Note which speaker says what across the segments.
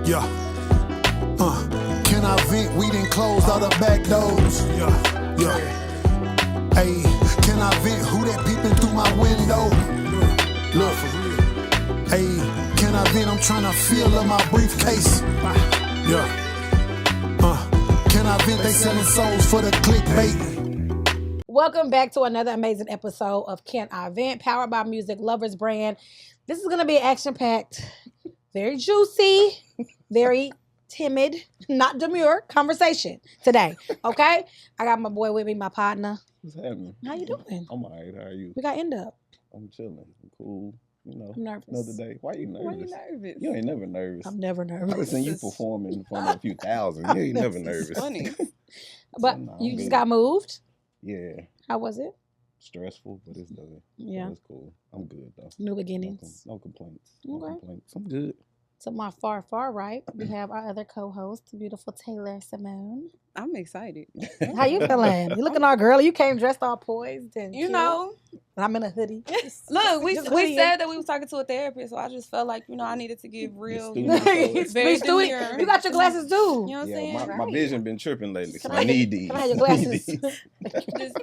Speaker 1: Yeah. Can I vent? We done closed all the back doors. Yeah. Hey, can I vent? Who that peeping through my window? Look. Hey, can I vent? I'm trying to fill up my briefcase. Yeah. Can I vent? They selling souls for the clickbait.
Speaker 2: Welcome back to another amazing episode of Can I Vent, powered by Music Lovers Brand. This is going to be action-packed, very juicy, very timid, not demure conversation today, okay? I got my boy with me, my partner.
Speaker 3: What's happening?
Speaker 2: How you doing?
Speaker 3: I'm all right. How are you?
Speaker 2: We got end up.
Speaker 3: I'm chilling. I'm cool. You know,
Speaker 2: I'm nervous.
Speaker 3: Another day. Why you nervous?
Speaker 4: Why you nervous?
Speaker 3: You ain't never nervous.
Speaker 2: I'm never nervous.
Speaker 3: I've seen you perform in front of a few thousand. You ain't never nervous.
Speaker 4: Funny.
Speaker 2: But
Speaker 3: So,
Speaker 2: you
Speaker 3: I'm
Speaker 2: just
Speaker 3: good.
Speaker 2: got moved.
Speaker 3: Yeah.
Speaker 2: How was it?
Speaker 3: Stressful, but it's done.
Speaker 2: Yeah.
Speaker 3: It's cool. I'm good though.
Speaker 2: New beginnings.
Speaker 3: No complaints.
Speaker 2: Okay.
Speaker 3: No complaints. I'm good.
Speaker 2: To my far right, we have our other co-host, the beautiful Taylor Simone.
Speaker 4: I'm excited.
Speaker 2: How you feeling? You looking all girly. You came dressed all poised and
Speaker 4: You
Speaker 2: cute.
Speaker 4: know,
Speaker 2: And I'm in a hoodie.
Speaker 4: look, we
Speaker 2: Just hoodie
Speaker 4: said that we was talking to a therapist, so I just felt like, I needed to give real,
Speaker 3: student
Speaker 2: It's
Speaker 4: very
Speaker 2: student.
Speaker 4: demure.
Speaker 2: You got your glasses too.
Speaker 4: You know what I'm
Speaker 3: Yeah,
Speaker 4: saying?
Speaker 3: my vision been tripping lately, so
Speaker 2: Can
Speaker 3: I
Speaker 2: I
Speaker 3: need these.
Speaker 2: Can I have your
Speaker 3: I need
Speaker 2: glasses?
Speaker 3: these.
Speaker 4: Just,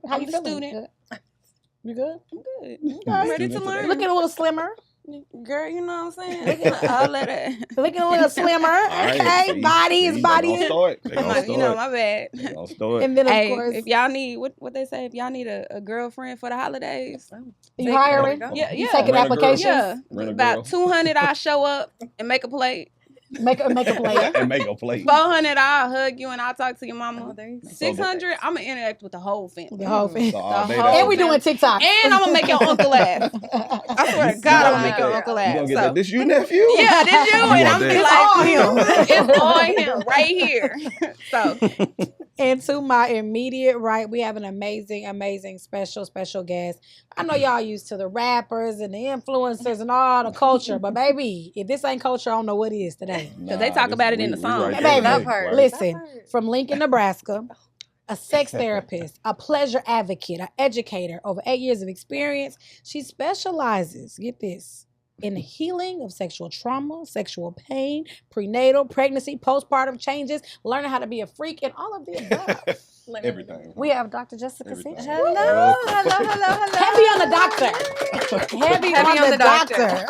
Speaker 2: How
Speaker 4: I'm
Speaker 2: you
Speaker 4: a
Speaker 2: feeling?
Speaker 4: student.
Speaker 2: Good? You good?
Speaker 4: I'm good.
Speaker 2: Okay.
Speaker 4: I'm ready to
Speaker 3: Student
Speaker 4: learn.
Speaker 2: Looking a little slimmer.
Speaker 4: Girl, you know what I'm saying? I'll let it.
Speaker 2: Looking a little slimmer.
Speaker 3: All
Speaker 2: Okay.
Speaker 3: right, see,
Speaker 2: Body
Speaker 3: see,
Speaker 2: is
Speaker 3: they
Speaker 2: body.
Speaker 3: gonna start. They
Speaker 4: I'm
Speaker 3: gonna
Speaker 4: like,
Speaker 3: start.
Speaker 4: my bad.
Speaker 3: They gonna start.
Speaker 2: And then of
Speaker 4: Hey,
Speaker 2: course,
Speaker 4: if y'all need what they say, if y'all need a girlfriend for the holidays,
Speaker 2: you hiring?
Speaker 4: yeah,
Speaker 2: You
Speaker 4: yeah,
Speaker 2: taking
Speaker 3: Rent a girl.
Speaker 2: applications?
Speaker 4: yeah.
Speaker 3: Rent a
Speaker 4: About
Speaker 3: girl.
Speaker 4: 200, I'll show up and make a plate.
Speaker 2: Make a plate.
Speaker 3: And make a plate.
Speaker 4: 400, I'll hug you and I'll talk to your mama.
Speaker 5: Oh, there you go.
Speaker 4: 600, I'm gonna interact with the whole family.
Speaker 2: The whole thing.
Speaker 3: So all day
Speaker 4: whole-
Speaker 3: that's
Speaker 2: And we doing TikTok.
Speaker 4: And I'm gonna make your uncle laugh. I swear to God, I'm gonna make your uncle
Speaker 3: You
Speaker 4: laugh.
Speaker 3: gonna get
Speaker 4: So,
Speaker 3: that? This you nephew?
Speaker 4: yeah, this you,
Speaker 3: You
Speaker 4: and
Speaker 3: want
Speaker 4: I'm gonna be
Speaker 3: that?
Speaker 4: like, it's all him right here. So,
Speaker 2: And to my immediate right, we have an amazing, special guest. I know y'all used to the rappers and the influencers and all the culture, but baby, if this ain't culture, I don't know what is today.
Speaker 4: Because they talk about it in the song.
Speaker 3: right
Speaker 2: Baby,
Speaker 3: there.
Speaker 5: that part.
Speaker 3: Right.
Speaker 2: Listen,
Speaker 5: That part.
Speaker 2: from Lincoln, Nebraska, a sex therapist, a pleasure advocate, an educator, over 8 years of experience. She specializes, get this, in the healing of sexual trauma, sexual pain, prenatal, pregnancy, postpartum changes, learning how to be a freak, and all of the above.
Speaker 3: Everything.
Speaker 2: We have Dr. Jessica
Speaker 3: Everything.
Speaker 2: Sanchez.
Speaker 5: Hello.
Speaker 2: Heavy on the doctor. Heavy on the doctor.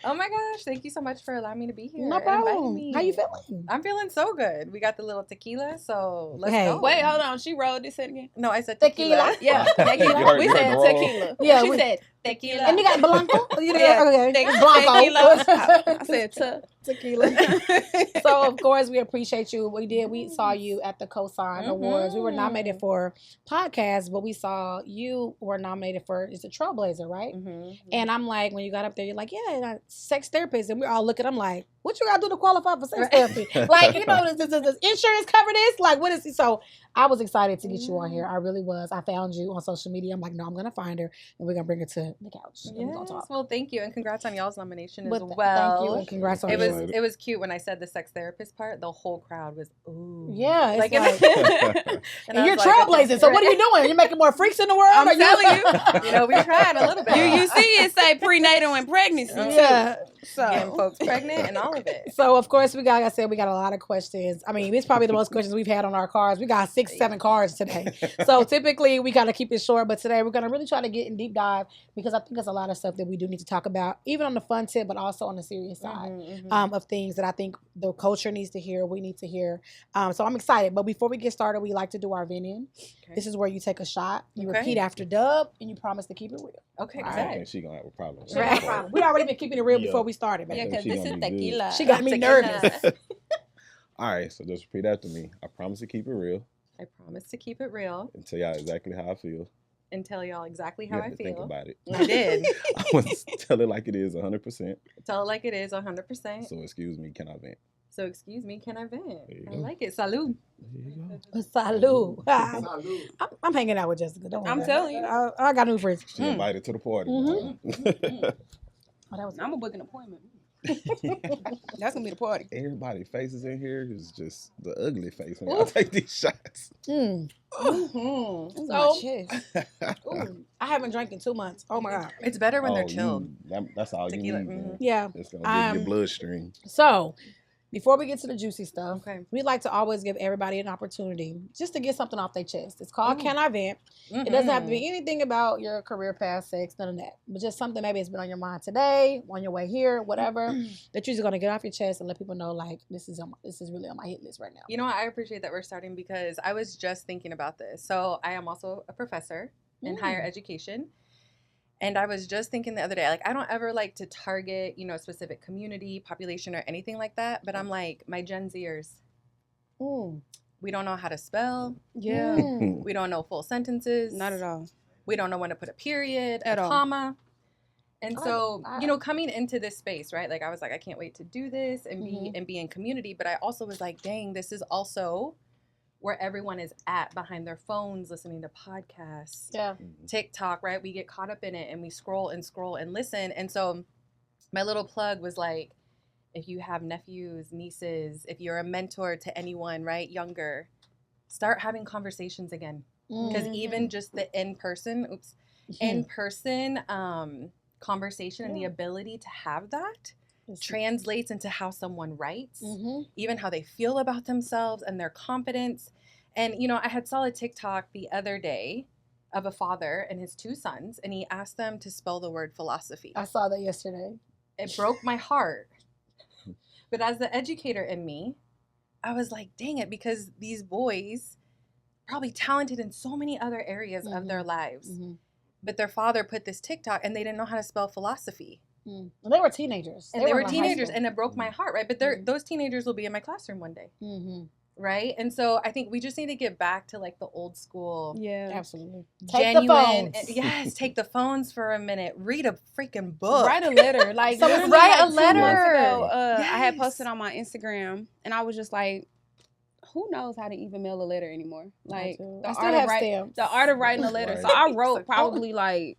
Speaker 5: Oh my gosh, thank you so much for allowing me to be here.
Speaker 2: No
Speaker 5: and inviting
Speaker 2: problem.
Speaker 5: me.
Speaker 2: How you feeling?
Speaker 5: I'm feeling so good. We got the little tequila, so let's
Speaker 2: Hey.
Speaker 5: go.
Speaker 4: wait, hold on. She rolled this in again.
Speaker 5: No, I said
Speaker 2: Tequila?
Speaker 5: tequila.
Speaker 4: Yeah,
Speaker 3: You
Speaker 4: tequila.
Speaker 3: heard-
Speaker 4: We
Speaker 3: you heard
Speaker 4: said
Speaker 3: the roll?
Speaker 4: tequila.
Speaker 2: Yeah,
Speaker 4: She
Speaker 2: we-
Speaker 4: said tequila.
Speaker 2: And you got Blanco? You
Speaker 4: Yeah.
Speaker 2: okay.
Speaker 4: Tequila.
Speaker 2: Blanco.
Speaker 4: I said
Speaker 2: Tequila. So, of course, we appreciate you. We saw you at the Cosign Awards. We were nominated for podcast, but we saw you were nominated for, it's a Trailblazer, right? And I'm like, when you got up there, you're like, yeah, sex therapist. And we're all looking, I'm like, what you got to do to qualify for sex therapy? Like, does insurance cover this? Like, what is it? So I was excited to get you on here. I really was. I found you on social media. I'm like, no, I'm going to find her and we're going to bring her to the couch. And we're gonna
Speaker 5: Yes,
Speaker 2: talk.
Speaker 5: well, thank you, and congrats on y'all's nomination
Speaker 2: But
Speaker 5: as well.
Speaker 2: Thank you, and congrats on
Speaker 5: It
Speaker 2: you.
Speaker 5: was it was cute when I said the sex therapist part. The whole crowd was ooh.
Speaker 2: Yeah, it's like,
Speaker 5: and
Speaker 2: and you're trailblazing. So what are you doing? You're making more freaks in the world?
Speaker 4: I'm
Speaker 2: Or
Speaker 4: telling
Speaker 5: You know, we tried a little bit.
Speaker 4: you see it say prenatal and pregnancy too.
Speaker 2: Yeah.
Speaker 5: getting
Speaker 4: So
Speaker 5: folks pregnant and all of it.
Speaker 2: So of course like I said, we got a lot of questions. I mean, it's probably the most questions we've had on our cards. We got 6-7 cards today. So typically we got to keep it short, but today we're going to really try to get in deep dive because I think there's a lot of stuff that we do need to talk about, even on the fun tip, but also on the serious side of things that I think the culture needs to hear, we need to hear. So I'm excited. But before we get started, we like to do our venting.
Speaker 5: Okay.
Speaker 2: This is where you take a shot, you
Speaker 5: Okay.
Speaker 2: repeat after Dub, and you promise to keep it real.
Speaker 5: Okay,
Speaker 3: I
Speaker 5: good.
Speaker 3: think she gonna have a problem.
Speaker 2: She got a problem. We already been keeping it real
Speaker 3: Yeah.
Speaker 2: before we started, baby.
Speaker 4: yeah, because
Speaker 3: she
Speaker 4: this
Speaker 3: gonna
Speaker 4: is
Speaker 3: be good.
Speaker 4: tequila.
Speaker 2: She got me
Speaker 5: Tequila.
Speaker 2: nervous.
Speaker 3: All right, so just repeat after me. I promise to keep it real
Speaker 5: I promise to keep it real
Speaker 3: and tell y'all exactly how I feel.
Speaker 5: and tell y'all exactly
Speaker 3: You
Speaker 5: how
Speaker 3: have
Speaker 5: I
Speaker 3: to think
Speaker 5: feel.
Speaker 3: about it.
Speaker 5: I did.
Speaker 3: I want to tell it like it is 100%.
Speaker 5: Tell it like it is 100%.
Speaker 3: So excuse me, can I vent?
Speaker 5: So excuse me, can I vent?
Speaker 3: There you
Speaker 5: I
Speaker 3: go.
Speaker 5: like it. Salud.
Speaker 3: There you go.
Speaker 2: Salud. I'm hanging out with Jessica. Don't worry
Speaker 4: I'm
Speaker 2: about
Speaker 4: telling
Speaker 2: it.
Speaker 4: you.
Speaker 2: I got new friends.
Speaker 3: She invited to the party.
Speaker 2: Mhm. Oh, that was
Speaker 4: I'm gonna book an appointment. That's gonna be the party.
Speaker 3: Everybody's faces in here is just the ugly face when y'all take these shots.
Speaker 2: Mm.
Speaker 4: Mm-hmm.
Speaker 2: So-
Speaker 4: My chest.
Speaker 2: Ooh, I haven't drank in 2 months. Oh my God.
Speaker 5: It's better when they're
Speaker 3: Oh,
Speaker 5: chilled.
Speaker 3: That's all
Speaker 5: Tequila,
Speaker 3: you need, man.
Speaker 2: Yeah.
Speaker 3: It's going to get
Speaker 2: Um,
Speaker 3: your bloodstream.
Speaker 2: So, before we get to the juicy stuff,
Speaker 5: Okay.
Speaker 2: we like to always give everybody an opportunity just to get something off their chest. It's called
Speaker 5: Ooh.
Speaker 2: Can I Vent? It doesn't have to be anything about your career, past, sex, none of that. But just something maybe it's been on your mind today, on your way here, whatever, that you're just going to get off your chest and let people know, like, this is really on my hit list right now.
Speaker 5: You know what? I appreciate that we're starting because I was just thinking about this. So I am also a professor in higher education. And I was just thinking the other day, like, I don't ever like to target, a specific community, population, or anything like that. But I'm like, my Gen Zers, we don't know how to spell.
Speaker 4: Yeah.
Speaker 5: We don't know full sentences.
Speaker 4: Not at all.
Speaker 5: We don't know when to put a period,
Speaker 4: At
Speaker 5: a
Speaker 4: all.
Speaker 5: comma. And
Speaker 2: I-
Speaker 5: so,
Speaker 2: I-
Speaker 5: coming into this space, right? Like, I was like, I can't wait to do this and be in community. But I also was like, dang, this is also where everyone is at behind their phones, listening to podcasts,
Speaker 2: Yeah.
Speaker 5: TikTok, right? We get caught up in it and we scroll and listen. And so my little plug was like, if you have nephews, nieces, if you're a mentor to anyone, right, younger, start having conversations again. Because even just the in-person conversation and the ability to have that translates into how someone writes, even how they feel about themselves and their confidence. And, I had saw a TikTok the other day of a father and his 2 sons, and he asked them to spell the word philosophy.
Speaker 2: I saw that yesterday.
Speaker 5: It broke my heart. But as the educator in me, I was like, dang it, because these boys probably talented in so many other areas of their lives. But their father put this TikTok and they didn't know how to spell philosophy.
Speaker 2: Well, they were teenagers.
Speaker 5: And they were
Speaker 2: in high
Speaker 5: teenagers,
Speaker 2: school.
Speaker 5: and it broke my heart, right? But those teenagers will be in my classroom one day, right? And so I think we just need to get back to like the old school,
Speaker 4: Yeah.
Speaker 2: Absolutely. Take the phones.
Speaker 5: Yes, take the phones for a minute. Read a freaking book.
Speaker 4: Write a letter. Like,
Speaker 2: So
Speaker 4: literally,
Speaker 5: write a
Speaker 4: 2 months
Speaker 5: letter.
Speaker 4: ago, I had
Speaker 5: Yes.
Speaker 4: posted on my Instagram, and I was just like, who knows how to even mail a letter anymore? Like,
Speaker 2: I still have stamps.
Speaker 4: the art of writing a letter.
Speaker 3: Right.
Speaker 4: So I wrote probably like,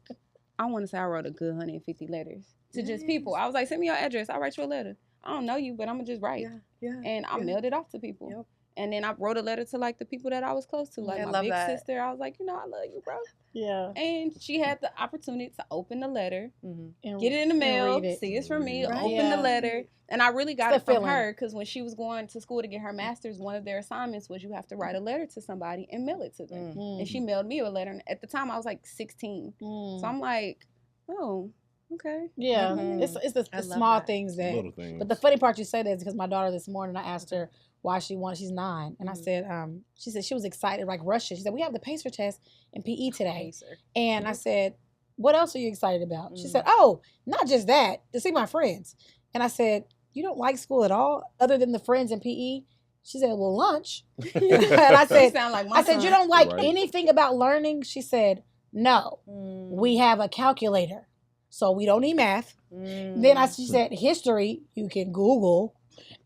Speaker 4: I want to say I wrote a good 150 letters to just people. I was like, send me your address. I'll write you a letter. I don't know you, but I'm going to just write.
Speaker 5: Yeah.
Speaker 4: And I mailed it off to people.
Speaker 5: Yep.
Speaker 4: And then I wrote a letter to like the people that I was close to, like
Speaker 5: I
Speaker 4: my
Speaker 5: love
Speaker 4: big
Speaker 5: that.
Speaker 4: sister. I was like, I love you, bro.
Speaker 2: Yeah.
Speaker 4: And she had the opportunity to open the letter,
Speaker 2: And
Speaker 4: get it in the
Speaker 2: and
Speaker 4: mail,
Speaker 2: read it.
Speaker 4: see it's from me,
Speaker 5: Right.
Speaker 4: open
Speaker 2: Yeah.
Speaker 4: the letter. And I really got
Speaker 2: It's
Speaker 4: it
Speaker 2: the
Speaker 4: from
Speaker 2: feeling.
Speaker 4: her because when she was going to school to get her master's, one of their assignments was you have to write a letter to somebody and mail it to them. And she mailed me a letter. And at the time, I was like 16. So I'm like, oh, okay.
Speaker 2: Yeah,
Speaker 5: Mhm.
Speaker 2: it's the
Speaker 5: I love
Speaker 2: small
Speaker 5: that.
Speaker 2: things that.
Speaker 3: Little things.
Speaker 2: But the funny part you say that is because my daughter this morning, I asked her why she wanted. She's 9, and I said, she said she was excited like Russia. She said we have the Pacer test in PE today, and I said, what else are you excited about? She said, oh, not just that, to see my friends. And I said, you don't like school at all, other than the friends in PE? She said, well, lunch. And I
Speaker 4: You
Speaker 2: said,
Speaker 4: sound like my son.
Speaker 2: you don't like
Speaker 3: Right.
Speaker 2: anything about learning? She said, no, we have a calculator, so we don't need math. Then she said, history, you can Google.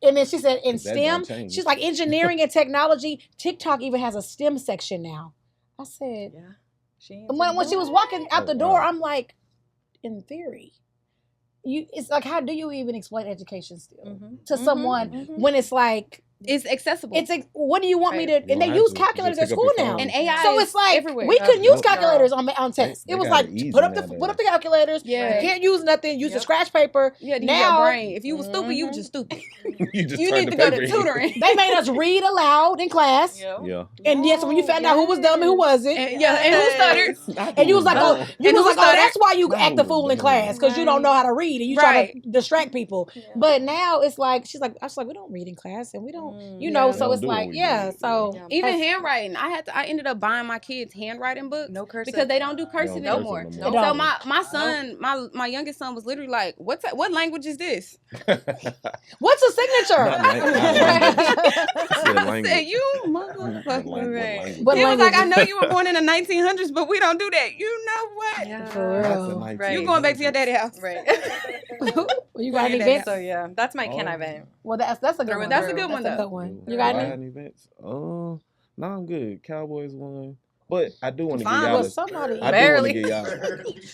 Speaker 2: And then she said, in
Speaker 3: That don't
Speaker 2: STEM,
Speaker 3: change.
Speaker 2: she's like, engineering and technology, TikTok even has a STEM section now. I said,
Speaker 5: Yeah.
Speaker 2: and when she was walking out the door,
Speaker 3: wow.
Speaker 2: I'm like, in theory, it's like, how do you even explain education still to someone when it's like,
Speaker 4: It's accessible.
Speaker 2: it's like, what do you want me to?
Speaker 5: Right.
Speaker 3: You
Speaker 2: And they
Speaker 3: don't
Speaker 2: use
Speaker 3: have to
Speaker 2: calculators at
Speaker 3: just pick up
Speaker 2: school
Speaker 3: your
Speaker 2: now.
Speaker 3: phone.
Speaker 4: and AI
Speaker 2: So
Speaker 4: is
Speaker 2: it's like
Speaker 4: everywhere.
Speaker 2: we couldn't use
Speaker 3: Nope.
Speaker 2: calculators on tests.
Speaker 3: They
Speaker 2: It was
Speaker 3: got
Speaker 2: like
Speaker 3: it easy
Speaker 2: put up
Speaker 3: nowadays.
Speaker 2: the calculators.
Speaker 4: Yeah.
Speaker 2: You can't use nothing. Use the
Speaker 5: Yep.
Speaker 2: scratch paper.
Speaker 4: You had to use
Speaker 2: Now-
Speaker 4: your brain. If you were stupid, you were just stupid.
Speaker 3: you just
Speaker 4: You
Speaker 3: turn
Speaker 4: need
Speaker 3: the
Speaker 4: to go to
Speaker 3: paper in.
Speaker 4: tutoring.
Speaker 2: They made us read aloud in class.
Speaker 3: Yeah.
Speaker 2: And yes, when you found out who was dumb and who wasn't,
Speaker 4: And, and who stuttered?
Speaker 2: and you was like, oh,
Speaker 3: No.
Speaker 2: you
Speaker 4: And
Speaker 2: was
Speaker 4: who
Speaker 2: like, oh,
Speaker 4: stuttered?
Speaker 2: that's why you
Speaker 3: No.
Speaker 2: act the fool in class because you don't know how to read and you try to distract people. But now it's like I was like, we don't read in class and we don't, you know.
Speaker 4: Yeah.
Speaker 2: So
Speaker 3: Don't
Speaker 2: it's
Speaker 3: do it
Speaker 2: like,
Speaker 3: when you
Speaker 2: yeah.
Speaker 3: read.
Speaker 2: So
Speaker 5: Yeah.
Speaker 4: Even handwriting, I ended up buying my kids handwriting books
Speaker 5: No cursive.
Speaker 4: because they don't do cursive
Speaker 3: They don't
Speaker 4: anymore.
Speaker 3: cursive
Speaker 2: no
Speaker 4: So
Speaker 2: more.
Speaker 4: my son, my youngest son was literally like, what language is this?
Speaker 2: what's a signature?
Speaker 3: Not language.
Speaker 4: I
Speaker 3: language.
Speaker 4: said, you
Speaker 3: What
Speaker 4: motherfucker.
Speaker 3: language?
Speaker 2: What
Speaker 4: He was like, I
Speaker 2: language?
Speaker 4: know you were born in the 1900s, but we don't do that. You know what?
Speaker 5: Yeah.
Speaker 2: For
Speaker 3: That's
Speaker 2: real.
Speaker 3: a nice
Speaker 5: Right.
Speaker 4: You going back to your daddy house.
Speaker 5: Right.
Speaker 2: You got any
Speaker 4: Yeah,
Speaker 2: events?
Speaker 5: So yeah, that's my can I vent.
Speaker 2: Well, that's a good
Speaker 5: Through
Speaker 2: one.
Speaker 5: and
Speaker 4: That's a
Speaker 5: through.
Speaker 4: good one,
Speaker 2: That's a
Speaker 4: though.
Speaker 2: good one.
Speaker 3: Do
Speaker 2: You got
Speaker 3: I
Speaker 2: any?
Speaker 3: have events? No, I'm good. Cowboys won. But I do want to give
Speaker 4: Fine.
Speaker 3: y'all
Speaker 2: Well,
Speaker 3: a,
Speaker 2: somebody.
Speaker 3: I do want to
Speaker 5: Barely.
Speaker 3: give y'all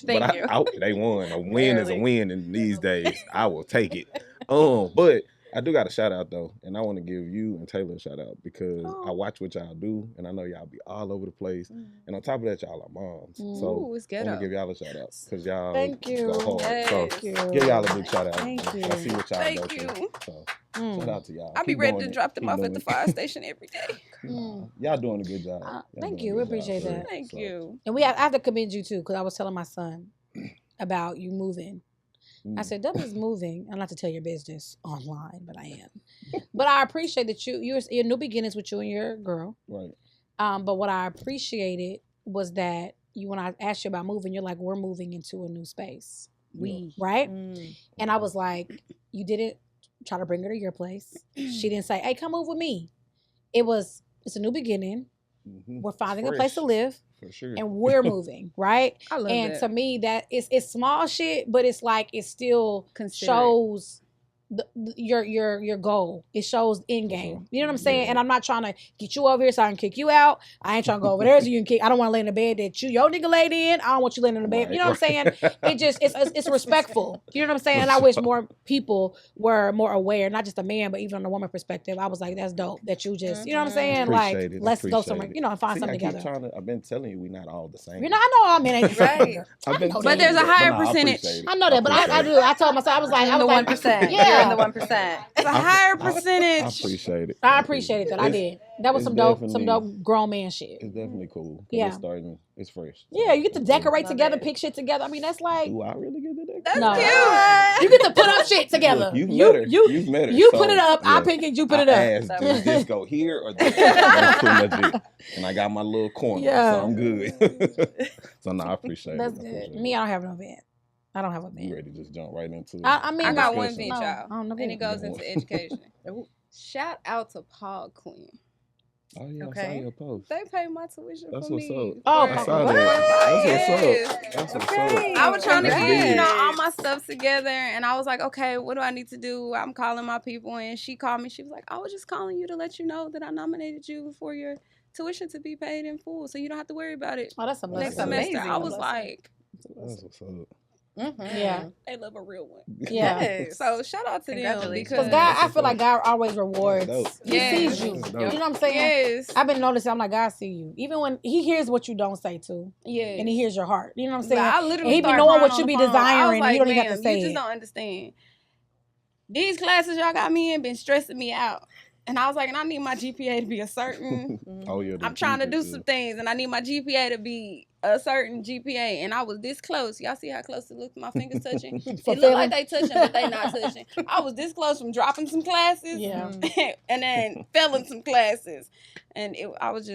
Speaker 5: Thank
Speaker 3: but
Speaker 5: you.
Speaker 3: they won. A win is a
Speaker 5: Barely.
Speaker 3: win in these days. I will take it. But I do got a shout out though, and I want to give you and Taylor a shout out because I watch what y'all do, and I know y'all be all over the place. And on top of that, y'all are moms. So
Speaker 4: it's
Speaker 3: I want to give y'all a shout out because y'all
Speaker 2: Thank you.
Speaker 3: go hard.
Speaker 4: Yes.
Speaker 3: So
Speaker 2: Thank you.
Speaker 3: give y'all a big shout out.
Speaker 2: Thank you.
Speaker 3: I see what y'all
Speaker 4: Thank
Speaker 3: go through.
Speaker 4: you.
Speaker 3: So shout out to y'all.
Speaker 4: I'll be
Speaker 3: Keep
Speaker 4: ready
Speaker 3: doing
Speaker 4: to
Speaker 3: it.
Speaker 4: drop them
Speaker 3: Keep
Speaker 4: off at
Speaker 3: doing
Speaker 4: the
Speaker 3: it.
Speaker 4: fire station every day.
Speaker 3: Y'all doing a good job.
Speaker 2: Thank
Speaker 3: Y'all
Speaker 2: you.
Speaker 3: doing
Speaker 2: We
Speaker 3: a good
Speaker 2: appreciate
Speaker 3: job.
Speaker 2: that.
Speaker 4: Thank
Speaker 3: So,
Speaker 4: you.
Speaker 2: And I have to commend you too, because I was telling my son about you moving. I said, W's moving. I'm not to tell your business online, but I am. But I appreciate that you're new beginnings with you and your girl.
Speaker 3: Right.
Speaker 2: But what I appreciated was that when I asked you about moving, you're like, we're moving into a new space. Right? And I was like, you didn't try to bring her to your place. She didn't say, hey, come move with me. It's a new beginning. We're finding a place to live.
Speaker 3: For sure.
Speaker 2: And we're moving, right?
Speaker 4: I love
Speaker 2: and
Speaker 4: that.
Speaker 2: to me, that it's small shit, but it's like it still
Speaker 4: Considerate.
Speaker 2: shows your goal. It shows end game. You know what I'm saying?
Speaker 3: Yeah.
Speaker 2: And I'm not trying to get you over here so I can kick you out. I ain't trying to go over there so you can kick. I don't want to lay in the bed that your nigga laid in. I don't want you laying in the bed. You know what I'm saying? It just it's respectful. You know what I'm saying? And I wish more people were more aware, not just a man, but even on a woman perspective. I was like, that's dope that you just, you know what I'm saying?
Speaker 3: Appreciate
Speaker 2: Like,
Speaker 3: it.
Speaker 2: let's go
Speaker 3: Appreciate
Speaker 2: somewhere,
Speaker 3: it.
Speaker 2: you know, and find
Speaker 3: See,
Speaker 2: something
Speaker 3: I keep
Speaker 2: together.
Speaker 3: I've been telling you we not all the same.
Speaker 2: You know, I know all men ain't the same.
Speaker 5: Right.
Speaker 3: I've been
Speaker 2: I know
Speaker 3: telling
Speaker 2: that.
Speaker 4: But there's
Speaker 3: you
Speaker 4: a
Speaker 3: that.
Speaker 4: higher
Speaker 3: But no,
Speaker 4: percentage.
Speaker 3: appreciate it.
Speaker 2: I know that, but I
Speaker 3: appreciate
Speaker 2: do. I told myself, I was like,
Speaker 5: In the
Speaker 2: like,
Speaker 5: 1%.
Speaker 2: Yeah.
Speaker 5: You're in the 1%.
Speaker 4: It's a higher
Speaker 3: I
Speaker 4: percentage.
Speaker 3: appreciate it.
Speaker 2: I appreciated that. I did. That was
Speaker 3: it's
Speaker 2: some dope
Speaker 3: definitely-
Speaker 2: grown man shit.
Speaker 3: It's definitely cool. 'Cause
Speaker 2: Yeah.
Speaker 3: It's starting. It's fresh.
Speaker 2: Yeah, you get to
Speaker 3: It's cool.
Speaker 2: decorate
Speaker 5: Love
Speaker 2: together,
Speaker 5: it.
Speaker 2: pick shit together. I mean, that's like
Speaker 3: Do I really get to that?
Speaker 4: That's
Speaker 2: no.
Speaker 4: cute.
Speaker 2: You get to put up shit together.
Speaker 3: Look, you've met her.
Speaker 2: You
Speaker 3: so,
Speaker 2: put it up. I
Speaker 3: yeah.
Speaker 2: pick it. You put
Speaker 3: I
Speaker 2: it up.
Speaker 3: asked,
Speaker 5: That
Speaker 3: does
Speaker 5: was-
Speaker 3: this go here or this? That's pretty much it. And I got my little corner,
Speaker 2: Yeah.
Speaker 3: so I'm good. So no, I appreciate
Speaker 2: That's
Speaker 3: it. I
Speaker 2: good.
Speaker 3: appreciate
Speaker 2: Me,
Speaker 3: it.
Speaker 2: I don't have an event. I don't have a
Speaker 3: You
Speaker 2: event.
Speaker 3: ready to just jump right into it?
Speaker 2: I mean,
Speaker 4: I got one
Speaker 3: discussion.
Speaker 4: event,
Speaker 2: No,
Speaker 4: y'all.
Speaker 2: I don't know
Speaker 4: And it goes
Speaker 3: Yeah.
Speaker 4: into education. Shout out to Paul Quinn.
Speaker 3: Oh yeah, I saw
Speaker 5: Okay.
Speaker 3: your post.
Speaker 4: They paid my tuition
Speaker 3: That's
Speaker 4: for
Speaker 3: what's
Speaker 4: me.
Speaker 3: up.
Speaker 2: Oh,
Speaker 3: I saw
Speaker 2: what?
Speaker 3: that.
Speaker 4: Yes.
Speaker 3: That's what's up. That's what's
Speaker 5: Okay.
Speaker 3: up.
Speaker 4: I was trying to
Speaker 3: That's
Speaker 4: get,
Speaker 3: big.
Speaker 4: all my stuff together, and I was like, okay, what do I need to do? I'm calling my people, and she called me. She was like, I was just calling you to let you know that I nominated you for your tuition to be paid in full, so you don't have to worry about it
Speaker 2: Oh, that's a
Speaker 4: next
Speaker 2: blessing.
Speaker 4: semester.
Speaker 5: amazing.
Speaker 4: I was like,
Speaker 3: That's what's up.
Speaker 2: Yeah.
Speaker 4: they love a real one.
Speaker 2: Yeah.
Speaker 5: Yes.
Speaker 4: So shout out to them
Speaker 5: Congratulations.
Speaker 2: Because
Speaker 4: because
Speaker 2: God, I feel like God always rewards.
Speaker 3: Dope.
Speaker 2: He
Speaker 4: Yeah.
Speaker 2: sees you.
Speaker 3: That's
Speaker 2: You
Speaker 3: dope.
Speaker 2: know what I'm saying?
Speaker 4: yes,
Speaker 2: I've been noticing. I'm like, God see you. Even when He hears what you don't say too,
Speaker 4: yes.
Speaker 2: and He hears your heart. You know what I'm saying?
Speaker 4: I literally
Speaker 2: And he be
Speaker 4: started
Speaker 2: knowing
Speaker 4: crying
Speaker 2: what
Speaker 4: on
Speaker 2: you
Speaker 4: the
Speaker 2: be
Speaker 4: phone. I was
Speaker 2: desiring, and
Speaker 4: like,
Speaker 2: you don't even have to
Speaker 4: "Ma'am,
Speaker 2: say
Speaker 4: you just
Speaker 2: it."
Speaker 4: don't understand. These classes y'all got me in been stressing me out. And I was like, and I need my GPA to be a certain.
Speaker 3: Oh yeah.
Speaker 4: I'm trying to do some things, and I need my GPA to be a certain GPA. And I was this close. Y'all see how close it looked? My fingers touching. It looked like they touching, but they not touching. I was this close from dropping some classes,
Speaker 2: Yeah.
Speaker 4: and then failing some classes. And I was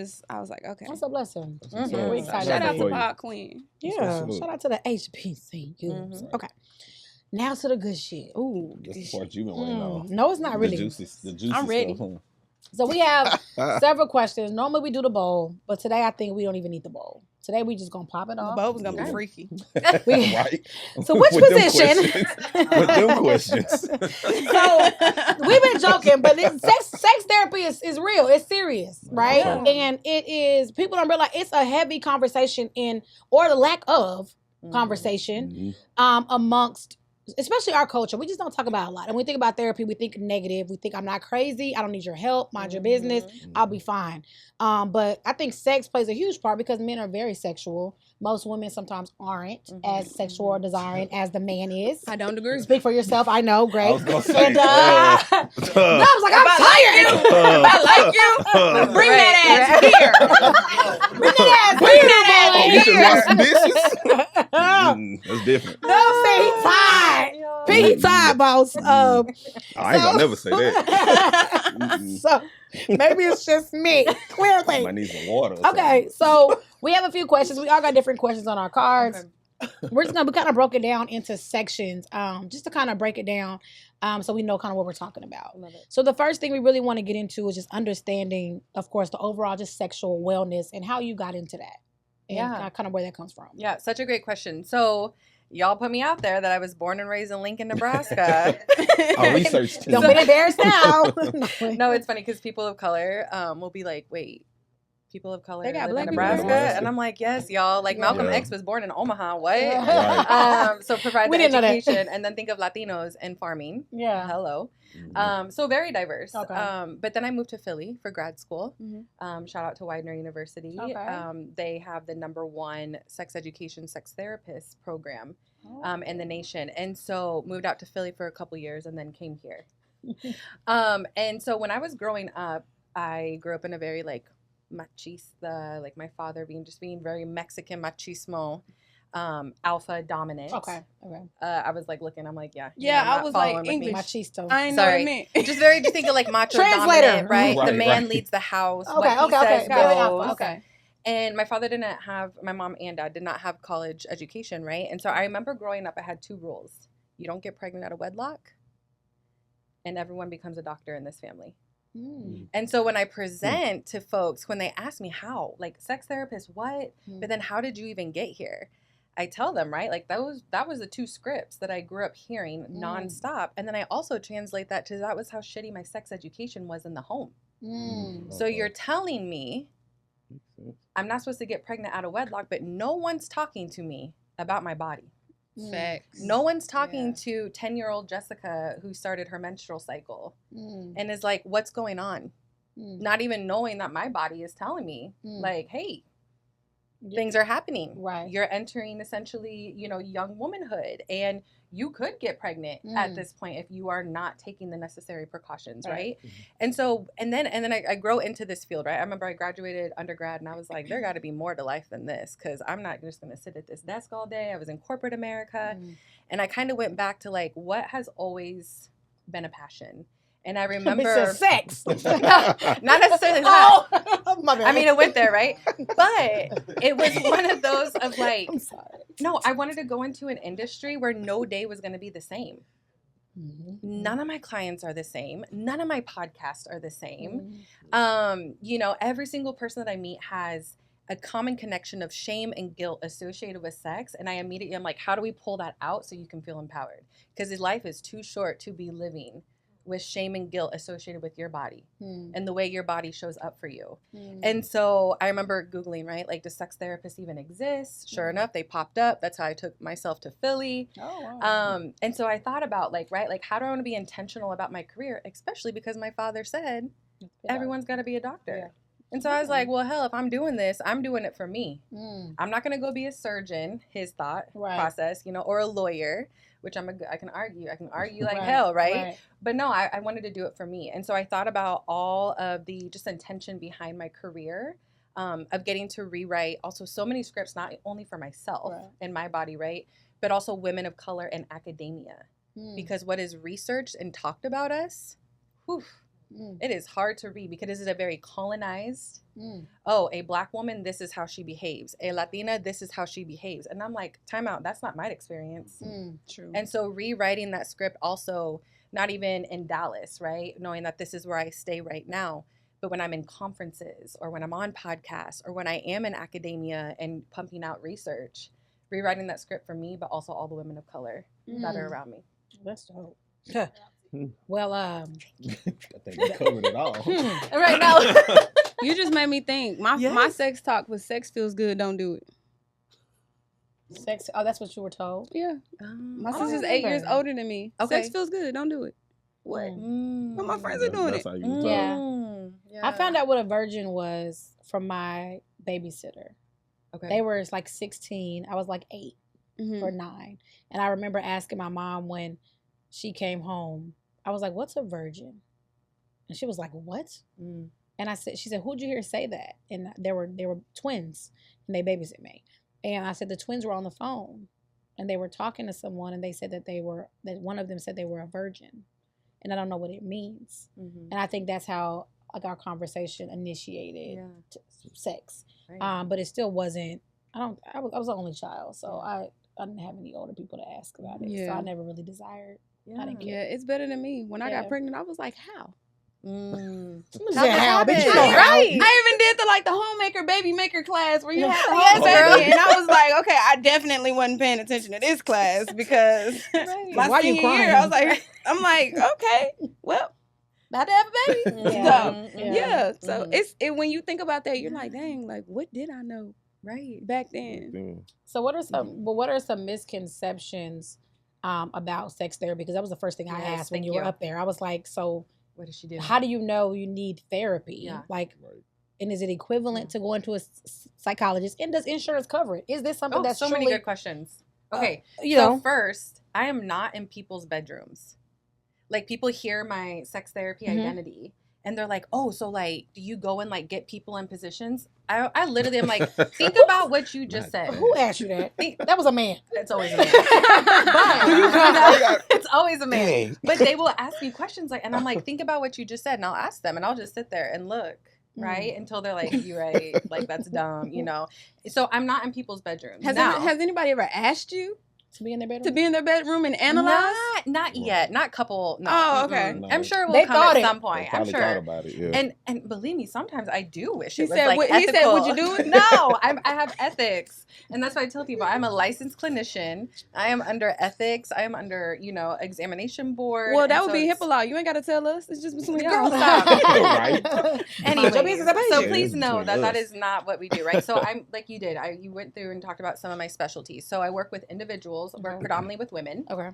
Speaker 4: like, okay.
Speaker 2: That's a blessing.
Speaker 3: That's what's
Speaker 2: We're
Speaker 3: up.
Speaker 2: excited
Speaker 4: Shout out
Speaker 2: for
Speaker 4: to
Speaker 2: you.
Speaker 4: Pod Queen.
Speaker 2: Yeah.
Speaker 3: what's up.
Speaker 2: Shout out to the HBCUs. Okay. Now to the good shit. Ooh.
Speaker 3: That's the part you've been waiting on.
Speaker 2: No, it's not really.
Speaker 3: The juicy
Speaker 4: I'm ready.
Speaker 3: stuff,
Speaker 2: So we have several questions. Normally we do the bowl, but today I think we don't even need the bowl. Today we just gonna pop it
Speaker 4: The
Speaker 2: off.
Speaker 4: bowl was gonna be
Speaker 3: Yeah.
Speaker 4: freaky.
Speaker 2: We-
Speaker 3: right?
Speaker 2: So which
Speaker 3: With them
Speaker 2: position?
Speaker 3: questions. With them questions.
Speaker 2: So we've been joking, but sex therapy is real. It's serious, right?
Speaker 3: Yeah.
Speaker 2: And it is, people don't realize it's a heavy conversation or the lack of conversation
Speaker 3: Mhm.
Speaker 2: amongst especially our culture. We just don't talk about it a lot. And when we think about therapy, we think negative. We think I'm not crazy. I don't need your help. Mind your business. I'll be fine. But I think sex plays a huge part because men are very sexual. Most women sometimes aren't as sexual or desiring as the man is.
Speaker 4: I don't agree.
Speaker 2: Speak for yourself. I know. Great.
Speaker 3: I was gonna say,
Speaker 2: And, I was like, I'm tired.
Speaker 4: I like you. Bring that ass here.
Speaker 2: Bring that
Speaker 3: Oh, you should wash
Speaker 2: ass
Speaker 3: the
Speaker 2: here.
Speaker 3: dishes? That's different.
Speaker 2: No, say he tired. P, he tired, boss.
Speaker 3: I ain't gonna never say that.
Speaker 2: So maybe it's just me. Clearly.
Speaker 3: I need some water.
Speaker 2: Okay, so we have a few questions. We all got different questions on our cards. We kind of broke it down into sections, just to kind of break it down, so we know kind of what we're talking about. So the first thing we really want to get into is just understanding, of course, the overall just sexual wellness and how you got into that, and kind of where that comes from.
Speaker 5: Yeah, such a great question. So y'all put me out there that I was born and raised in Lincoln, Nebraska.
Speaker 3: I researched too.
Speaker 2: Don't be embarrassed now.
Speaker 5: No, it's funny because people of color will be like, wait, people of color
Speaker 4: They got
Speaker 5: live in
Speaker 4: black people in
Speaker 5: Nebraska,
Speaker 3: Nebraska.
Speaker 5: and I'm like, yes, y'all. Like Malcolm X was born in Omaha. What?
Speaker 2: Right.
Speaker 5: So provide
Speaker 2: We
Speaker 5: the
Speaker 2: didn't know that.
Speaker 5: education, and then think of Latinos in farming.
Speaker 2: Yeah.
Speaker 5: Hello. So very diverse.
Speaker 2: Okay.
Speaker 5: But then I moved to Philly for grad school.
Speaker 4: Mhm.
Speaker 5: Shout out to Widener University.
Speaker 2: Okay.
Speaker 5: They have the #1 sex education, sex therapist program in the nation. And so moved out to Philly for a couple years and then came here. And so when I was growing up, I grew up in a very like machista, like my father being very Mexican machismo, alpha dominant.
Speaker 2: Okay.
Speaker 5: I was like looking, I'm like, yeah.
Speaker 4: Yeah,
Speaker 5: you're not
Speaker 4: I was like,
Speaker 5: following with me.
Speaker 4: English.
Speaker 2: Machisto.
Speaker 4: I ain't know what
Speaker 5: Sorry.
Speaker 4: it meant.
Speaker 5: Just think of like macho
Speaker 2: Translator.
Speaker 5: dominant, right?
Speaker 3: Right,
Speaker 5: The man
Speaker 3: right.
Speaker 5: leads the house.
Speaker 2: Okay,
Speaker 5: What he
Speaker 2: okay,
Speaker 5: says
Speaker 2: very
Speaker 5: goes.
Speaker 2: alpha.
Speaker 4: Okay.
Speaker 5: And my father my mom and dad did not have college education, right? And so I remember growing up, I had 2 rules. You don't get pregnant out of wedlock, and everyone becomes a doctor in this family. And so when I present to folks, when they ask me how, like sex therapist, what? But then how did you even get here? I tell them, right? Like that was the 2 scripts that I grew up hearing nonstop. And then I also translate that to that was how shitty my sex education was in the home. So you're telling me I'm not supposed to get pregnant out of wedlock, but no one's talking to me about my body.
Speaker 4: Facts.
Speaker 5: No one's talking to 10-year-old Jessica who started her menstrual cycle and is like, what's going on? Not even knowing that my body is telling me, like, hey, things are happening.
Speaker 2: Right.
Speaker 5: You're entering essentially, young womanhood, and you could get pregnant at this point if you are not taking the necessary precautions, right? And so, and then I grow into this field, right? I remember I graduated undergrad, and I was like, there got to be more to life than this, because I'm not just going to sit at this desk all day. I was in corporate America, and I kind of went back to like, what has always been a passion? And I remember
Speaker 2: sex.
Speaker 5: not necessarily that.
Speaker 2: Oh, my bad.
Speaker 5: I mean, it went there, right? But it was one of those of like,
Speaker 2: I'm sorry.
Speaker 5: no, I wanted to go into an industry where no day was going to be the same. None of my clients are the same. None of my podcasts are the same. Every single person that I meet has a common connection of shame and guilt associated with sex. And I'm like, how do we pull that out so you can feel empowered? Because life is too short to be living with shame and guilt associated with your body and the way your body shows up for you. And so I remember Googling, right? Like, does sex therapists even exist? Sure enough, they popped up. That's how I took myself to Philly.
Speaker 2: Oh, wow.
Speaker 5: And so I thought about like, right? Like, how do I want to be intentional about my career? Especially because my father said, everyone's got to be a doctor. Yeah. And so I was like, well, hell, if I'm doing this, I'm doing it for me. I'm not going to go be a surgeon, his thought process, or a lawyer, which I can argue like hell, right? But no, I wanted to do it for me. And so I thought about all of the just intention behind my career of getting to rewrite also so many scripts, not only for myself and my body, right? But also women of color in academia. Because what is researched and talked about us, it is hard to read because this is a very colonized, a Black woman, this is how she behaves. A Latina, this is how she behaves. And I'm like, time out, that's not my experience.
Speaker 4: True.
Speaker 5: And so rewriting that script also, not even in Dallas, right? Knowing that this is where I stay right now. But when I'm in conferences or when I'm on podcasts or when I am in academia and pumping out research, rewriting that script for me, but also all the women of color that are around me.
Speaker 2: That's dope. Well,
Speaker 3: I think we covered it all.
Speaker 5: Right now,
Speaker 4: You just made me think. My sex talk was sex feels good, don't do it.
Speaker 2: sex. Oh, that's what you were told.
Speaker 4: Yeah. My
Speaker 2: I don't
Speaker 4: sister's 8 years
Speaker 2: remember.
Speaker 4: older than me.
Speaker 5: Okay.
Speaker 4: Sex feels good, don't do it. What? But my friends are doing
Speaker 3: That's
Speaker 4: it.
Speaker 3: how you was told.
Speaker 2: Yeah. I found out what a virgin was from my babysitter.
Speaker 5: Okay.
Speaker 2: They were like 16. I was like 8 or 9. And I remember asking my mom when she came home, I was like, what's a virgin? And she was like, what? And she said, who'd you hear say that? And they were twins and they babysit me. And I said, the twins were on the phone and they were talking to someone and they said that one of them said they were a virgin. And I don't know what it means. And I think that's how like our conversation initiated sex.
Speaker 5: Right.
Speaker 2: But it still wasn't, I was an only child. So I didn't have any older people to ask about it. So I never really desired. I didn't care.
Speaker 4: Yeah, it's better than me. When I got pregnant, I was like, how?
Speaker 2: How,
Speaker 5: bitch, you know how.
Speaker 4: Right. I even did the homemaker, baby maker class where you had the whole
Speaker 5: girl.
Speaker 4: baby. And I was like, okay, I definitely wasn't paying attention to this class because my
Speaker 2: Why you
Speaker 4: senior
Speaker 2: crying?
Speaker 4: year, I'm like, okay, well, about to have a baby.
Speaker 2: Yeah.
Speaker 4: So,
Speaker 2: Yeah.
Speaker 4: yeah. So it's when you think about that, you're like, dang, like what did I know
Speaker 5: Right.
Speaker 4: back then?
Speaker 2: So what are some misconceptions about sex therapy? Because that was the first thing I
Speaker 5: Yes,
Speaker 2: asked when
Speaker 5: thank
Speaker 2: you were
Speaker 5: you.
Speaker 2: up there. I was like, so
Speaker 5: What did she do?
Speaker 2: how do you know you need therapy?
Speaker 5: Yeah.
Speaker 2: Like, and is it equivalent to going to a psychologist? And does insurance cover it? Is this something that's
Speaker 5: so
Speaker 2: truly,
Speaker 5: many good questions. Okay.
Speaker 2: you
Speaker 5: So
Speaker 2: know,
Speaker 5: first, I am not in people's bedrooms. Like people hear my sex therapy identity and they're like, oh, so like, do you go and like get people in positions? I literally am like, think about what you just said.
Speaker 2: who asked you that? That was a man.
Speaker 5: It's always a man. But it's always a man. But they will ask me questions like, and I'm like, think about what you just said, and I'll ask them, and I'll just sit there and look, right, until they're like, you're right, like that's dumb, you know. So I'm not in people's bedrooms.
Speaker 4: Has anybody ever asked you
Speaker 2: to be in their bedroom?
Speaker 4: To be in their bedroom and analyze?
Speaker 5: Not yet. Not couple. No.
Speaker 4: Oh, okay.
Speaker 3: No.
Speaker 5: I'm sure it will come at some point. I'm sure.
Speaker 3: Thought about it, yeah.
Speaker 5: And believe me, sometimes I do wish
Speaker 4: He
Speaker 5: it was
Speaker 4: said,
Speaker 5: like
Speaker 4: he
Speaker 5: ethical.
Speaker 4: said, would you do it?
Speaker 5: No, I have ethics. And that's why I tell people I'm a licensed clinician. I am under ethics. I am under, examination board.
Speaker 4: Well, that would be HIPAA law. You ain't got to tell us. It's just between y'all.
Speaker 5: Stop.
Speaker 3: Right.
Speaker 5: Anyway, so
Speaker 3: Yeah,
Speaker 5: please know that
Speaker 3: us.
Speaker 5: is not what we do, right? So I'm like you did. You went through and talked about some of my specialties. So I work with individuals, work predominantly with women.
Speaker 2: Okay.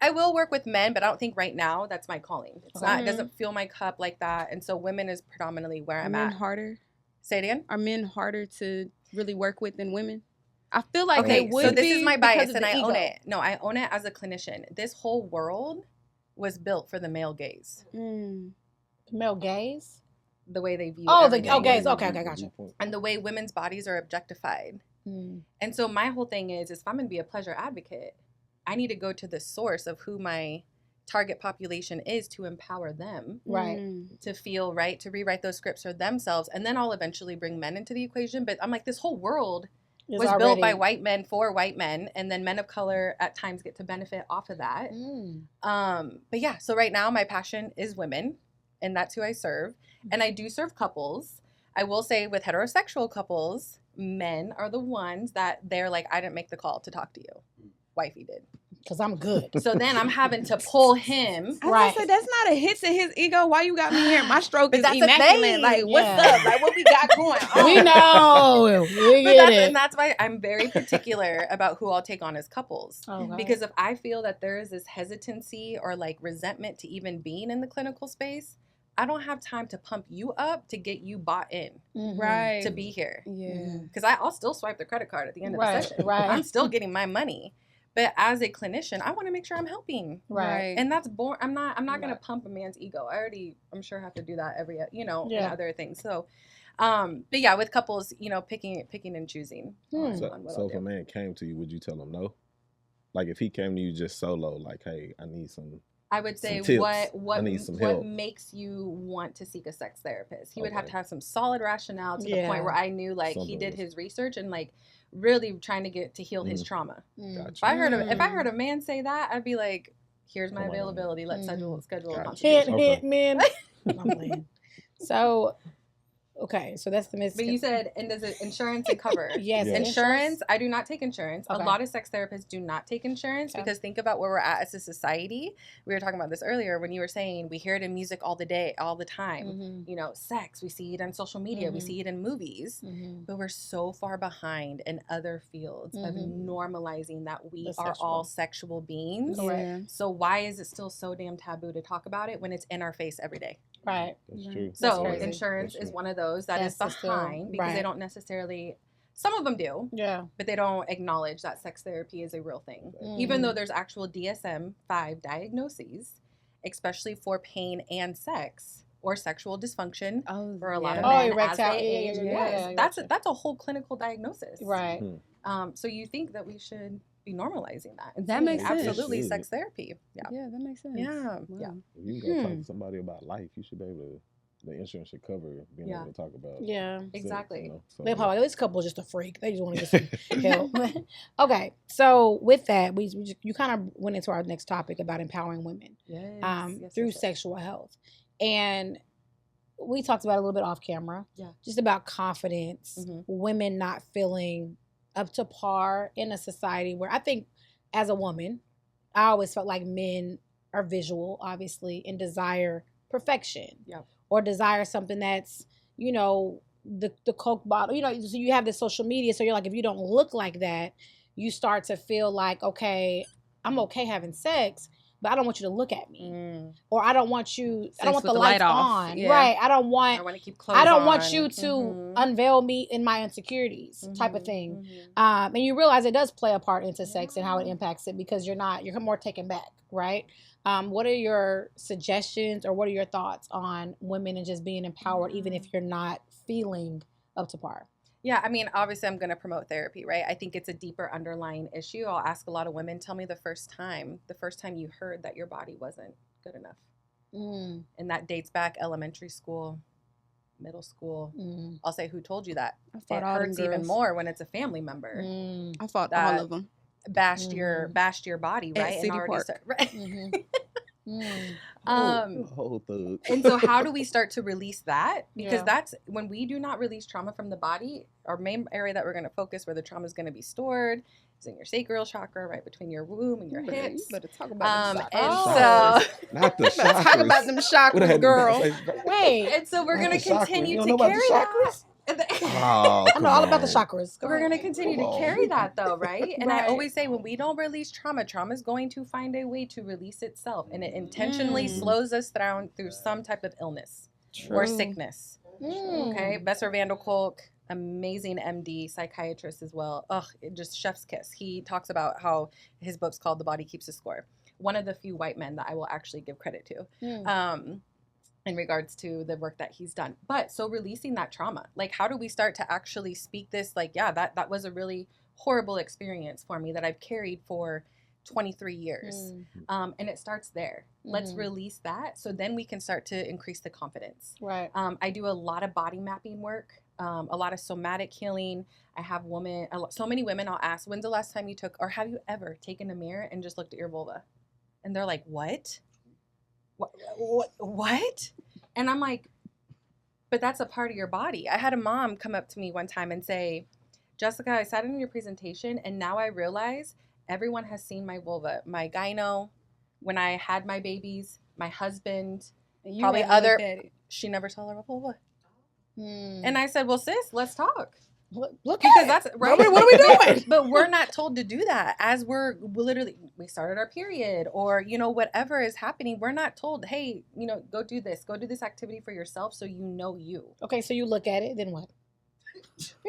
Speaker 5: I will work with men, but I don't think right now that's my calling. It's not. It doesn't fill my cup like that. And so women is predominantly where I'm at.
Speaker 4: Harder?
Speaker 5: Say it again.
Speaker 4: Are men harder to really work with than women? I feel like
Speaker 5: Okay,
Speaker 4: they would
Speaker 5: so this
Speaker 4: be
Speaker 5: is my
Speaker 4: because
Speaker 5: bias,
Speaker 4: of
Speaker 5: and
Speaker 4: the
Speaker 5: I
Speaker 4: ego.
Speaker 5: own it. No, I own it as a clinician. This whole world was built for the male gaze.
Speaker 2: Male gaze?
Speaker 5: The way they view
Speaker 2: the gaze. Okay, gotcha.
Speaker 5: And the way women's bodies are objectified. And so my whole thing is if I'm going to be a pleasure advocate, I need to go to the source of who my target population is to empower them.
Speaker 2: Right.
Speaker 5: To feel right, to rewrite those scripts for themselves. And then I'll eventually bring men into the equation. But I'm like, this whole world was built by white men for white men. And then men of color at times get to benefit off of that. But yeah, so right now my passion is women. And that's who I serve. And I do serve couples. I will say with heterosexual couples, men are the ones that they're like, I didn't make the call to talk to you. Wifey did.
Speaker 2: Because I'm good.
Speaker 5: So then I'm having to pull him.
Speaker 2: Right.
Speaker 4: So that's not a hit to his ego. Why you got me here? My stroke is
Speaker 5: that's the
Speaker 4: immaculate.
Speaker 5: thing.
Speaker 4: Like, what's up? Like, what we got going on?
Speaker 2: We know. We get it.
Speaker 5: And that's why I'm very particular about who I'll take on as couples.
Speaker 2: Okay.
Speaker 5: Because if I feel that there is this hesitancy or like resentment to even being in the clinical space, I don't have time to pump you up to get you bought in.
Speaker 4: Right.
Speaker 5: To be here.
Speaker 4: Yeah.
Speaker 5: Because I'll still swipe the credit card at the end of the session.
Speaker 2: Right.
Speaker 5: I'm still getting my money. But as a clinician, I want to make sure I'm helping.
Speaker 2: Right.
Speaker 5: And that's I'm not going to pump a man's ego. I'm sure have to do that every, and other things. So, but yeah, with couples, picking and choosing.
Speaker 3: So if a man came to you, would you tell him no? Like if he came to you just solo, like, hey, I need some.
Speaker 5: I would say what makes you want to seek a sex therapist? He would have to have some solid rationale to the point where I knew like he did his research and like really trying to get to heal his trauma.
Speaker 3: Gotcha.
Speaker 5: If I heard a man say that, I'd be like, here's my availability. Let's schedule a consultation.
Speaker 2: Hint, man. I'm playing. So, okay, so that's the
Speaker 5: But you said, and does it insurance and cover?
Speaker 2: Yes.
Speaker 5: Insurance, I do not take insurance.
Speaker 2: Okay.
Speaker 5: A lot of sex therapists do not take insurance because think about where we're at as a society. We were talking about this earlier when you were saying we hear it in music all the time. Sex, we see it on social media, we see it in movies, but we're so far behind in other fields of normalizing that we are all sexual beings.
Speaker 4: Yeah.
Speaker 5: So why is it still so damn taboo to talk about it when it's in our face every day?
Speaker 2: Right.
Speaker 3: That's true.
Speaker 5: So insurance is one of those that is behind because they don't necessarily, some of them do, but they don't acknowledge that sex therapy is a real thing. Even though there's actual DSM-5 diagnoses, especially for pain and sex or sexual dysfunction for a lot of men as they age. That's a whole clinical diagnosis.
Speaker 2: Right.
Speaker 5: So you think that we should be normalizing that. And
Speaker 4: that makes sense.
Speaker 5: Absolutely sex therapy.
Speaker 4: Yeah, that makes sense.
Speaker 5: Yeah.
Speaker 4: Wow.
Speaker 5: Yeah.
Speaker 3: If you can go talk to somebody about life, you should be able to, the insurance should cover being able to talk about sex,
Speaker 5: Exactly.
Speaker 3: So,
Speaker 2: They probably, this couple is just a freak. They just want to get some help. Okay, so with that, you kind of went into our next topic about empowering women through sexual health. And we talked about it a little bit off camera, just about confidence, women not feeling up to par in a society where I think as a woman, I always felt like men are visual, obviously, and desire perfection.
Speaker 5: Yep.
Speaker 2: Or desire something that's, you know, the Coke bottle. You know, so you have this social media, so you're like, if you don't look like that, you start to feel like, okay, I'm okay having sex, but I don't want you to look at me, or I don't want you. I don't want the lights on, right? I don't want
Speaker 5: to keep clothes
Speaker 2: I don't
Speaker 5: on.
Speaker 2: want you to unveil me in my insecurities, type of thing. And you realize it does play a part into sex and how it impacts it, because you're more taken back, right? What are your suggestions, or what are your thoughts on women and just being empowered, even if you're not feeling up to par?
Speaker 5: Yeah, I mean, obviously I'm going to promote therapy, right? I think it's a deeper underlying issue. I'll ask a lot of women, tell me the first time you heard that your body wasn't good enough. And that dates back elementary school, middle school. I'll say, who told you that? It hurts even more when it's a family member.
Speaker 4: I fought all of them.
Speaker 5: Bashed your body, right?
Speaker 4: At City Park.
Speaker 3: Whole thug.
Speaker 5: And so how do we start to release that? Because that's when we do not release trauma from the body. Our main area that we're going to focus, where the trauma is going to be stored, is in your sacral chakra, right between your womb and your hips.
Speaker 4: You better talk about them
Speaker 5: and
Speaker 4: chakras.
Speaker 5: so
Speaker 3: Not the chakras.
Speaker 4: Talk about them chakras, girl.
Speaker 2: Wait.
Speaker 5: And so we're going to
Speaker 3: Not the
Speaker 5: continue
Speaker 3: chakras.
Speaker 5: to
Speaker 3: You don't know
Speaker 5: carry
Speaker 3: about the
Speaker 5: that.
Speaker 3: chakras? Oh,
Speaker 2: I know all about the chakras.
Speaker 5: We're going to continue to carry that, though, right? And
Speaker 2: Right.
Speaker 5: I always say, when we don't release trauma is going to find a way to release itself. And it intentionally slows us down through some type of illness or sickness. Okay? Besser Vandal Kolk, amazing MD, psychiatrist as well. Just chef's kiss. He talks about how his book's called The Body Keeps the Score. One of the few white men that I will actually give credit to. In regards to the work that he's done. But so releasing that trauma, like, how do we start to actually speak this? Like, yeah, that was a really horrible experience for me that I've carried for 23 years. And it starts there. Let's release that. So then we can start to increase the confidence.
Speaker 2: Right.
Speaker 5: I do a lot of body mapping work, a lot of somatic healing. I have so many women I'll ask, when's the last time you took, or have you ever taken a mirror and just looked at your vulva? And they're like, what? What? And I'm like, but that's a part of your body. I had a mom come up to me one time and say, Jessica, I sat in your presentation and now I realize everyone has seen my vulva, my gyno, when I had my babies, my husband, probably other. She never saw her vulva. And I said, well, sis, let's talk.
Speaker 2: Look,
Speaker 5: because that's right.
Speaker 2: What are we doing?
Speaker 5: But we're not told to do that. As we started our period, or whatever is happening, we're not told, hey, go do this activity for yourself, so you.
Speaker 2: Okay, so you look at it, then what?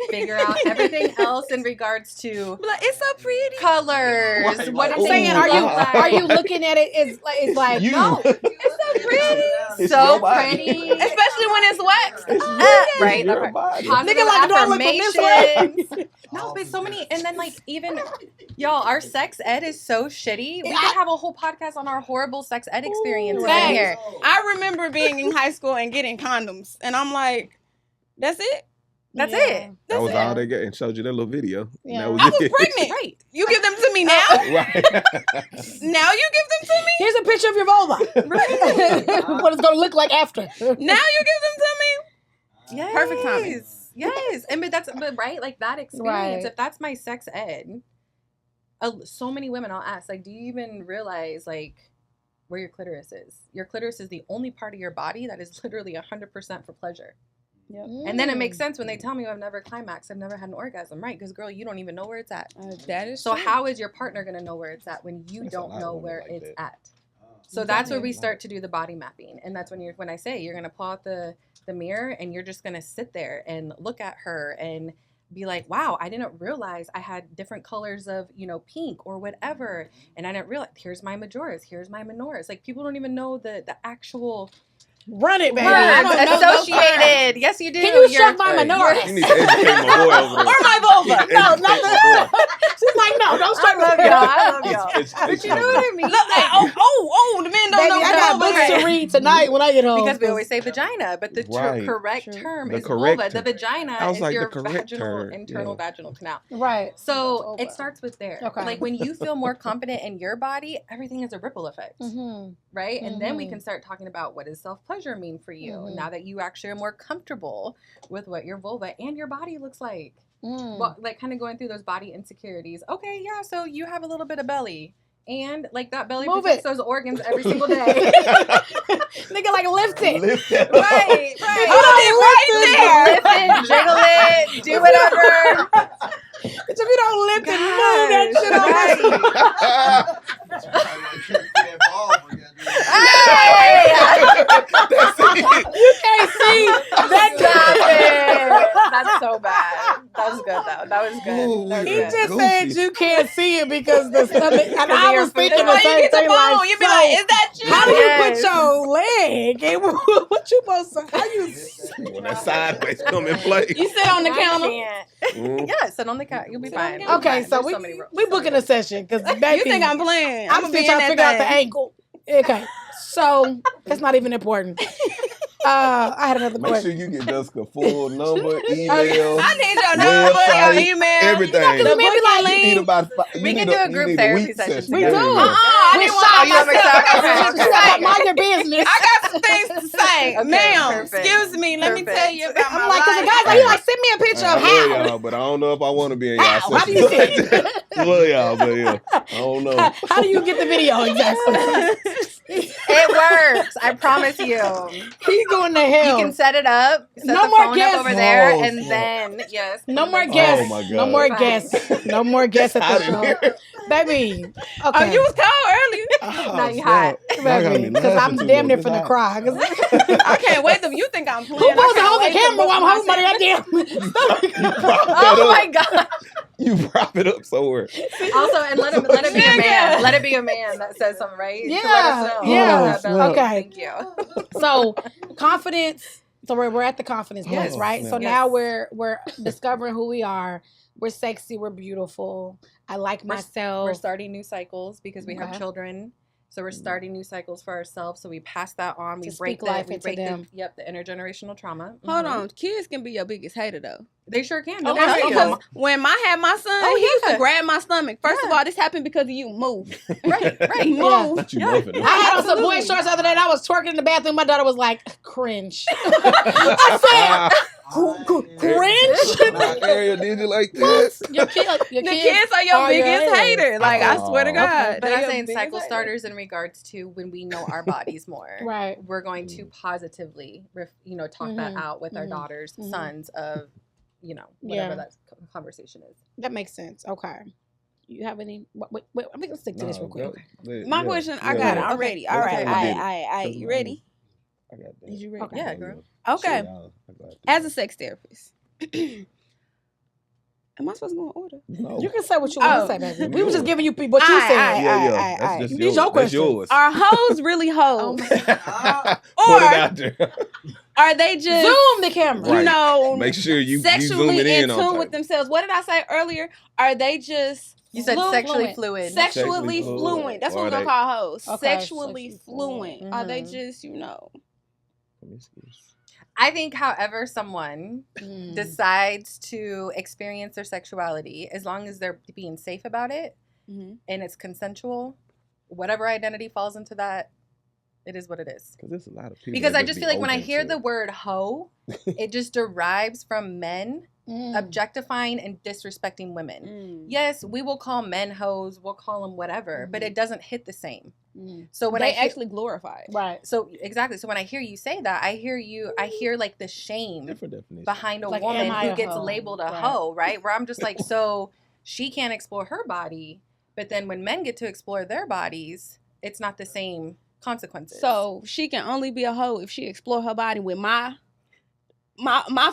Speaker 5: Figure out everything else in regards to
Speaker 4: it's so pretty.
Speaker 5: Colors.
Speaker 3: Right,
Speaker 5: what
Speaker 2: I'm saying, are you looking at it? It's like
Speaker 3: You.
Speaker 2: no,
Speaker 5: it's so pretty.
Speaker 3: It's
Speaker 5: So
Speaker 3: your body.
Speaker 5: pretty.
Speaker 4: Especially when it's waxed.
Speaker 5: Right.
Speaker 3: Your body.
Speaker 5: Positive
Speaker 2: Nigga, like, do I look from this way?
Speaker 5: affirmations. No, but so many, and then even y'all, our sex ed is so shitty. We could have a whole podcast on our horrible sex ed experiences in here.
Speaker 4: I remember being in high school and getting condoms, and I'm like, that's it?
Speaker 5: That's it.
Speaker 3: That was all they got, and showed you that little video.
Speaker 2: Yeah.
Speaker 3: That was
Speaker 4: I was
Speaker 3: it.
Speaker 4: pregnant.
Speaker 5: Right.
Speaker 4: You give them to me now?
Speaker 3: Right.
Speaker 4: Now you give them to me?
Speaker 2: Here's a picture of your vulva. What it's gonna look like after.
Speaker 4: Now you give them to me?
Speaker 5: Yes.
Speaker 4: Perfect timing.
Speaker 5: Yes. But right, like that experience,
Speaker 2: Right.
Speaker 5: if that's my sex ed, so many women I'll ask, like, do you even realize, like, where your clitoris is? Your clitoris is the only part of your body that is literally 100% for pleasure.
Speaker 4: Yep.
Speaker 5: And then it makes sense when they tell me I've never climaxed, I've never had an orgasm, right? Because, girl, you don't even know where it's at.
Speaker 4: That is
Speaker 5: So
Speaker 4: true.
Speaker 5: how is your partner going to know where it's at when you
Speaker 3: That's a
Speaker 5: don't
Speaker 3: lot of
Speaker 5: know
Speaker 3: women
Speaker 5: where
Speaker 3: like
Speaker 5: it's
Speaker 3: that.
Speaker 5: at? So that's where we start to do the body mapping. And that's when I say you're going to pull out the mirror and you're just going to sit there and look at her and be like, wow, I didn't realize I had different colors of, pink or whatever. And I didn't realize, here's my majoras, here's my minoras. Like, people don't even know the actual
Speaker 2: Run it, baby.
Speaker 5: words
Speaker 2: I don't know those
Speaker 5: associated. Yes, you do.
Speaker 2: Can you shove my
Speaker 3: Hey,
Speaker 2: menorah?
Speaker 3: you need to educate my boy over there.
Speaker 2: Or my vulva?
Speaker 3: You
Speaker 2: No,
Speaker 3: need to
Speaker 2: not
Speaker 3: educate
Speaker 2: the.
Speaker 3: my boy.
Speaker 2: She's like, no, don't start with
Speaker 5: I love y'all.
Speaker 3: It's
Speaker 5: But you know what I mean?
Speaker 4: Look, the men don't
Speaker 2: Baby,
Speaker 4: know
Speaker 2: I got
Speaker 4: what
Speaker 2: books to read tonight when I get home.
Speaker 5: Because we always say vagina, but the
Speaker 3: Right.
Speaker 5: correct
Speaker 2: True.
Speaker 5: term
Speaker 3: The
Speaker 5: is
Speaker 3: correct
Speaker 5: vulva. The
Speaker 3: term.
Speaker 5: vagina
Speaker 3: I was
Speaker 5: is
Speaker 3: like, the
Speaker 5: your
Speaker 3: correct
Speaker 5: vaginal,
Speaker 3: term,
Speaker 5: internal
Speaker 3: yeah.
Speaker 5: vaginal canal.
Speaker 2: right.
Speaker 5: So
Speaker 2: Vulva.
Speaker 5: it starts with there.
Speaker 2: Okay.
Speaker 5: Like, when you feel more confident in your body, everything is a ripple effect, right? And then we can start talking about, what does self-pleasure mean for you? Now that you actually are more comfortable with what your vulva and your body looks like. Well, like, kind of going through those body insecurities. Okay, yeah, so you have a little bit of belly. And like that belly
Speaker 2: Move
Speaker 5: protects
Speaker 2: it.
Speaker 5: those organs every single day.
Speaker 2: Nigga, like lift it.
Speaker 3: Lift it.
Speaker 5: Right.
Speaker 4: Hold it right there.
Speaker 5: Lift it, jiggle it, do whatever.
Speaker 2: Bitch, if you don't lift it, move that shit on
Speaker 5: Right.
Speaker 3: That's it.
Speaker 2: You can't see that
Speaker 5: Stop
Speaker 2: guy.
Speaker 5: it. That's so bad. That was good though. That was good.
Speaker 3: Ooh,
Speaker 5: That was
Speaker 2: He
Speaker 5: good.
Speaker 2: just
Speaker 3: Goofy.
Speaker 2: said you can't see it because the stomach. And
Speaker 5: Because
Speaker 2: I
Speaker 5: of your
Speaker 2: was
Speaker 5: food.
Speaker 2: thinking
Speaker 4: That's
Speaker 2: the
Speaker 4: why you
Speaker 2: same
Speaker 4: get the
Speaker 2: thing.
Speaker 4: phone.
Speaker 2: Like,
Speaker 4: You be
Speaker 2: so,
Speaker 4: like, is that you?
Speaker 2: how do you
Speaker 5: Yes.
Speaker 2: put your leg? What you supposed to? How you?
Speaker 3: When that sideways come in play.
Speaker 4: You sit on the
Speaker 5: I
Speaker 4: counter.
Speaker 5: can't.
Speaker 3: Mm.
Speaker 5: Yeah, sit on the couch. You'll be
Speaker 4: Sit on
Speaker 5: fine.
Speaker 4: the
Speaker 5: You'll be
Speaker 2: Okay,
Speaker 5: fine.
Speaker 2: so
Speaker 5: There's
Speaker 2: we
Speaker 5: so many rules.
Speaker 2: we booking a session because baby,
Speaker 4: You think I'm playing?
Speaker 2: I'm
Speaker 4: gonna
Speaker 2: still
Speaker 4: be
Speaker 2: trying
Speaker 4: in
Speaker 2: to figure out
Speaker 4: that
Speaker 2: the
Speaker 4: thing.
Speaker 2: angle. Okay, so that's not even important. I had another
Speaker 3: Make sure
Speaker 2: question.
Speaker 3: you get Jessica full number, email,
Speaker 4: I need your number, your
Speaker 3: website,
Speaker 4: email.
Speaker 3: everything.
Speaker 2: Because
Speaker 4: The
Speaker 2: we be
Speaker 4: booking
Speaker 2: like,
Speaker 3: You need
Speaker 4: link.
Speaker 3: about
Speaker 5: We can do a group therapy session
Speaker 2: We
Speaker 5: together.
Speaker 2: do.
Speaker 4: I
Speaker 2: With
Speaker 4: didn't
Speaker 2: Sean,
Speaker 4: want
Speaker 5: you want
Speaker 4: myself.
Speaker 5: myself?
Speaker 4: I got
Speaker 5: Okay,
Speaker 4: some
Speaker 5: okay.
Speaker 4: shit to
Speaker 2: Shut up,
Speaker 4: say.
Speaker 2: mind your business.
Speaker 4: I got some things to say.
Speaker 5: Okay,
Speaker 4: Ma'am,
Speaker 5: perfect.
Speaker 4: excuse me. Let me
Speaker 5: Perfect.
Speaker 4: tell you about my
Speaker 2: I'm like, because the
Speaker 4: life.
Speaker 2: guy's like, you like, send me a picture
Speaker 3: I
Speaker 2: of
Speaker 3: love
Speaker 2: how.
Speaker 3: y'all, but I don't know if I want to be in y'all
Speaker 2: How? How do
Speaker 3: sessions
Speaker 2: you
Speaker 3: like
Speaker 2: see it?
Speaker 3: that. Love y'all, but yeah, I don't know.
Speaker 2: How do you get the video exactly?
Speaker 5: It works. I promise you.
Speaker 2: He's going to hell.
Speaker 5: You can set it up. Set
Speaker 2: No
Speaker 5: the
Speaker 2: more
Speaker 5: phone
Speaker 2: guests.
Speaker 5: up over there,
Speaker 3: Oh,
Speaker 5: and
Speaker 3: snap.
Speaker 5: then yes.
Speaker 2: No
Speaker 5: put
Speaker 2: more
Speaker 5: it on.
Speaker 2: guests.
Speaker 3: Oh, my
Speaker 2: No
Speaker 3: God.
Speaker 2: more
Speaker 5: Fine.
Speaker 2: guests. No more guests at
Speaker 3: Out
Speaker 2: the
Speaker 3: of
Speaker 2: show.
Speaker 3: here.
Speaker 2: Baby.
Speaker 4: Oh,
Speaker 2: Okay.
Speaker 4: you was cold earlier.
Speaker 3: Oh,
Speaker 5: Now you
Speaker 3: snap.
Speaker 5: hot.
Speaker 3: Y'all got
Speaker 2: Baby.
Speaker 3: me
Speaker 2: Because I'm
Speaker 3: laughing too
Speaker 2: damn near
Speaker 3: much.
Speaker 2: finna
Speaker 3: It's
Speaker 2: cry. 'Cause
Speaker 4: I can't wait till you think I'm playing.
Speaker 2: who supposed to
Speaker 4: I
Speaker 2: hold the
Speaker 4: can't wait to
Speaker 2: camera while I'm
Speaker 4: book
Speaker 2: holding my
Speaker 4: myself.
Speaker 2: goddamn
Speaker 3: prop that
Speaker 5: Oh
Speaker 3: up.
Speaker 5: my god.
Speaker 3: You prop it up somewhere.
Speaker 5: Also, and let it be a
Speaker 4: Nigga.
Speaker 5: man. Let it be a man that says something, right?
Speaker 2: Yeah,
Speaker 5: To let us know.
Speaker 2: yeah.
Speaker 5: That belly.
Speaker 2: Okay.
Speaker 5: Thank you.
Speaker 2: So confidence. So we're at the confidence
Speaker 3: Yes.
Speaker 2: place, right? So
Speaker 3: Yes.
Speaker 2: now we're discovering who we are. We're sexy. We're beautiful. I like myself.
Speaker 5: We're starting new cycles because we have
Speaker 2: Okay.
Speaker 5: children. So we're starting new cycles for ourselves. So we pass that on. We
Speaker 2: To
Speaker 5: break
Speaker 2: speak life
Speaker 5: we
Speaker 2: into
Speaker 5: break
Speaker 2: them.
Speaker 5: the intergenerational trauma.
Speaker 4: Hold
Speaker 5: Mhm.
Speaker 4: on, kids can be your biggest hater though.
Speaker 5: They sure can.
Speaker 2: Okay,
Speaker 5: They'll tell you.
Speaker 4: Because when I had my son,
Speaker 5: Oh,
Speaker 4: he used to
Speaker 5: yeah.
Speaker 4: grab my stomach. First of
Speaker 5: Yeah.
Speaker 4: all, this happened because of you. Move,
Speaker 5: Right, right.
Speaker 4: move.
Speaker 3: Not you
Speaker 5: Yeah.
Speaker 3: muffing it.
Speaker 2: I had on some boy
Speaker 5: Absolutely.
Speaker 2: shorts the other day and I was twerking in the bathroom. My daughter was like, cringe. I cringe?
Speaker 3: My Ariel did you like
Speaker 2: What?
Speaker 3: that?
Speaker 2: Your kids
Speaker 4: The kids are your biggest hater. Like I swear to
Speaker 3: Oh.
Speaker 4: God.
Speaker 5: But
Speaker 4: They
Speaker 5: I'm
Speaker 4: your
Speaker 5: saying
Speaker 4: biggest
Speaker 5: cycle
Speaker 4: hater.
Speaker 5: starters in regards to when we know our bodies more.
Speaker 2: Right.
Speaker 5: We're going to positively, talk that
Speaker 2: Mhm.
Speaker 5: out with our
Speaker 2: Mhm.
Speaker 5: daughters,
Speaker 2: Mhm.
Speaker 5: sons of, whatever
Speaker 2: Yeah.
Speaker 5: that conversation is.
Speaker 2: That makes sense. Okay. You have any? Wait, I'm gonna stick to this real quick.
Speaker 4: My question, I got it. I'm
Speaker 2: Okay.
Speaker 4: ready. All right.
Speaker 3: Okay.
Speaker 4: All right. You ready?
Speaker 3: I got that.
Speaker 2: Is you ready?
Speaker 5: Okay. Yeah, girl.
Speaker 4: Okay.
Speaker 3: Y'all, I got
Speaker 4: As a sex therapist, am I supposed to go in order?
Speaker 3: No.
Speaker 2: You can say what you want
Speaker 4: Oh.
Speaker 2: to say, baby. We were just giving you what you
Speaker 4: Aight,
Speaker 2: said.
Speaker 4: aight.
Speaker 3: Yeah. That's
Speaker 4: Aight.
Speaker 3: just
Speaker 2: These
Speaker 3: yours.
Speaker 2: your
Speaker 3: That's
Speaker 2: questions.
Speaker 3: yours.
Speaker 4: Are hoes really hoes?
Speaker 3: Put it
Speaker 4: Or
Speaker 3: out there.
Speaker 4: are they just
Speaker 2: Zoom the camera.
Speaker 3: Right.
Speaker 4: you know
Speaker 3: Make sure you
Speaker 4: sexually
Speaker 3: zooming
Speaker 4: in
Speaker 3: in on
Speaker 4: tune
Speaker 3: type.
Speaker 4: with themselves? What did I say earlier? Are they just
Speaker 5: You said sexually fluid.
Speaker 4: Sexually
Speaker 3: Sexually
Speaker 4: fluent.
Speaker 3: fluid.
Speaker 4: That's what
Speaker 3: Or
Speaker 4: we're gonna
Speaker 3: they-
Speaker 4: call hoes.
Speaker 2: Okay,
Speaker 4: Sexually
Speaker 2: sexually
Speaker 4: fluent.
Speaker 2: fluent.
Speaker 4: Are they
Speaker 5: Mhm.
Speaker 4: just
Speaker 5: I think, however, someone
Speaker 2: Mm.
Speaker 5: decides to experience their sexuality, as long as they're being safe about it
Speaker 4: Mhm.
Speaker 5: and it's consensual, whatever identity falls into that, it is what it is.
Speaker 3: Because there's a lot of people.
Speaker 5: Because
Speaker 3: that
Speaker 5: I just feel like when I
Speaker 3: open
Speaker 5: hear
Speaker 3: to
Speaker 5: the
Speaker 3: it.
Speaker 5: word hoe, it just derives from men
Speaker 2: Mm.
Speaker 5: objectifying and disrespecting women.
Speaker 4: Mm.
Speaker 5: Yes, we will call men hoes, we'll call them whatever, but
Speaker 2: Mhm.
Speaker 5: it doesn't hit the same.
Speaker 2: Mm.
Speaker 5: So when
Speaker 4: They
Speaker 5: I hear,
Speaker 4: actually glorify it.
Speaker 2: Right.
Speaker 5: so exactly, so when I hear you say that, I hear like the shame
Speaker 3: different definition.
Speaker 5: behind a
Speaker 2: Like,
Speaker 5: woman
Speaker 2: am I
Speaker 5: who
Speaker 2: a
Speaker 5: gets
Speaker 2: hoe?
Speaker 5: labeled a
Speaker 2: Right.
Speaker 5: hoe, right? Where I'm just like, so she can't explore her body, but then when men get to explore their bodies, it's not the same consequences.
Speaker 4: So she can only be a hoe if she explore her body with my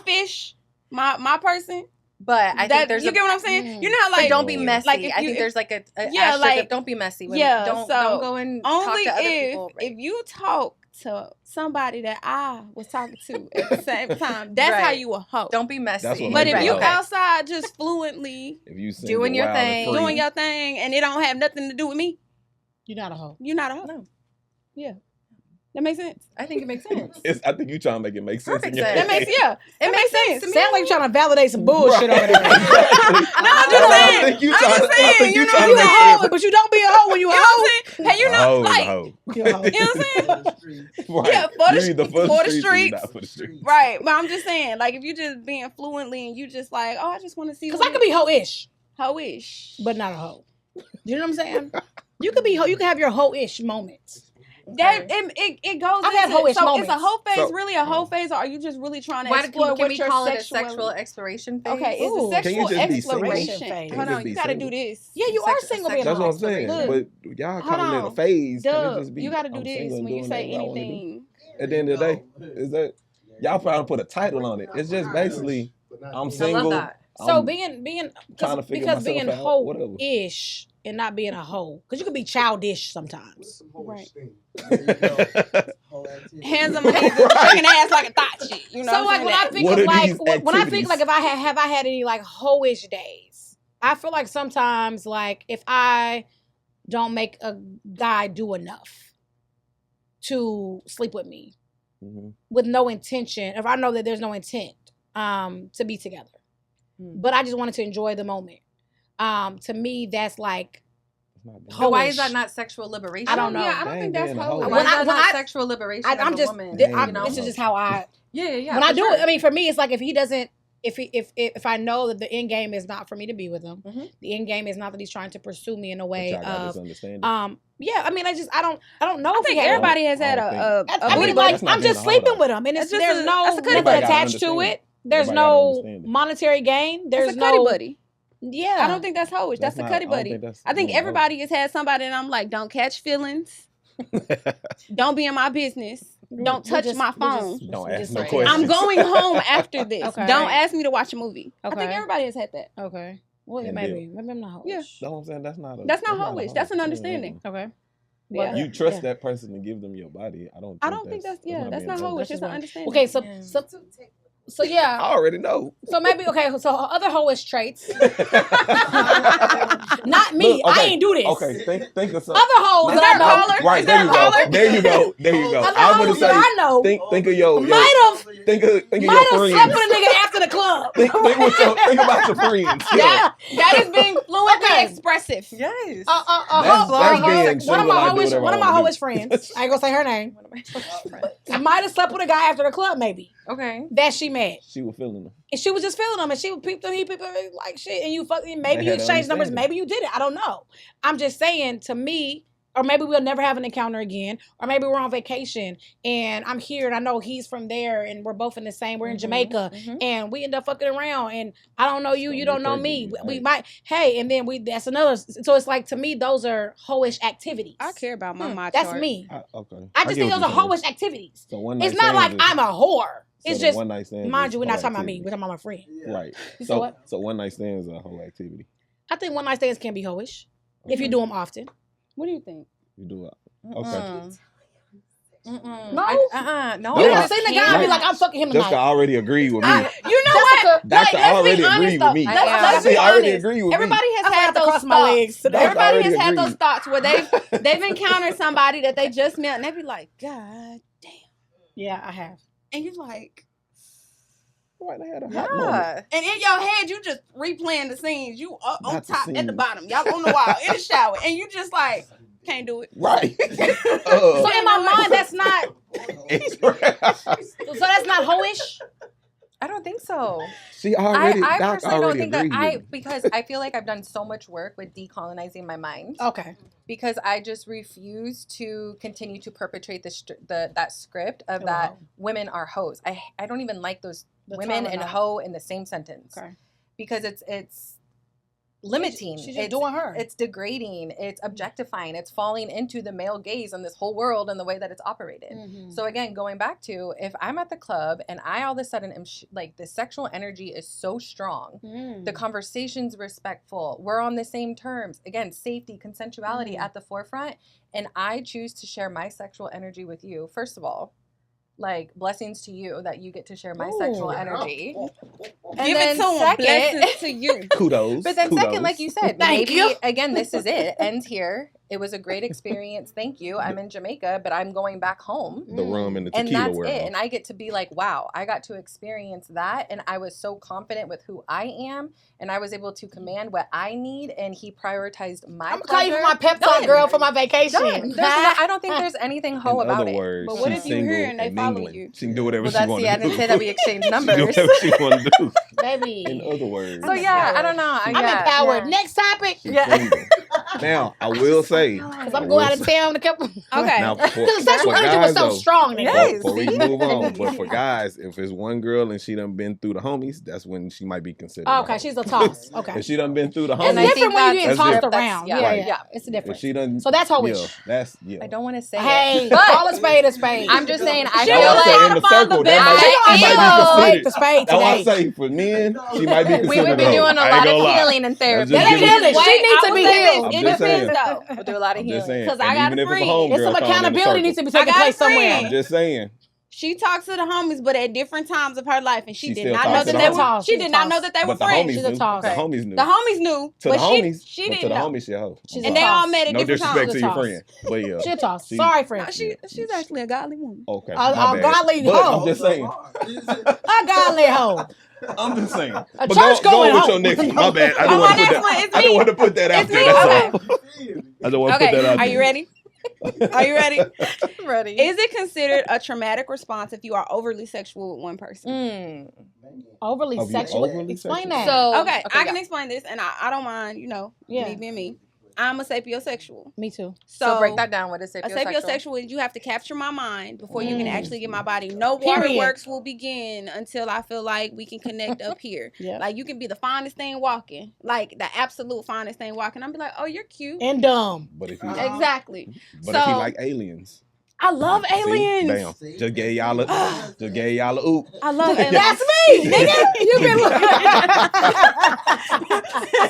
Speaker 4: fish, my person.
Speaker 5: but I think there's
Speaker 4: you get what I'm saying?
Speaker 2: Mm.
Speaker 4: You know how
Speaker 5: but
Speaker 4: like
Speaker 5: don't be
Speaker 3: Oh.
Speaker 5: messy.
Speaker 4: like if
Speaker 5: I
Speaker 4: you-
Speaker 5: think there's like a
Speaker 4: yeah,
Speaker 5: asterisk
Speaker 4: like-
Speaker 5: of don't be messy.
Speaker 4: yeah,
Speaker 5: don't
Speaker 4: so
Speaker 5: go and
Speaker 4: only
Speaker 5: talk to other
Speaker 4: if
Speaker 5: people. Right.
Speaker 4: if you talk to somebody that I was talking to at the same time, that's how
Speaker 5: Right.
Speaker 4: you a hoe.
Speaker 5: Don't be messy.
Speaker 3: That's what
Speaker 4: But
Speaker 3: make
Speaker 4: if
Speaker 3: it
Speaker 4: you
Speaker 3: hoe.
Speaker 4: outside just fluently
Speaker 3: If you single,
Speaker 5: Doing your
Speaker 3: wild, and
Speaker 5: thing.
Speaker 3: free,
Speaker 4: doing your thing and it don't have nothing to do with me,
Speaker 2: You're not a hoe.
Speaker 4: you're not a hoe.
Speaker 5: No.
Speaker 4: Yeah. That makes sense.
Speaker 5: I think it makes sense.
Speaker 3: I think you trying to make it make sense.
Speaker 5: Perfect
Speaker 3: in your
Speaker 5: sense.
Speaker 4: That makes
Speaker 3: head.
Speaker 4: It makes sense
Speaker 5: to me.
Speaker 2: Sound like you're trying to validate some bullshit over there.
Speaker 4: No, I'm just
Speaker 3: I
Speaker 4: saying.
Speaker 3: think you
Speaker 4: I'm
Speaker 3: trying
Speaker 4: just
Speaker 3: to. I
Speaker 4: saying,
Speaker 3: think
Speaker 4: you
Speaker 3: you
Speaker 4: know
Speaker 3: trying
Speaker 2: You
Speaker 3: to
Speaker 2: a
Speaker 3: make
Speaker 2: hoe,
Speaker 3: sense.
Speaker 2: but you don't be a hoe when you a
Speaker 4: You know
Speaker 2: hoe.
Speaker 4: what I'm saying? Hey, you
Speaker 3: A
Speaker 4: know,
Speaker 3: hoe is
Speaker 4: like,
Speaker 3: a hoe.
Speaker 2: You a hoe.
Speaker 4: you know what I'm saying?
Speaker 3: Right.
Speaker 4: Yeah, for the-
Speaker 3: You either
Speaker 4: for the
Speaker 3: or you're
Speaker 4: streets.
Speaker 3: not for the streets.
Speaker 4: Right. But I'm just saying, like, if you just being fluently and you just like, oh, I just want to see
Speaker 2: Because
Speaker 4: what
Speaker 2: I could be hoe-ish,
Speaker 4: hoe-ish.
Speaker 2: but not a hoe. You know what I'm saying? You can have your hoe-ish moments.
Speaker 4: That it goes.
Speaker 2: I've had hoe-ish
Speaker 4: so
Speaker 2: moments.
Speaker 4: is a hoe phase really a hoe phase, or are you just really trying to explore
Speaker 5: can
Speaker 4: what
Speaker 5: we
Speaker 4: your
Speaker 5: call it a sexual exploration phase?
Speaker 4: Okay, it's
Speaker 2: Ooh.
Speaker 4: a sexual
Speaker 3: Can you just be
Speaker 4: exploration
Speaker 2: single?
Speaker 4: phase.
Speaker 2: Can
Speaker 4: Hold
Speaker 3: you
Speaker 4: on,
Speaker 3: just
Speaker 4: you
Speaker 3: be
Speaker 4: got to
Speaker 3: single?
Speaker 4: do this.
Speaker 2: Yeah, you are single being
Speaker 3: That's what I'm
Speaker 2: hoe.
Speaker 3: saying.
Speaker 4: Look.
Speaker 3: But y'all
Speaker 4: Hold
Speaker 3: calling it
Speaker 4: on.
Speaker 3: a phase. Can it
Speaker 4: Doug,
Speaker 3: just be,
Speaker 4: you got to do
Speaker 3: I'm
Speaker 4: this
Speaker 3: single and
Speaker 4: when you
Speaker 3: doing
Speaker 4: say
Speaker 3: whatever I wanna do?
Speaker 4: anything.
Speaker 3: At the end of the day, is that y'all probably put a title on it. It's just basically I'm
Speaker 5: I
Speaker 3: single.
Speaker 5: love that.
Speaker 2: So
Speaker 3: I'm
Speaker 2: being
Speaker 3: trying to figure
Speaker 2: because
Speaker 3: myself
Speaker 2: being
Speaker 3: out, whatever.
Speaker 2: hoe-ish and not being a hoe, because you could be childish sometimes.
Speaker 4: Right.
Speaker 1: Whole
Speaker 4: Hands on my knees, and shaking ass like a thought shit. You know.
Speaker 2: So like when I think
Speaker 3: What
Speaker 2: of
Speaker 3: are
Speaker 2: like
Speaker 3: these
Speaker 2: when I think
Speaker 3: activities?
Speaker 2: like if I have I had any like hoe-ish days, I feel like sometimes like if I don't make a guy do enough to sleep with me with no intention, if I know that there's no intent to be together, but I just wanted to enjoy the moment. To me, that's like.
Speaker 5: But why is that not sexual liberation?
Speaker 2: I don't know.
Speaker 4: Yeah, I don't think that's hoe.
Speaker 5: Why is that not sexual liberation
Speaker 2: I'm
Speaker 5: of
Speaker 2: just
Speaker 5: a woman?
Speaker 2: this is just how I.
Speaker 5: Yeah.
Speaker 2: When I do it, I mean, for me, it's like if he doesn't, if I know that the end game is not for me to be with him, the end game is not that he's trying to pursue me in a way of, yeah. I mean, I don't know.
Speaker 4: I think everybody has had a
Speaker 2: I mean, like I'm just sleeping with him, and there's no nothing attached to it. There's no monetary gain. There's no
Speaker 4: cuddy buddy.
Speaker 2: Yeah,
Speaker 4: I don't think that's hoish. That's a cuddy buddy. I think everybody has had somebody, and I'm like, don't catch feelings. Don't be in my business. Don't touch my phone.
Speaker 3: Don't ask no questions.
Speaker 4: I'm going home after this.
Speaker 2: Okay.
Speaker 4: Don't ask me to watch a movie.
Speaker 2: Okay.
Speaker 4: I think everybody has had that.
Speaker 2: Okay. Well, yeah, maybe I'm not hoish.
Speaker 4: Yeah.
Speaker 3: No, I'm saying that's not
Speaker 4: hoish. That's an understanding.
Speaker 2: Okay.
Speaker 3: Well, you trust that person to give them your body. I don't think that's
Speaker 4: not hoish. It's an understanding.
Speaker 2: Okay, so yeah.
Speaker 3: I already know.
Speaker 2: So maybe so other hoish traits. Not me.
Speaker 3: Look, okay,
Speaker 2: I ain't do this.
Speaker 3: Okay, think of something.
Speaker 2: Other hoes that I know.
Speaker 3: Right, there you go. There you go.
Speaker 2: Other hoes that I know.
Speaker 3: Think of your think of your friends.
Speaker 2: Slept with a nigga after the club.
Speaker 3: Think about your friends.
Speaker 4: Yeah. That is being fluently expressive.
Speaker 5: Yes.
Speaker 2: One of my hoish friends. I ain't gonna say her name. I might have slept with a guy after the club, maybe.
Speaker 5: Okay.
Speaker 2: That she met.
Speaker 3: She was feeling them.
Speaker 2: And she was just feeling them, and she would peep them. He peeped them like shit, and you fucking maybe you exchanged numbers, maybe you did it. I don't know. I'm just saying, to me, or maybe we'll never have an encounter again, or maybe we're on vacation and I'm here and I know he's from there, and we're both in the same. We're in Jamaica, and we end up fucking around, and I don't know you, you don't know me. We might, and then that's another. So it's like, to me, those are hoish activities.
Speaker 4: I care about my
Speaker 2: That's
Speaker 4: chart.
Speaker 2: me.
Speaker 3: Okay.
Speaker 2: I just think those are hoish activities.
Speaker 3: So
Speaker 2: it's not like I'm a whore. It's just,
Speaker 3: one night stand,
Speaker 2: mind you, we're not talking about me. We're talking about my friend.
Speaker 3: Right.
Speaker 2: So
Speaker 3: one night stands are a whole activity.
Speaker 2: I think one night stands can be hoish if you do them often.
Speaker 4: What do you think?
Speaker 3: You do it. Okay.
Speaker 2: No.
Speaker 5: No.
Speaker 2: You done seen the guy and be like, I'm fucking him tonight.
Speaker 3: Jessica already agreed with me.
Speaker 4: You know what?
Speaker 3: Jessica already agreed with me.
Speaker 4: Let's be
Speaker 3: already
Speaker 4: honest.
Speaker 3: agreed with
Speaker 4: Everybody
Speaker 3: me.
Speaker 4: has had those thoughts.
Speaker 2: Today.
Speaker 4: Everybody has had those thoughts where they've encountered somebody that they just met, and they be like, God damn.
Speaker 2: Yeah, I have.
Speaker 4: And you're like,
Speaker 5: Yeah.
Speaker 4: And in your head, you just replaying the scenes. You on top, at the bottom, y'all on the wall, in the shower, and you just like, can't do it.
Speaker 3: Right.
Speaker 2: So in my mind, that's not. So that's not hoish.
Speaker 5: I don't think so.
Speaker 3: She already.
Speaker 5: I
Speaker 3: Doc
Speaker 5: personally don't
Speaker 3: already
Speaker 5: think that
Speaker 3: agreed
Speaker 5: because I feel like I've done so much work with decolonizing my mind.
Speaker 2: Okay.
Speaker 5: Because I just refuse to continue to perpetrate that script of that women are hoes. I don't even like those women and hoe in the same sentence.
Speaker 2: Okay.
Speaker 5: Because it's limiting.
Speaker 2: She's just doing her.
Speaker 5: It's degrading. It's objectifying. It's falling into the male gaze on this whole world and the way that it's operated. Mm-hmm. So again, going back to, if I'm at the club and I all of a sudden am like, the sexual energy is so strong, the conversation's respectful, we're on the same terms. Again, safety, consensuality at the forefront, and I choose to share my sexual energy with you. First of all, like, blessings to you that you get to share my sexual energy. And
Speaker 4: give it to him. Blessings to you.
Speaker 3: Kudos.
Speaker 5: But then second, like you said,
Speaker 2: Thank you.
Speaker 5: Again, this is it. It ends here. It was a great experience. Thank you. I'm in Jamaica, but I'm going back home.
Speaker 3: The rum and the tequila.
Speaker 5: And that's
Speaker 3: we're
Speaker 5: it.
Speaker 3: on.
Speaker 5: And I get to be like, wow, I got to experience that. And I was so confident with who I am. And I was able to command what I need. And he prioritized my
Speaker 2: I'm going to call you for my pep talk, girl, for my vacation.
Speaker 5: I don't think there's anything hoe about it.
Speaker 3: Words,
Speaker 4: but what if you hear and they follow you?
Speaker 3: She can do whatever she wants to do.
Speaker 5: I didn't say that we exchange numbers.
Speaker 3: She can do whatever she want to do.
Speaker 2: Baby.
Speaker 3: In other words.
Speaker 5: So yeah, I don't know.
Speaker 2: I'm empowered. Next topic.
Speaker 5: Yeah.
Speaker 3: Now, I will say.
Speaker 2: Because I'm going out of town in a couple.
Speaker 4: Okay.
Speaker 3: Now,
Speaker 2: Because the sexual energy was so strong.
Speaker 3: Before we move on, but for guys, if it's one girl and she done been through the homies, that's when she might be considered.
Speaker 2: Okay, she's a toss. Okay.
Speaker 3: If she done been through the homies,
Speaker 2: it's different when you get tossed
Speaker 3: different.
Speaker 2: around. Yeah. It's a difference.
Speaker 3: If she done,
Speaker 2: so that's hoish.
Speaker 5: I don't want to say
Speaker 2: hey,
Speaker 5: it. But
Speaker 2: call a spade a spade.
Speaker 5: I'm just saying, I
Speaker 3: She
Speaker 5: feel
Speaker 3: was
Speaker 5: like
Speaker 3: in the circle. That might be considered. I want to say for men, she might be considered.
Speaker 5: We've been doing a lot of healing and therapy.
Speaker 2: She needs to be healed.
Speaker 4: It depends, though.
Speaker 5: We'll do a lot of healing.
Speaker 4: Because I got a friend.
Speaker 2: It's some accountability needs to be taking place somewhere.
Speaker 3: I'm just saying.
Speaker 4: She talks to the homies, but at different times of her life, and she did
Speaker 3: still
Speaker 4: not know
Speaker 3: talks
Speaker 4: that
Speaker 3: to
Speaker 4: they
Speaker 3: the
Speaker 4: were.
Speaker 2: homies.
Speaker 4: She did not know that they were
Speaker 3: But the
Speaker 4: friends.
Speaker 3: homies
Speaker 2: She's a
Speaker 3: knew.
Speaker 2: toss.
Speaker 3: The homies knew.
Speaker 4: The homies knew,
Speaker 3: To
Speaker 4: but
Speaker 3: the homies,
Speaker 4: she
Speaker 3: but
Speaker 4: didn't
Speaker 3: to the
Speaker 4: know.
Speaker 3: homies, she a hoe.
Speaker 2: She's
Speaker 4: And
Speaker 2: a
Speaker 4: they all
Speaker 2: toss.
Speaker 4: met at
Speaker 3: No
Speaker 4: different
Speaker 3: disrespect
Speaker 4: times.
Speaker 3: to your friend, but yeah.
Speaker 2: She's a toss.
Speaker 3: She-
Speaker 2: Sorry, friend.
Speaker 4: She's actually a godly woman.
Speaker 3: Okay.
Speaker 2: A
Speaker 3: my bad.
Speaker 2: godly
Speaker 3: But
Speaker 2: hoe.
Speaker 3: I'm just saying.
Speaker 2: A godly hoe.
Speaker 3: I'm just saying.
Speaker 2: A
Speaker 3: But
Speaker 2: church
Speaker 3: go
Speaker 2: going
Speaker 3: with
Speaker 2: home.
Speaker 3: your next one. My bad. I
Speaker 4: Oh,
Speaker 3: don't
Speaker 4: my
Speaker 3: want to
Speaker 4: next
Speaker 3: put
Speaker 4: one
Speaker 3: that.
Speaker 4: is
Speaker 3: I don't
Speaker 4: me.
Speaker 3: want to put that out
Speaker 4: It's
Speaker 3: there.
Speaker 4: me.
Speaker 3: That's
Speaker 4: Okay.
Speaker 3: all. I don't want to put that out there.
Speaker 4: Are you ready? Are you ready?
Speaker 5: Ready.
Speaker 4: Is it considered a traumatic response if you are overly sexual with one person?
Speaker 2: Overly
Speaker 3: Of you
Speaker 2: sexual?
Speaker 3: overly
Speaker 2: Explain
Speaker 3: sexual?
Speaker 2: that.
Speaker 5: So
Speaker 4: Okay, I can
Speaker 5: yeah.
Speaker 4: explain this, and I don't mind, me being me. I'm a sapiosexual.
Speaker 2: Me too.
Speaker 5: So break that down. What is
Speaker 4: A
Speaker 5: sapiosexual?
Speaker 4: sapiosexual is you have to capture my mind before you can actually get my body. No waterworks will begin until I feel like we can connect up here.
Speaker 2: Yeah.
Speaker 4: Like you can be the finest thing walking, like the absolute finest thing walking. I'm be like, oh, you're cute.
Speaker 2: And dumb.
Speaker 3: But if he,
Speaker 4: Exactly.
Speaker 3: but if he like aliens,
Speaker 4: I love
Speaker 3: see?
Speaker 4: aliens.
Speaker 3: Bam. Just gave y'all a oop.
Speaker 4: I love aliens.
Speaker 2: That's me, nigga. You can look.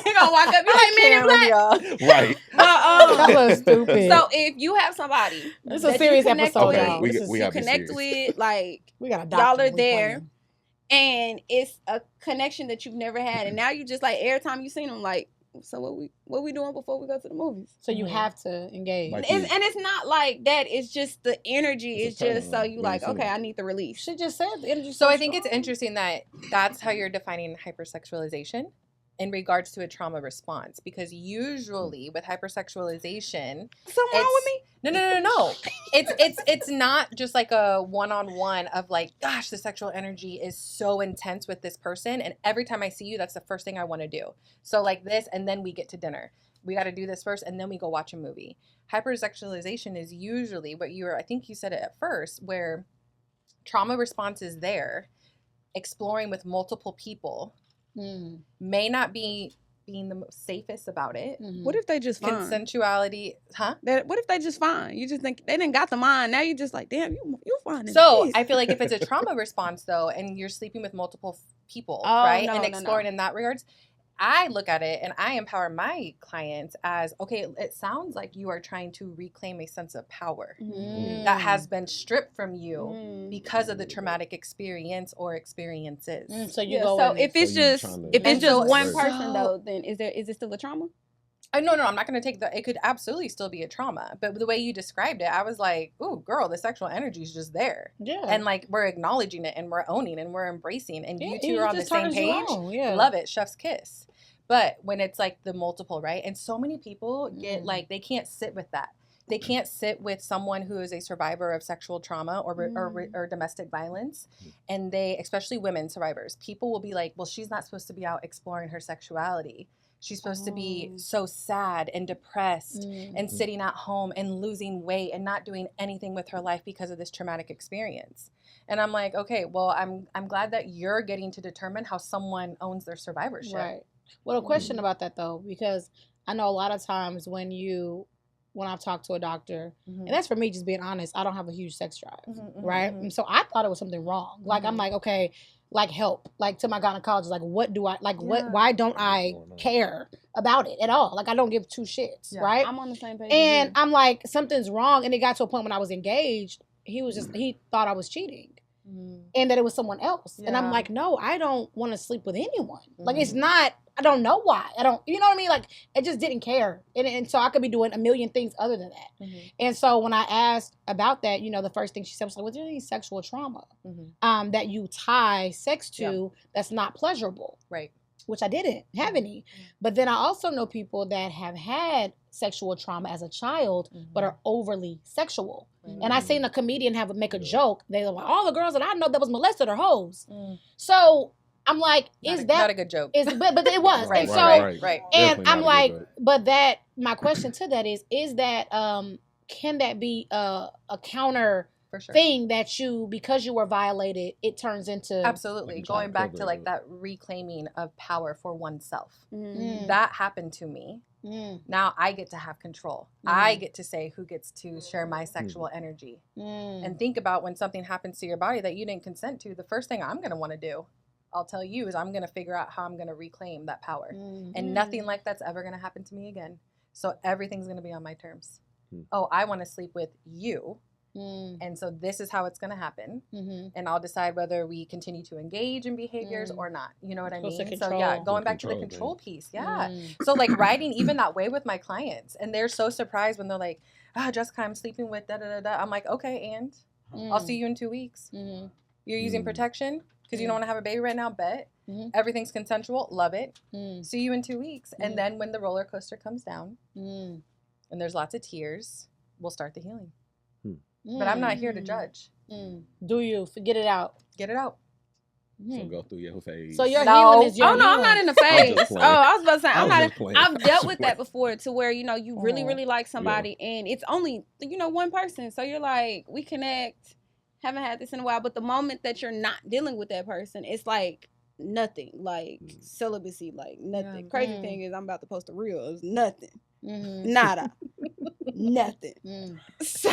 Speaker 4: You gonna walk up, you like Men in Black?
Speaker 3: Right.
Speaker 2: That was stupid.
Speaker 4: So if you have somebody,
Speaker 2: It's a
Speaker 4: that you
Speaker 2: serious
Speaker 4: connect
Speaker 2: episode,
Speaker 4: with,
Speaker 2: y'all.
Speaker 3: We
Speaker 2: This is-
Speaker 3: gotta be
Speaker 4: connect
Speaker 3: serious.
Speaker 4: with, like
Speaker 2: we got a
Speaker 4: y'all
Speaker 2: doctor.
Speaker 4: are there, and it's a connection that you've never had, and now you just like every time you seen them, like, so what we doing before we go to the movies?
Speaker 2: So you have to engage.
Speaker 3: Like
Speaker 4: And it's not like that. It's just the energy. It's just so you like, okay, I need the release.
Speaker 2: She just said the energy.
Speaker 5: So I think it's interesting that that's how you're defining hypersexualization in regards to a trauma response, because usually with hypersexualization,
Speaker 4: Something wrong with me?
Speaker 5: No. It's not just like a one-on-one of like, gosh, the sexual energy is so intense with this person, and every time I see you, that's the first thing I want to do. So like this, and then we get to dinner. We got to do this first, and then we go watch a movie. Hypersexualization is usually what I think you said it at first, where trauma response is there, exploring with multiple people, may not be being the most safest about it.
Speaker 4: What if they just fine?
Speaker 5: Consensuality, huh?
Speaker 4: What if they just fine? You just think they didn't got the mind. Now you just like, damn, you fine.
Speaker 5: So I feel like if it's a trauma response though, and you're sleeping with multiple people, right, and exploring in that regards, I look at it and I empower my clients as, okay, it sounds like you are trying to reclaim a sense of power that has been stripped from you because of the traumatic experience or experiences.
Speaker 2: So you go.
Speaker 4: So if it's just one
Speaker 5: So-
Speaker 4: person though, then is it still a trauma?
Speaker 5: No, I'm not going to take that. It could absolutely still be a trauma. But the way you described it, I was like, ooh, girl, the sexual energy is just there.
Speaker 2: Yeah.
Speaker 5: And like, we're acknowledging it and we're owning and we're embracing. And you two are on the
Speaker 2: just
Speaker 5: same
Speaker 2: turns you
Speaker 5: page.
Speaker 2: on, yeah.
Speaker 5: Love it. Chef's kiss. But when it's like the multiple, right? And so many people get like, they can't sit with that. They can't sit with someone who is a survivor of sexual trauma or domestic violence. And they, especially women survivors, people will be like, well, she's not supposed to be out exploring her sexuality. She's supposed to be so sad and depressed and sitting at home and losing weight and not doing anything with her life because of this traumatic experience. And I'm like, okay, well, I'm glad that you're getting to determine how someone owns their survivorship.
Speaker 2: Right. Well, a question about that though, because I know a lot of times when I've talked to a doctor, and that's for me just being honest, I don't have a huge sex drive, right? And so I thought it was something wrong. Like I'm like, okay, like help, like to my gynecologist, like what do I, like why don't I care about it at all? Like I don't give two shits, right?
Speaker 4: I'm on the same page.
Speaker 2: And I'm like, something's wrong. And it got to a point when I was engaged, he thought I was cheating. And that it was someone else. And I'm like, no, I don't want to sleep with anyone. Like it's not, I don't know why. You know what I mean? Like I just didn't care. And so I could be doing a million things other than that. And so when I asked about that, the first thing she said was like, was there any sexual trauma that you tie sex to that's not pleasurable?
Speaker 5: Right.
Speaker 2: Which I didn't have any. But then I also know people that have had sexual trauma as a child, but are overly sexual. And I seen a comedian make a joke. They were like, all the girls that I know that was molested are hoes. So I'm like, is that
Speaker 5: not a good joke?
Speaker 2: But it was.
Speaker 5: Right.
Speaker 2: And so,
Speaker 5: Right.
Speaker 2: and
Speaker 3: Definitely
Speaker 2: I'm
Speaker 3: not a
Speaker 2: like,
Speaker 3: good joke.
Speaker 2: but that, my question to that is that, can that be a counter
Speaker 5: For sure.
Speaker 2: thing that because you were violated, it turns into.
Speaker 5: Absolutely.
Speaker 3: Like trying
Speaker 5: Going
Speaker 3: to
Speaker 5: back
Speaker 3: cover
Speaker 5: to
Speaker 3: it
Speaker 5: like
Speaker 3: up.
Speaker 5: that reclaiming of power for oneself.
Speaker 2: Mm.
Speaker 5: That happened to me. Now I get to have control. I get to say who gets to share my sexual energy. And think about when something happens to your body that you didn't consent to, the first thing I'm going to want to do, I'll tell you, is I'm going to figure out how I'm going to reclaim that power. And nothing like that's ever going to happen to me again. So everything's going to be on my terms. Oh, I want to sleep with you. And so this is how it's going to happen. And I'll decide whether we continue to engage in behaviors or not. You know what I mean? So yeah, going back to the control piece. Yeah. So like riding even that way with my clients, and they're so surprised when they're like, Jessica, I'm sleeping with da da da da. I'm like, okay, and I'll see you in 2 weeks. You're using protection because you don't want to have a baby right now. Bet. Everything's consensual. Love it. See you in 2 weeks. And then when the roller coaster comes down and there's lots of tears, we'll start the healing. But I'm not here to judge.
Speaker 2: Do you get it out?
Speaker 5: Get it out.
Speaker 3: So go through your phase.
Speaker 2: So your healing is your
Speaker 4: I'm not in the phase. I was about to say, I'm not. I've dealt with that before, to where you really, really like somebody, and it's only one person. So you're like, we connect. Haven't had this in a while, but the moment that you're not dealing with that person, it's like nothing, like celibacy, like nothing. Crazy thing is, I'm about to post a reel. It's nothing. Nada. Nothing. So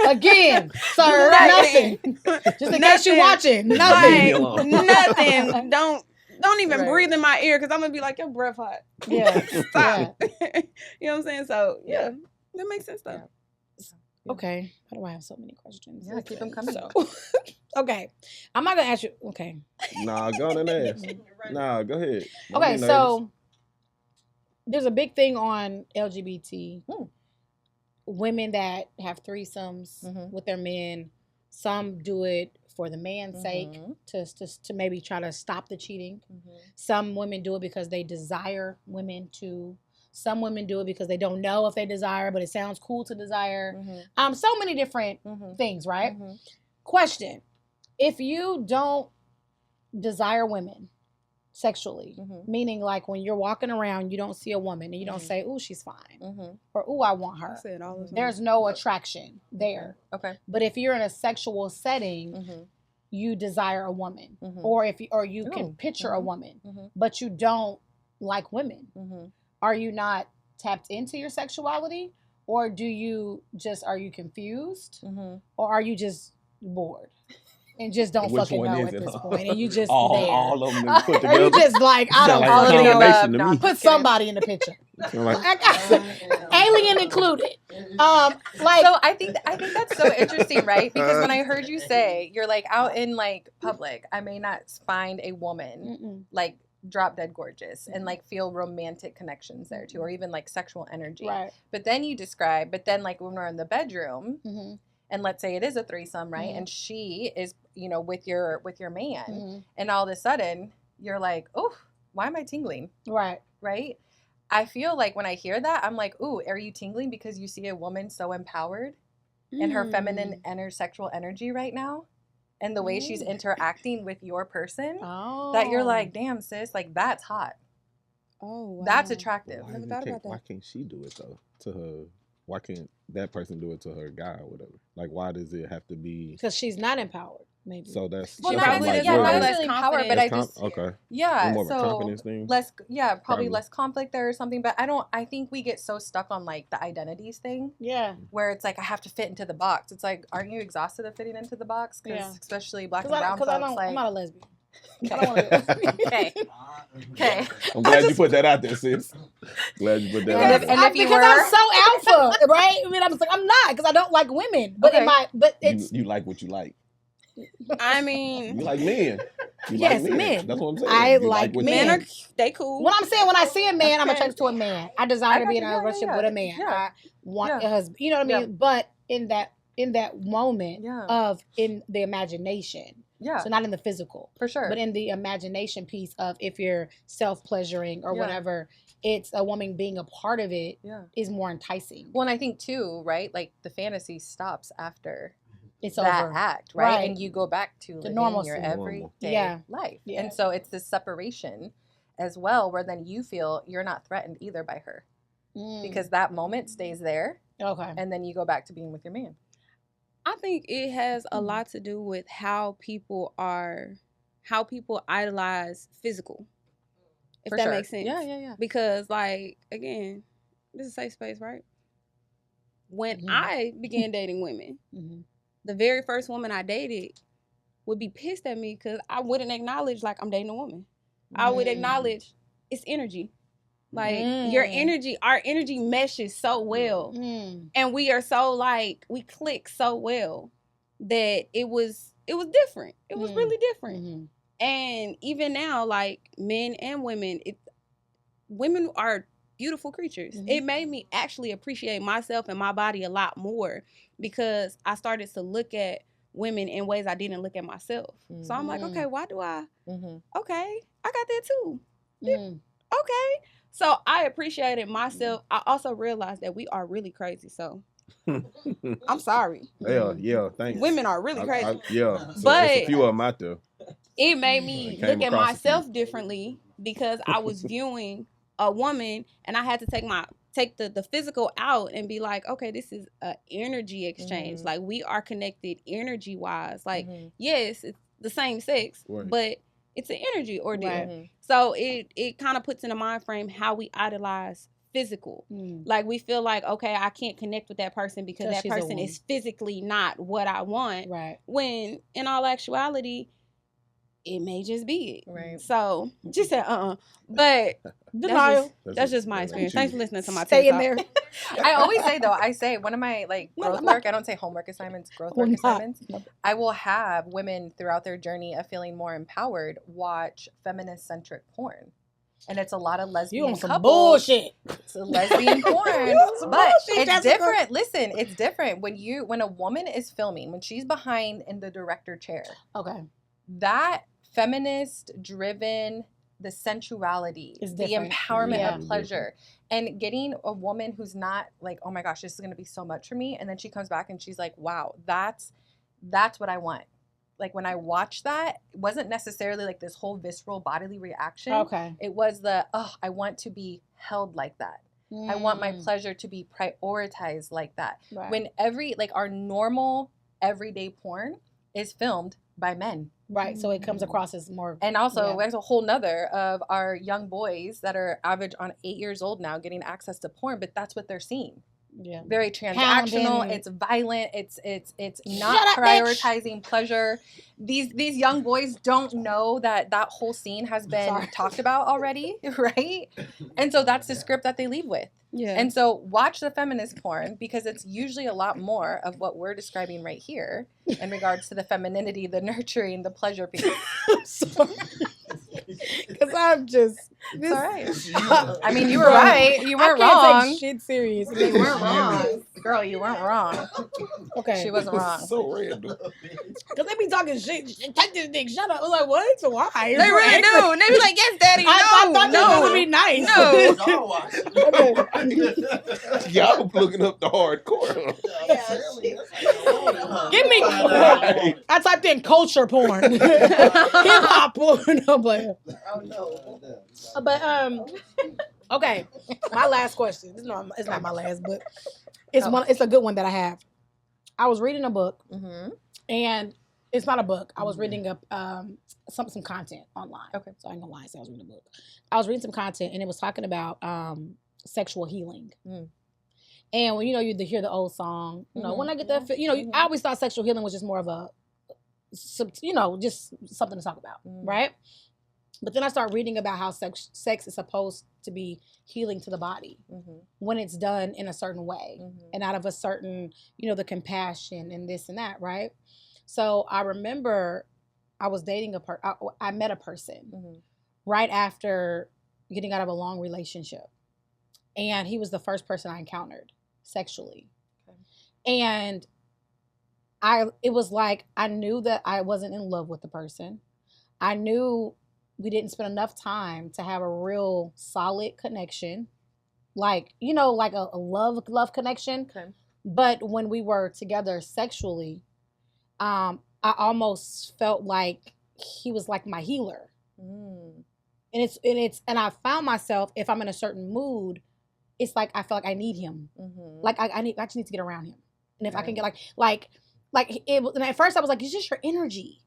Speaker 2: again, sir, nothing. Just in case you're watching, nothing.
Speaker 4: Like, nothing. Don't even breathe in my ear, because I'm gonna be like, your breath hot.
Speaker 2: Yeah.
Speaker 4: Stop. You know what I'm saying? So yeah, that makes sense though.
Speaker 2: Okay. Why do I have so many questions?
Speaker 5: Yeah, keep them coming.
Speaker 2: Okay. I'm not gonna ask you. Okay.
Speaker 3: Nah, go on and ask. Nah, go ahead. Don't
Speaker 2: Okay,
Speaker 3: be
Speaker 2: so there's a big thing on LGBT women that have threesomes with their men. Some do it for the man's sake to maybe try to stop the cheating. Some women do it because they desire women to. Some women do it because they don't know if they desire, but it sounds cool to desire. So many different things, right? Question: if you don't desire women sexually, meaning like when you're walking around, you don't see a woman and you don't say, "Ooh, she's fine," or "Ooh, I want her." There's no attraction there.
Speaker 5: Okay.
Speaker 2: But if you're in a sexual setting, you desire a woman, or you can picture a woman, but you don't like women. Are you not tapped into your sexuality, or are you confused, or are you just bored? And just don't fucking know at this point. And you just
Speaker 3: all of them put together.
Speaker 2: Or you just like, I don't
Speaker 3: Sound like a combination to me.
Speaker 2: put somebody in the picture. Alien included.
Speaker 5: So I think that's so interesting, right? Because when I heard you say you're like out in like public, I may not find a woman like drop dead gorgeous and like feel romantic connections there too, or even like sexual energy.
Speaker 2: Right.
Speaker 5: But then like when we're in the bedroom, and let's say it is a threesome, right? And she is, with your man, and all of a sudden you're like, oh, why am I tingling?
Speaker 2: Right.
Speaker 5: Right. I feel like when I hear that, I'm like, ooh, are you tingling because you see a woman so empowered in her feminine and her sexual energy right now? And the way she's interacting with your person, that you're like, damn, sis, like that's hot.
Speaker 4: Oh, wow.
Speaker 5: That's attractive.
Speaker 3: Why can't she do it though to her? Why can't that person do it to her guy or whatever? Like, why does it have to be?
Speaker 2: Because she's not empowered, maybe.
Speaker 3: So that's
Speaker 5: Well,
Speaker 3: so
Speaker 5: not
Speaker 3: I'm
Speaker 5: necessarily,
Speaker 3: like,
Speaker 5: not
Speaker 3: well,
Speaker 5: necessarily empowered, but I just
Speaker 3: okay.
Speaker 5: Yeah,
Speaker 3: More of a
Speaker 5: so
Speaker 3: confidence thing?
Speaker 5: probably less conflict there or something. But I think we get so stuck on like the identities thing.
Speaker 2: Yeah.
Speaker 5: Where it's like I have to fit into the box. It's like, aren't you exhausted of fitting into the box? Because especially black and brown folks,
Speaker 2: I'm not a lesbian.
Speaker 5: Okay.
Speaker 3: I'm glad you put that out there, sis. Glad you put that out there.
Speaker 5: And if you
Speaker 2: because
Speaker 5: were,
Speaker 2: I'm so alpha, right? I mean, I'm not, because I don't like women. But it's
Speaker 3: you like what you like.
Speaker 4: I mean,
Speaker 3: You like men. You
Speaker 2: Yes,
Speaker 3: like
Speaker 2: men.
Speaker 3: That's what I'm saying.
Speaker 2: I
Speaker 3: You
Speaker 2: like
Speaker 3: what you
Speaker 2: men.
Speaker 3: like.
Speaker 4: they cool.
Speaker 2: what I'm saying. When I see a man, I'm attracted to a man. I desire to be in a
Speaker 5: Yeah,
Speaker 2: relationship
Speaker 5: yeah,
Speaker 2: with a man.
Speaker 5: yeah.
Speaker 2: I want
Speaker 5: Yeah.
Speaker 2: a husband. You know what I mean?
Speaker 5: Yeah.
Speaker 2: But in that moment
Speaker 5: Yeah.
Speaker 2: in the imagination.
Speaker 5: Yeah,
Speaker 2: So not in the physical.
Speaker 5: for sure.
Speaker 2: But in the imagination piece of if you're self-pleasuring or
Speaker 5: Yeah.
Speaker 2: whatever, it's a woman being a part of it
Speaker 5: Yeah.
Speaker 2: is more enticing.
Speaker 5: Well, and I think too, right? Like the fantasy stops after
Speaker 2: it's
Speaker 5: that
Speaker 2: over.
Speaker 5: act, right? And you go back to living
Speaker 2: normalcy.
Speaker 5: your everyday
Speaker 2: Yeah.
Speaker 5: life.
Speaker 2: Yeah.
Speaker 5: And so it's this separation as well, where then you feel you're not threatened either by her because that moment stays there.
Speaker 2: Okay.
Speaker 5: And then you go back to being with your man.
Speaker 4: I think it has a lot to do with how people idolize physical. If
Speaker 5: For
Speaker 4: that
Speaker 5: sure.
Speaker 4: makes sense.
Speaker 5: Yeah.
Speaker 4: Because, like, again, this is a safe space, right? When I began dating women, the very first woman I dated would be pissed at me because I wouldn't acknowledge, like, I'm dating a woman. I would acknowledge it's energy. Like, your energy, our energy meshes so well. And we are so, like, we click so well that it was different. It was really different. And even now, like, men and women, women are beautiful creatures. It made me actually appreciate myself and my body a lot more because I started to look at women in ways I didn't look at myself. So I'm like, okay, why do I? Okay, I got that too. Okay. So I appreciated myself. I also realized that we are really crazy. So I'm sorry.
Speaker 3: Yeah, thanks.
Speaker 4: Women are really crazy.
Speaker 3: So
Speaker 4: but
Speaker 3: there's a few of them out there.
Speaker 4: It made me look at myself differently because I was viewing a woman and I had to take the physical out and be like, okay, this is an energy exchange. Like, we are connected energy wise. Like, yes, it's the same sex, but it's an energy ordeal. So it kind of puts in a mind frame how we idolize physical. Like, we feel like, okay, I can't connect with that person because that person is physically not what I want.
Speaker 2: Right.
Speaker 4: When in all actuality, it may just be it.
Speaker 5: Right.
Speaker 4: So just said but
Speaker 2: denial.
Speaker 4: That's just my experience. Thanks for listening to my
Speaker 2: Stay in
Speaker 4: talk.
Speaker 2: there.
Speaker 5: I always say though, one of my like growth work, I don't say homework assignments, growth work assignments. I will have women throughout their journey of feeling more empowered watch feminist centric porn. And it's a lot of lesbian
Speaker 2: You on some
Speaker 5: couples.
Speaker 2: bullshit.
Speaker 5: It's a lesbian porn. But it's different. Listen, it's different when a woman is filming, when she's behind in the director chair.
Speaker 2: Okay.
Speaker 5: That feminist driven, the sensuality, the empowerment of pleasure, and getting a woman who's not like, oh my gosh, this is going to be so much for me. And then she comes back and she's like, wow, that's what I want. Like, when I watched that, it wasn't necessarily like this whole visceral bodily reaction.
Speaker 2: Okay.
Speaker 5: It was I want to be held like that. I want my pleasure to be prioritized like that. Right. When our normal everyday porn is filmed by men.
Speaker 2: Right. So it comes across as more.
Speaker 5: And also, there's a whole nother of our young boys that are average on 8 years old now getting access to porn, but that's what they're seeing.
Speaker 2: Yeah.
Speaker 5: Very transactional. It's violent. It's not prioritizing pleasure. These young boys don't know that whole scene has been talked about already, right? And so that's the script that they leave with. Yeah. And so watch the feminist porn because it's usually a lot more of what we're describing right here in regards to the femininity, the nurturing, the pleasure piece.
Speaker 2: Because I'm just.
Speaker 5: It's all right. I mean, you were right. You weren't wrong.
Speaker 2: I can't take shit serious.
Speaker 5: You weren't wrong. Girl, you weren't wrong.
Speaker 2: Okay.
Speaker 5: She wasn't wrong.
Speaker 3: So random.
Speaker 2: Because they be talking shit. Take this dick. Shut up. I was like, what? So why?
Speaker 4: They really do. And they be like, yes, daddy.
Speaker 2: I thought this was going to be nice.
Speaker 4: No.
Speaker 3: Y'all looking up the hardcore.
Speaker 2: Give me. I typed in culture porn. Hip hop porn. I'm like, oh no. But okay. My last question. It's not my last, but it's a good one that I have. I was reading a book, and it's not a book. I was reading up some content online. Okay, so I ain't gonna lie, I was reading a book. I was reading some content, and it was talking about sexual healing. And when you hear the old song, when I get that, I always thought sexual healing was just more of a, just something to talk about, right? But then I start reading about how sex is supposed to be healing to the body when it's done in a certain way and out of a certain, the compassion and this and that, right? So I remember I was dating I met a person right after getting out of a long relationship. And he was the first person I encountered sexually. Okay. And it was like, I knew that I wasn't in love with the person. I knew we didn't spend enough time to have a real solid connection, like a love connection. Okay. But when we were together sexually, I almost felt like he was like my healer. And I found myself, if I'm in a certain mood, it's like I feel like I need him. Like I just need to get around him. And if I can get like it was, and at first I was like, it's just your energy.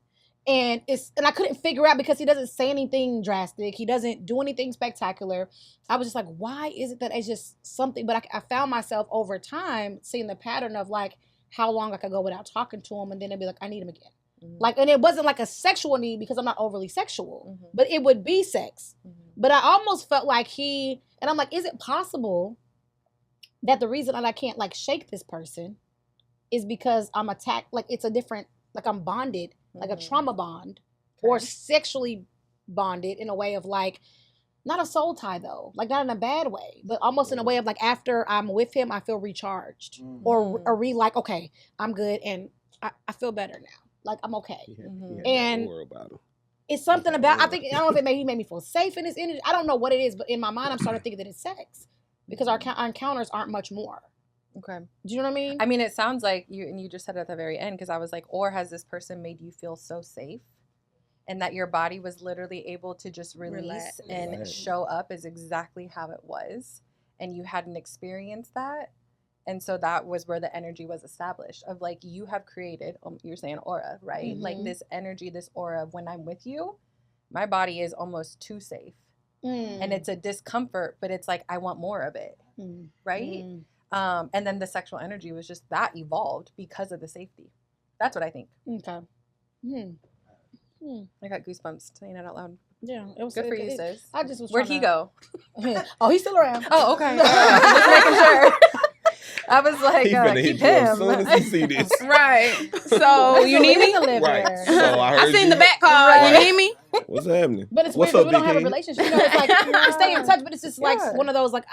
Speaker 2: And I couldn't figure out, because he doesn't say anything drastic. He doesn't do anything spectacular. I was just like, why is it that it's just something? But I found myself over time seeing the pattern of like how long I could go without talking to him, and then it'd be like, I need him again. Like, and it wasn't like a sexual need, because I'm not overly sexual, but it would be sex. But I almost felt like and I'm like, is it possible that the reason that I can't like shake this person is because I'm attacked? Like it's a different, like I'm bonded, like a trauma bond, or sexually bonded in a way of like, not a soul tie though, like not in a bad way, but almost in a way of like, after I'm with him, I feel recharged or like, okay, I'm good. And I feel better now. Like I'm okay. And it's something about, I don't know if he made me feel safe in his energy. I don't know what it is, but in my mind, I'm starting to think that it's sex, because our encounters aren't much more.
Speaker 5: Okay.
Speaker 2: Do you know what I mean?
Speaker 5: I mean, it sounds like you just said it at the very end, because I was like, or has this person made you feel so safe, and that your body was literally able to just release and show up as exactly how it was, and you hadn't experienced that. And so that was where the energy was established of like, you have created, you're saying aura, right? Like this energy, this aura of when I'm with you, my body is almost too safe. And it's a discomfort, but it's like, I want more of it. Right. And then the sexual energy was just that evolved because of the safety. That's what I think.
Speaker 2: Okay.
Speaker 5: I got goosebumps saying it out loud.
Speaker 2: Yeah, it was
Speaker 5: good for you, sis.
Speaker 2: I just was.
Speaker 5: Where'd he go?
Speaker 2: Oh, he's still around.
Speaker 5: Oh, okay. Just making sure. I was like, keep him.
Speaker 3: As soon as he see this.
Speaker 6: Right. So you need me?
Speaker 3: Right. So
Speaker 6: I seen the back card. You need me?
Speaker 3: What's happening?
Speaker 2: But it's weird because we don't have a relationship. You know, it's like we stay in touch, but it's just like one of those like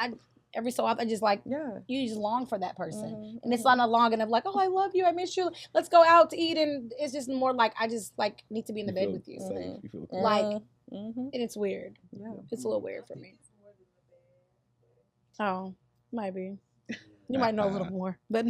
Speaker 2: every so often, just like you just long for that person, and it's not a longing of like, oh, I love you, I miss you, let's go out to eat, and it's just more like I just like need to be in the bed with you.
Speaker 3: You feel
Speaker 2: like, and it's weird. Yeah, it's a little weird for me. Oh, maybe. You might know a little more, but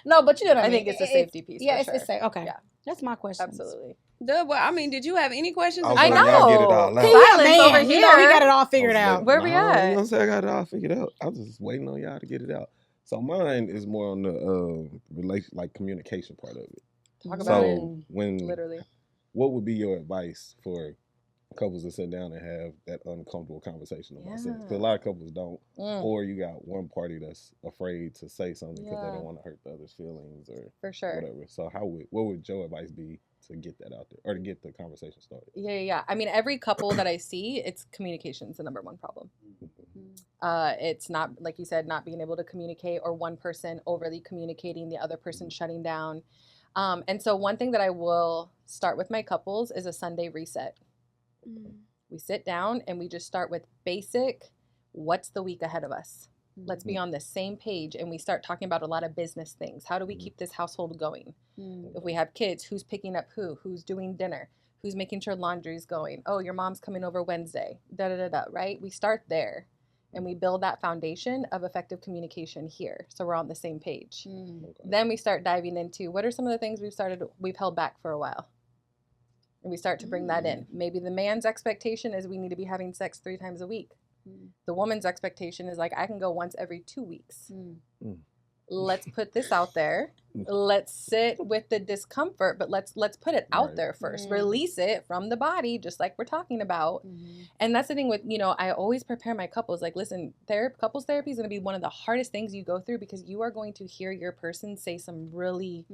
Speaker 2: no, but you know what I mean.
Speaker 5: I think it's a safety piece.
Speaker 2: Yeah,
Speaker 5: for
Speaker 2: it's
Speaker 5: sure.
Speaker 2: safe. Okay, yeah, that's my question.
Speaker 5: Absolutely.
Speaker 6: Well, I mean, did you have any questions?
Speaker 5: I know.
Speaker 3: Get it out loud.
Speaker 5: Silence over here.
Speaker 2: You know, he got it all figured out.
Speaker 5: Where we at?
Speaker 3: You don't say I got it all figured out. I was just waiting on y'all to get it out. So mine is more on the like communication part of it.
Speaker 5: Talk about it.
Speaker 3: When
Speaker 5: literally,
Speaker 3: what would be your advice for couples to sit down and have that uncomfortable conversation about sex? Because a lot of couples don't, or you got one party that's afraid to say something because they don't want to hurt the other's feelings or
Speaker 5: for sure.
Speaker 3: whatever. So what would your advice be to get that out there or to get the conversation started?
Speaker 5: Yeah. I mean, every couple that I see, it's communication's the number one problem. It's not, like you said, not being able to communicate, or one person overly communicating, the other person shutting down. And so one thing that I will start with my couples is a Sunday reset. We sit down and we just start with basic, what's the week ahead of us? Let's be on the same page, and we start talking about a lot of business things. How do we keep this household going? If we have kids, who's picking up who's doing dinner, who's making sure laundry's going? Oh, your mom's coming over Wednesday, right? We start there and we build that foundation of effective communication here, so we're on the same page. Then we start diving into what are some of the things we've held back for a while. And we start to bring that in. Maybe the man's expectation is we need to be having sex 3 times a week. The woman's expectation is like, I can go once every 2 weeks. Let's put this out there. Let's sit with the discomfort, but let's put it out there first. Release it from the body, just like we're talking about. And that's the thing with, I always prepare my couples, like, listen, couples therapy is going to be one of the hardest things you go through, because you are going to hear your person say some really,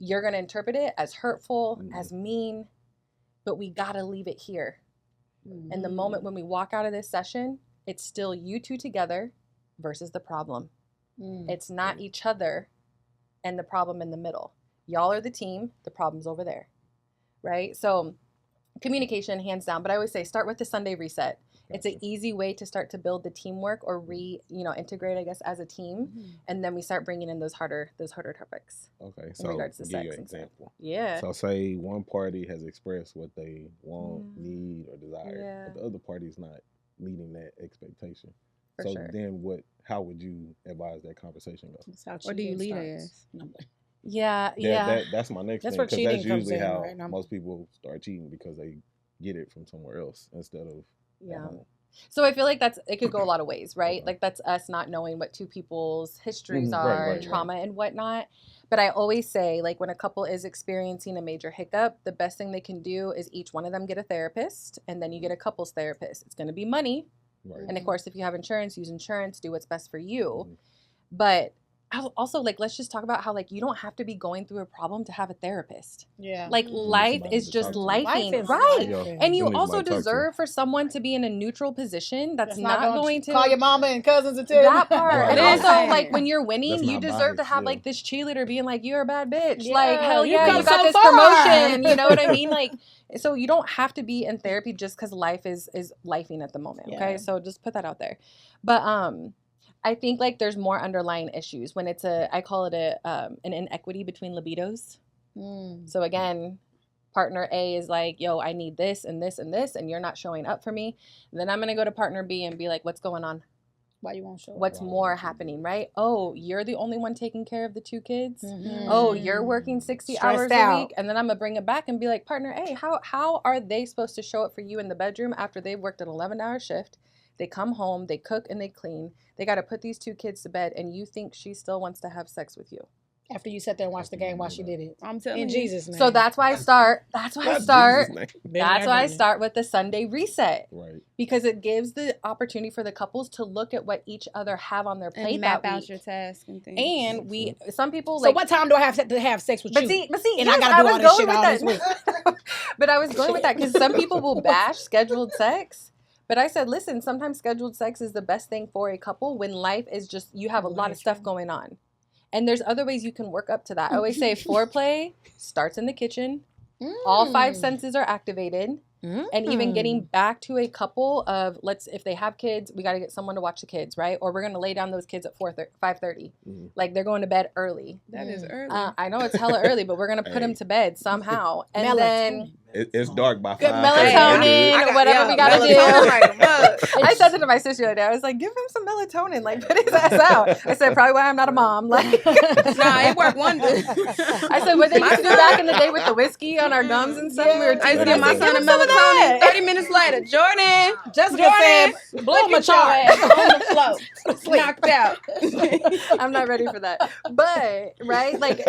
Speaker 5: you're going to interpret it as hurtful, as mean, but we got to leave it here. And the moment when we walk out of this session, it's still you two together versus the problem. It's not each other and the problem in the middle. Y'all are the team, the problem's over there, right? So communication, hands down. But I always say, start with the Sunday reset. It's an easy way to start to build the teamwork, or integrate, I guess, as a team. And then we start bringing in those harder topics.
Speaker 3: Okay,
Speaker 5: so in regards to
Speaker 3: give
Speaker 5: sex
Speaker 3: you an
Speaker 5: and
Speaker 3: example.
Speaker 5: Yeah.
Speaker 3: So say one party has expressed what they want, need, or desire, but the other party's not meeting that expectation.
Speaker 5: For sure.
Speaker 3: Then how would you advise that conversation go?
Speaker 6: Or do you lead us?
Speaker 3: That's my next
Speaker 2: That's
Speaker 3: thing,
Speaker 2: where
Speaker 3: because
Speaker 2: cheating
Speaker 3: that's
Speaker 2: comes
Speaker 3: usually
Speaker 2: in,
Speaker 3: how
Speaker 2: right?
Speaker 3: most people start cheating, because they get it from somewhere else instead of at home.
Speaker 5: So I feel like it could go a lot of ways, right?
Speaker 3: Okay.
Speaker 5: Like that's us not knowing what two people's histories
Speaker 3: Mhm.
Speaker 5: are,
Speaker 3: Right.
Speaker 5: trauma and whatnot. But I always say, like, when a couple is experiencing a major hiccup, the best thing they can do is each one of them get a therapist, and then you get a couples therapist. It's going to be money.
Speaker 3: Right.
Speaker 5: And of course, if you have insurance, use insurance, do what's best for you.
Speaker 3: Mhm.
Speaker 5: But also, like, let's just talk about how, like, you don't have to be going through a problem to have a therapist.
Speaker 2: Yeah.
Speaker 5: Like, life
Speaker 3: somebody
Speaker 5: is
Speaker 3: to
Speaker 5: just
Speaker 3: talk to.
Speaker 5: lifing,
Speaker 2: Life is
Speaker 5: right?
Speaker 2: life.
Speaker 5: And you
Speaker 3: Somebody
Speaker 5: also
Speaker 3: might talk to.
Speaker 5: deserve for someone to be in a neutral position that's not
Speaker 2: gonna
Speaker 5: going to
Speaker 2: call your mama and cousins and tell you
Speaker 5: that part.
Speaker 3: Right.
Speaker 5: And also,
Speaker 6: Listen.
Speaker 5: like, when you're winning,
Speaker 3: That's
Speaker 5: you
Speaker 3: not
Speaker 5: deserve to
Speaker 3: biased,
Speaker 5: have
Speaker 3: yeah.
Speaker 5: like this cheerleader being like, "You're a bad bitch."
Speaker 2: Yeah,
Speaker 5: Like, hell
Speaker 2: you've
Speaker 5: yeah,
Speaker 2: come
Speaker 5: you got
Speaker 2: so
Speaker 5: this
Speaker 2: far.
Speaker 5: promotion. You know what I mean? Like, so you don't have to be in therapy just because life is lifing at the moment. Okay,
Speaker 2: Yeah.
Speaker 5: so just put that out there. But I think like there's more underlying issues when it's I call it an inequity between libidos. So again, partner A is like, yo, I need this and this and this, and you're not showing up for me. And then I'm going to go to partner B and be like, what's going on?
Speaker 2: Why you won't show up?
Speaker 5: What's more happening, right? Oh, you're the only one taking care of the two kids.
Speaker 2: Mhm.
Speaker 5: Oh, you're working 60
Speaker 2: Stressed
Speaker 5: hours
Speaker 2: out.
Speaker 5: a week. And then I'm going to bring it back and be like, partner A, how are they supposed to show up for you in the bedroom after they've worked an 11-hour shift? They come home, they cook and they clean. They got to put these two kids to bed, and you think she still wants to have sex with you.
Speaker 2: After you sat there and watched the game while she did it.
Speaker 6: I'm telling
Speaker 2: In
Speaker 6: you.
Speaker 2: Jesus' name.
Speaker 5: So that's why I start. That's why I
Speaker 3: Not
Speaker 5: start.
Speaker 3: Jesus' name.
Speaker 5: That's why I start with the Sunday reset.
Speaker 3: Right.
Speaker 5: Because it gives the opportunity for the couples to look at what each other have on their plate
Speaker 6: And map
Speaker 5: that
Speaker 6: out
Speaker 5: week.
Speaker 6: your tasks and things.
Speaker 5: And some people
Speaker 2: So
Speaker 5: like.
Speaker 2: what time do I have to have sex with you?
Speaker 5: But see,
Speaker 2: And
Speaker 5: yes,
Speaker 2: I gotta do all this shit all this week.
Speaker 5: But I was going with that because some people will bash scheduled sex. But I said, listen, sometimes scheduled sex is the best thing for a couple when life is just, you have a lot of stuff going on. And there's other ways you can work up to that. I always say foreplay starts in the kitchen. All 5 senses are activated. And even getting back to a couple of, if they have kids, we got to get someone to watch the kids, right? Or we're going to lay down those kids at 5:30. Like they're going to bed early.
Speaker 6: That is early.
Speaker 5: I know it's hella early, but we're going to put them to bed somehow. And then
Speaker 3: It's dark by 5.
Speaker 5: good melatonin, whatever we got to do. I said to my sister the other day, I was like, give him some melatonin, like put his ass out. I said, probably why I'm not a mom. Like,
Speaker 6: Nah, it worked wonders.
Speaker 5: I said, what they used to do back in the day with the whiskey on our gums and stuff, we were
Speaker 6: I used to
Speaker 5: teasing.
Speaker 6: give my
Speaker 5: I said,
Speaker 6: son a
Speaker 5: "Give him some of
Speaker 6: melatonin.
Speaker 5: that."
Speaker 6: 30 minutes later, Jordan,
Speaker 2: Jessica said, blow my chart.
Speaker 6: on the floor, knocked out.
Speaker 5: I'm not ready for that. But, right, like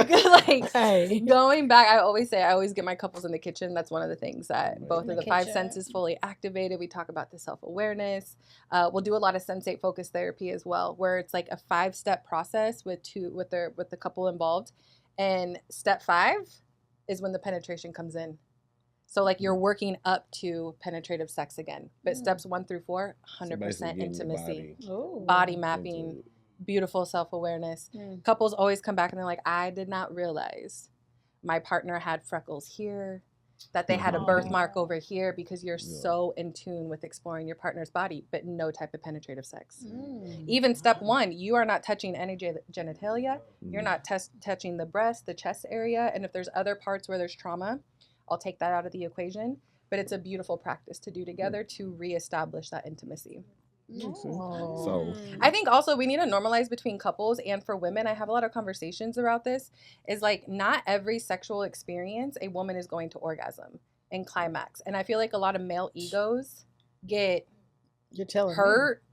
Speaker 2: Hey.
Speaker 5: going back, I always get my couples in the kitchen. That's one of the things that both
Speaker 2: In
Speaker 5: of
Speaker 2: the
Speaker 5: the 5
Speaker 2: kitchen.
Speaker 5: senses fully activated. We talk about the self-awareness. We'll do a lot of sensate focused therapy as well, where it's like a 5-step process with the couple involved. And step 5 is when the penetration comes in. So like you're working up to penetrative sex again. But steps 1 through 4, 100% intimacy, body mapping, beautiful self-awareness. Couples always come back and they're like, I did not realize my partner had freckles here, that they had a birthmark over here, because you're so in tune with exploring your partner's body, but no type of penetrative sex. Even step 1, you are not touching any genitalia. You're not touching the breast, the chest area. And if there's other parts where there's trauma, I'll take that out of the equation. But it's a beautiful practice to do together to reestablish that intimacy.
Speaker 3: So
Speaker 5: I think also we need to normalize between couples, and for women, I have a lot of conversations about this, is like not every sexual experience a woman is going to orgasm and climax. And I feel like a lot of male egos get hurt,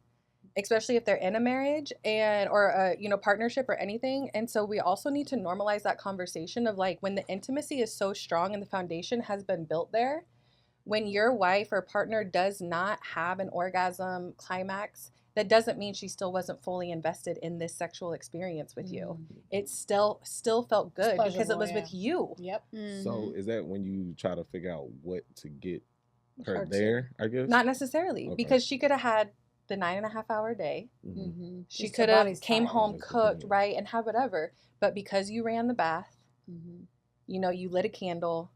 Speaker 5: especially if they're in a marriage or a partnership or anything. And so we also need to normalize that conversation of like when the intimacy is so strong and the foundation has been built there. When your wife or partner does not have an orgasm climax, that doesn't mean she still wasn't fully invested in this sexual experience with you. It still felt good because it was with you.
Speaker 2: Yep.
Speaker 3: So is that when you try to figure out what to get her there, I guess?
Speaker 5: Not necessarily, because she could have had the 9.5-hour day. She could have came home, cooked, right, and had whatever. But because you ran the bath, you lit a candle,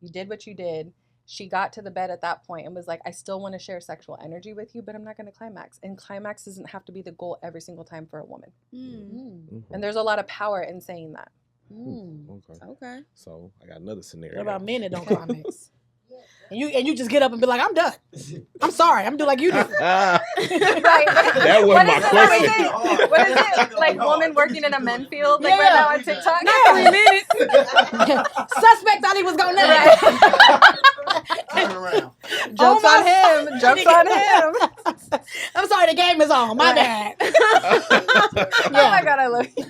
Speaker 5: you did what you did. She got to the bed at that point and was like, I still want to share sexual energy with you, but I'm not going to climax. And climax doesn't have to be the goal every single time for a woman. And there's a lot of power in saying that.
Speaker 6: Okay.
Speaker 3: So I got another scenario.
Speaker 2: What about men that don't climax? and you just get up and be like, I'm done. I'm sorry. I'm doing like you do.
Speaker 5: Right.
Speaker 3: That was
Speaker 5: What
Speaker 3: my
Speaker 5: is it?
Speaker 3: question.
Speaker 5: What is it? Like woman working in a men field? Like
Speaker 2: Yeah.
Speaker 5: right now on TikTok?
Speaker 2: Not 3 minutes. Suspect thought he was going to.
Speaker 1: Turn around.
Speaker 5: Jokes on him. Jokes on him.
Speaker 2: I'm sorry, the game is on. My bad.
Speaker 5: Oh my God, I love you.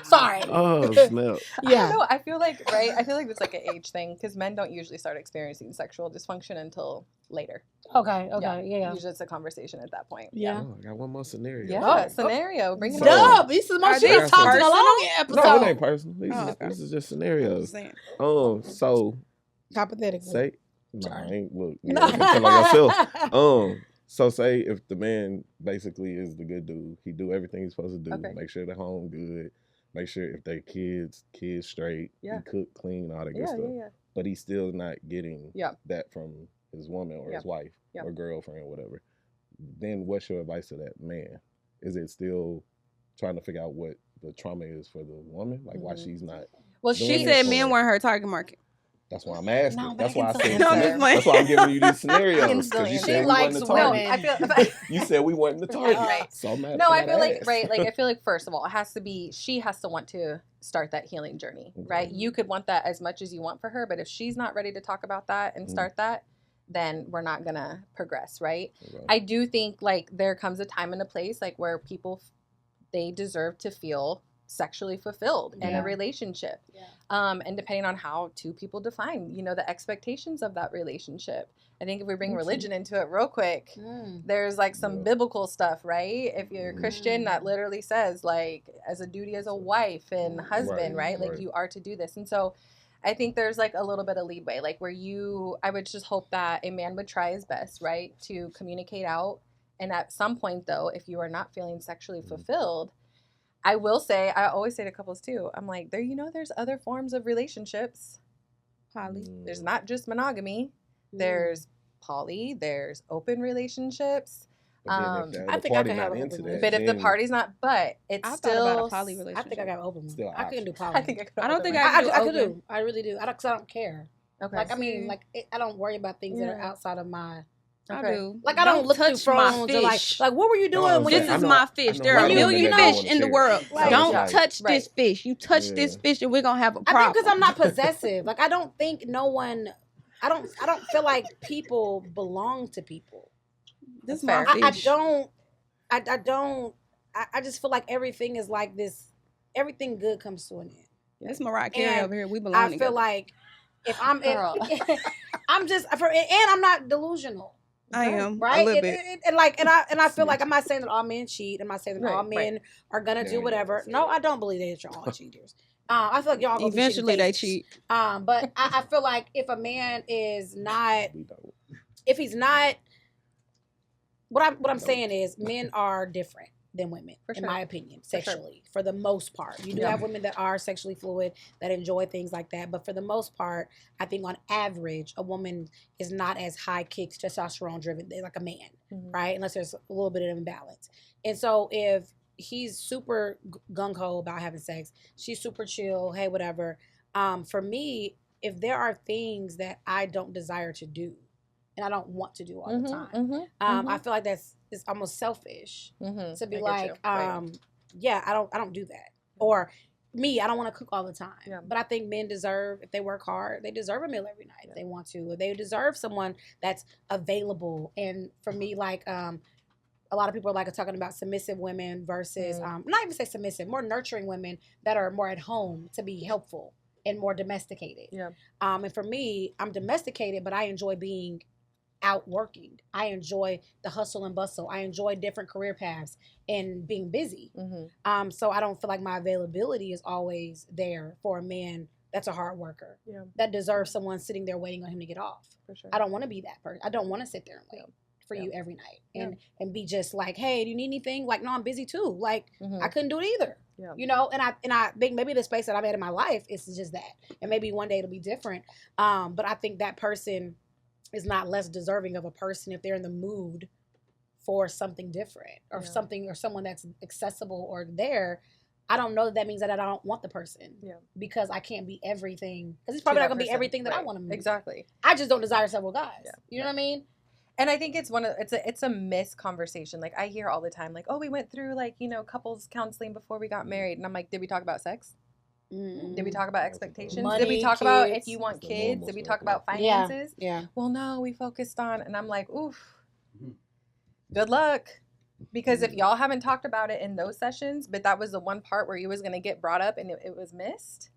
Speaker 2: Sorry.
Speaker 3: Oh snap!
Speaker 2: Yeah.
Speaker 5: No, I feel like it's like an age thing because men don't usually start experiencing sexual dysfunction until later.
Speaker 2: Okay. Yeah.
Speaker 5: Usually it's a conversation at that point.
Speaker 2: Yeah.
Speaker 3: Oh, I got one more scenario.
Speaker 5: Yeah. Scenario. Bring it
Speaker 3: So-
Speaker 5: up.
Speaker 2: Dub, this is more
Speaker 6: Are
Speaker 2: shit
Speaker 6: these
Speaker 2: was talking
Speaker 6: personal?
Speaker 2: along episode.
Speaker 3: No, it ain't personal. These,
Speaker 6: Oh,
Speaker 3: is,
Speaker 6: okay.
Speaker 3: this is just scenarios.
Speaker 6: Saying.
Speaker 3: So
Speaker 2: Hypothetically.
Speaker 3: say, no, I ain't look. You
Speaker 2: No.
Speaker 3: know, tell on yourself. So say if the man basically is the good dude, he do everything he's supposed to do,
Speaker 5: Okay.
Speaker 3: make sure the home good, make sure if they kids straight,
Speaker 5: Yeah.
Speaker 3: he cook, clean, all that good
Speaker 5: Yeah,
Speaker 3: stuff.
Speaker 5: yeah.
Speaker 3: But he's still not getting
Speaker 5: Yeah.
Speaker 3: that from his woman or
Speaker 5: Yeah.
Speaker 3: his wife
Speaker 5: Yeah.
Speaker 3: or girlfriend or whatever. Then what's your advice to that man? Is it still trying to figure out what the trauma is for the woman, like why
Speaker 5: Mhm.
Speaker 3: she's not?
Speaker 5: Well,
Speaker 3: Doing
Speaker 6: She
Speaker 3: it
Speaker 6: said
Speaker 3: for-
Speaker 6: men weren't her target market.
Speaker 3: That's why I'm asking.
Speaker 2: No, but
Speaker 3: That's
Speaker 2: I
Speaker 3: why I
Speaker 2: can
Speaker 3: said.
Speaker 2: still
Speaker 6: answer.
Speaker 3: That's
Speaker 6: No, just
Speaker 3: why I'm giving you these
Speaker 5: I
Speaker 3: scenarios
Speaker 5: can still
Speaker 3: because you
Speaker 5: answer.
Speaker 3: said
Speaker 2: She
Speaker 3: we
Speaker 2: likes
Speaker 3: wasn't the
Speaker 5: No,
Speaker 3: target.
Speaker 5: I feel.
Speaker 3: You said we weren't the target.
Speaker 5: Right.
Speaker 3: So I'm mad
Speaker 5: No,
Speaker 3: at
Speaker 5: I feel like
Speaker 3: ass.
Speaker 5: right. Like I feel like first of all, it has to be she has to want to start that healing journey, right? You could want that as much as you want for her, but if she's not ready to talk about that and start that, then we're not gonna progress, right?
Speaker 3: Okay.
Speaker 5: I do think like there comes a time and a place like where people they deserve to feel sexually fulfilled in
Speaker 2: Yeah.
Speaker 5: a relationship.
Speaker 2: Yeah.
Speaker 5: And depending on how two people define, the expectations of that relationship. I think if we bring religion into it real quick, there's like some
Speaker 3: Yeah.
Speaker 5: biblical stuff, right? If you're a Christian, that literally says like as a duty as a wife and husband, right? Like
Speaker 3: right.
Speaker 5: you are to do this. And so I think there's like a little bit of leadway, like where I would just hope that a man would try his best, right? To communicate out. And at some point though, if you are not feeling sexually fulfilled, I will say, I always say to couples too, I'm like, there's other forms of relationships.
Speaker 6: Poly.
Speaker 5: There's not just monogamy. There's poly. There's open relationships.
Speaker 3: But then
Speaker 2: I
Speaker 3: if the
Speaker 2: think I
Speaker 3: party
Speaker 2: could have
Speaker 3: not
Speaker 2: an
Speaker 3: into
Speaker 2: open
Speaker 3: that,
Speaker 5: But if the
Speaker 3: then
Speaker 5: party's not, it's
Speaker 6: I
Speaker 5: still.
Speaker 6: thought about a poly
Speaker 2: I
Speaker 6: relationship.
Speaker 2: think I got open one.
Speaker 3: Still
Speaker 2: I couldn't do poly.
Speaker 5: I think I could.
Speaker 6: I don't think
Speaker 2: I could
Speaker 6: open.
Speaker 2: do. I really do. Cause I don't care.
Speaker 5: Okay.
Speaker 2: Like I mean, like I don't worry about things that are
Speaker 5: Yeah.
Speaker 2: outside of my.
Speaker 6: I
Speaker 5: Okay.
Speaker 6: do.
Speaker 2: Like I don't look through
Speaker 6: touch my
Speaker 2: phones or like
Speaker 6: fish.
Speaker 2: what were you doing
Speaker 3: No,
Speaker 2: when
Speaker 6: This
Speaker 2: you?
Speaker 3: I
Speaker 6: is
Speaker 3: know-
Speaker 6: my
Speaker 3: I
Speaker 6: fish.
Speaker 3: know
Speaker 6: There are a
Speaker 3: women
Speaker 6: million
Speaker 3: that don't
Speaker 6: fish
Speaker 3: wanna
Speaker 6: in the
Speaker 3: share.
Speaker 6: world.
Speaker 2: Right.
Speaker 6: Don't
Speaker 3: Right.
Speaker 6: touch
Speaker 5: Right.
Speaker 6: this fish. You touch this
Speaker 3: Yeah.
Speaker 6: fish and we're gonna have a
Speaker 2: I
Speaker 6: problem.
Speaker 2: think because I'm not possessive. Like I don't think no one. I don't feel like people belong to people.
Speaker 6: This is
Speaker 5: That's
Speaker 6: my
Speaker 5: fair.
Speaker 2: I
Speaker 6: fish.
Speaker 2: don't. I just feel like everything is like this. Everything good comes to an end.
Speaker 6: This Mariah Carey
Speaker 2: And
Speaker 6: over here. We belong
Speaker 2: I
Speaker 6: together.
Speaker 2: feel like if I'm,
Speaker 5: Girl.
Speaker 2: I'm just and I'm not delusional,
Speaker 6: I am
Speaker 2: right?
Speaker 6: a little bit.
Speaker 2: And I feel like I'm not saying that all men cheat. I'm not saying that all
Speaker 5: Right,
Speaker 2: men are gonna
Speaker 3: Yeah,
Speaker 2: do whatever.
Speaker 3: yeah.
Speaker 2: No, I don't believe that you're all cheaters. I feel like y'all gonna be
Speaker 6: Eventually
Speaker 2: cheating
Speaker 6: they
Speaker 2: phases.
Speaker 6: cheat.
Speaker 2: But I feel like if a man is not,
Speaker 3: We don't.
Speaker 2: if he's not, what I'm saying is men are different than women,
Speaker 5: For
Speaker 2: in
Speaker 5: sure.
Speaker 2: my opinion,
Speaker 5: For sure.
Speaker 2: sexually, for the most part. You do
Speaker 5: Yeah.
Speaker 2: have women that are sexually fluid, that enjoy things like that, but for the most part, I think on average, a woman is not as high kicks, testosterone driven, like a man,
Speaker 5: Mhm.
Speaker 2: right? Unless there's a little bit of imbalance. And so if he's super gung-ho about having sex, she's super chill, hey, whatever. For me, if there are things that I don't desire to do and I don't want to do all the time, I feel like it's almost selfish to be like, yeah, I don't do that. Or me, I don't want to cook all the time.
Speaker 5: Yeah.
Speaker 2: But I think men deserve, if they work hard, they deserve a meal every night if they want to. Or they deserve someone that's available. And for me, like a lot of people are like talking about submissive women versus not even say submissive, more nurturing women that are more at home to be helpful and more domesticated.
Speaker 5: Yeah.
Speaker 2: And for me, I'm domesticated, but I enjoy being out working. I enjoy the hustle and bustle. I enjoy different career paths and being busy. So I don't feel like my availability is always there for a man that's a hard worker.
Speaker 5: Yeah.
Speaker 2: That deserves someone sitting there waiting on him to get off.
Speaker 5: For sure.
Speaker 2: I don't want to be that person. I don't want to sit there and wait for you every night and be just like, hey, do you need anything? Like, no, I'm busy too. Like, I couldn't do it either.
Speaker 5: Yeah.
Speaker 2: You know, and I think maybe the space that I've had in my life is just that. And maybe one day it'll be different. But I think that person is not less deserving of a person if they're in the mood for something different or something or someone that's accessible or there. I don't know that means that I don't want the person.
Speaker 5: Yeah.
Speaker 2: Because I can't be everything. Because it's probably not going to be everything that I want to be.
Speaker 5: Exactly.
Speaker 2: I just don't desire several guys.
Speaker 5: Yeah.
Speaker 2: You know what I mean?
Speaker 5: And I think it's it's a misconversation. Like I hear all the time, like, oh, we went through like, couples counseling before we got married. And I'm like, did we talk about sex? Did we talk about expectations?
Speaker 2: Money,
Speaker 5: did we talk
Speaker 2: kids.
Speaker 5: about if you want kids? Did we talk about finances?
Speaker 2: Yeah.
Speaker 5: Well, no, we focused on, and I'm like, oof, good luck. Because if y'all haven't talked about it in those sessions, but that was the one part where it was going to get brought up and it was missed,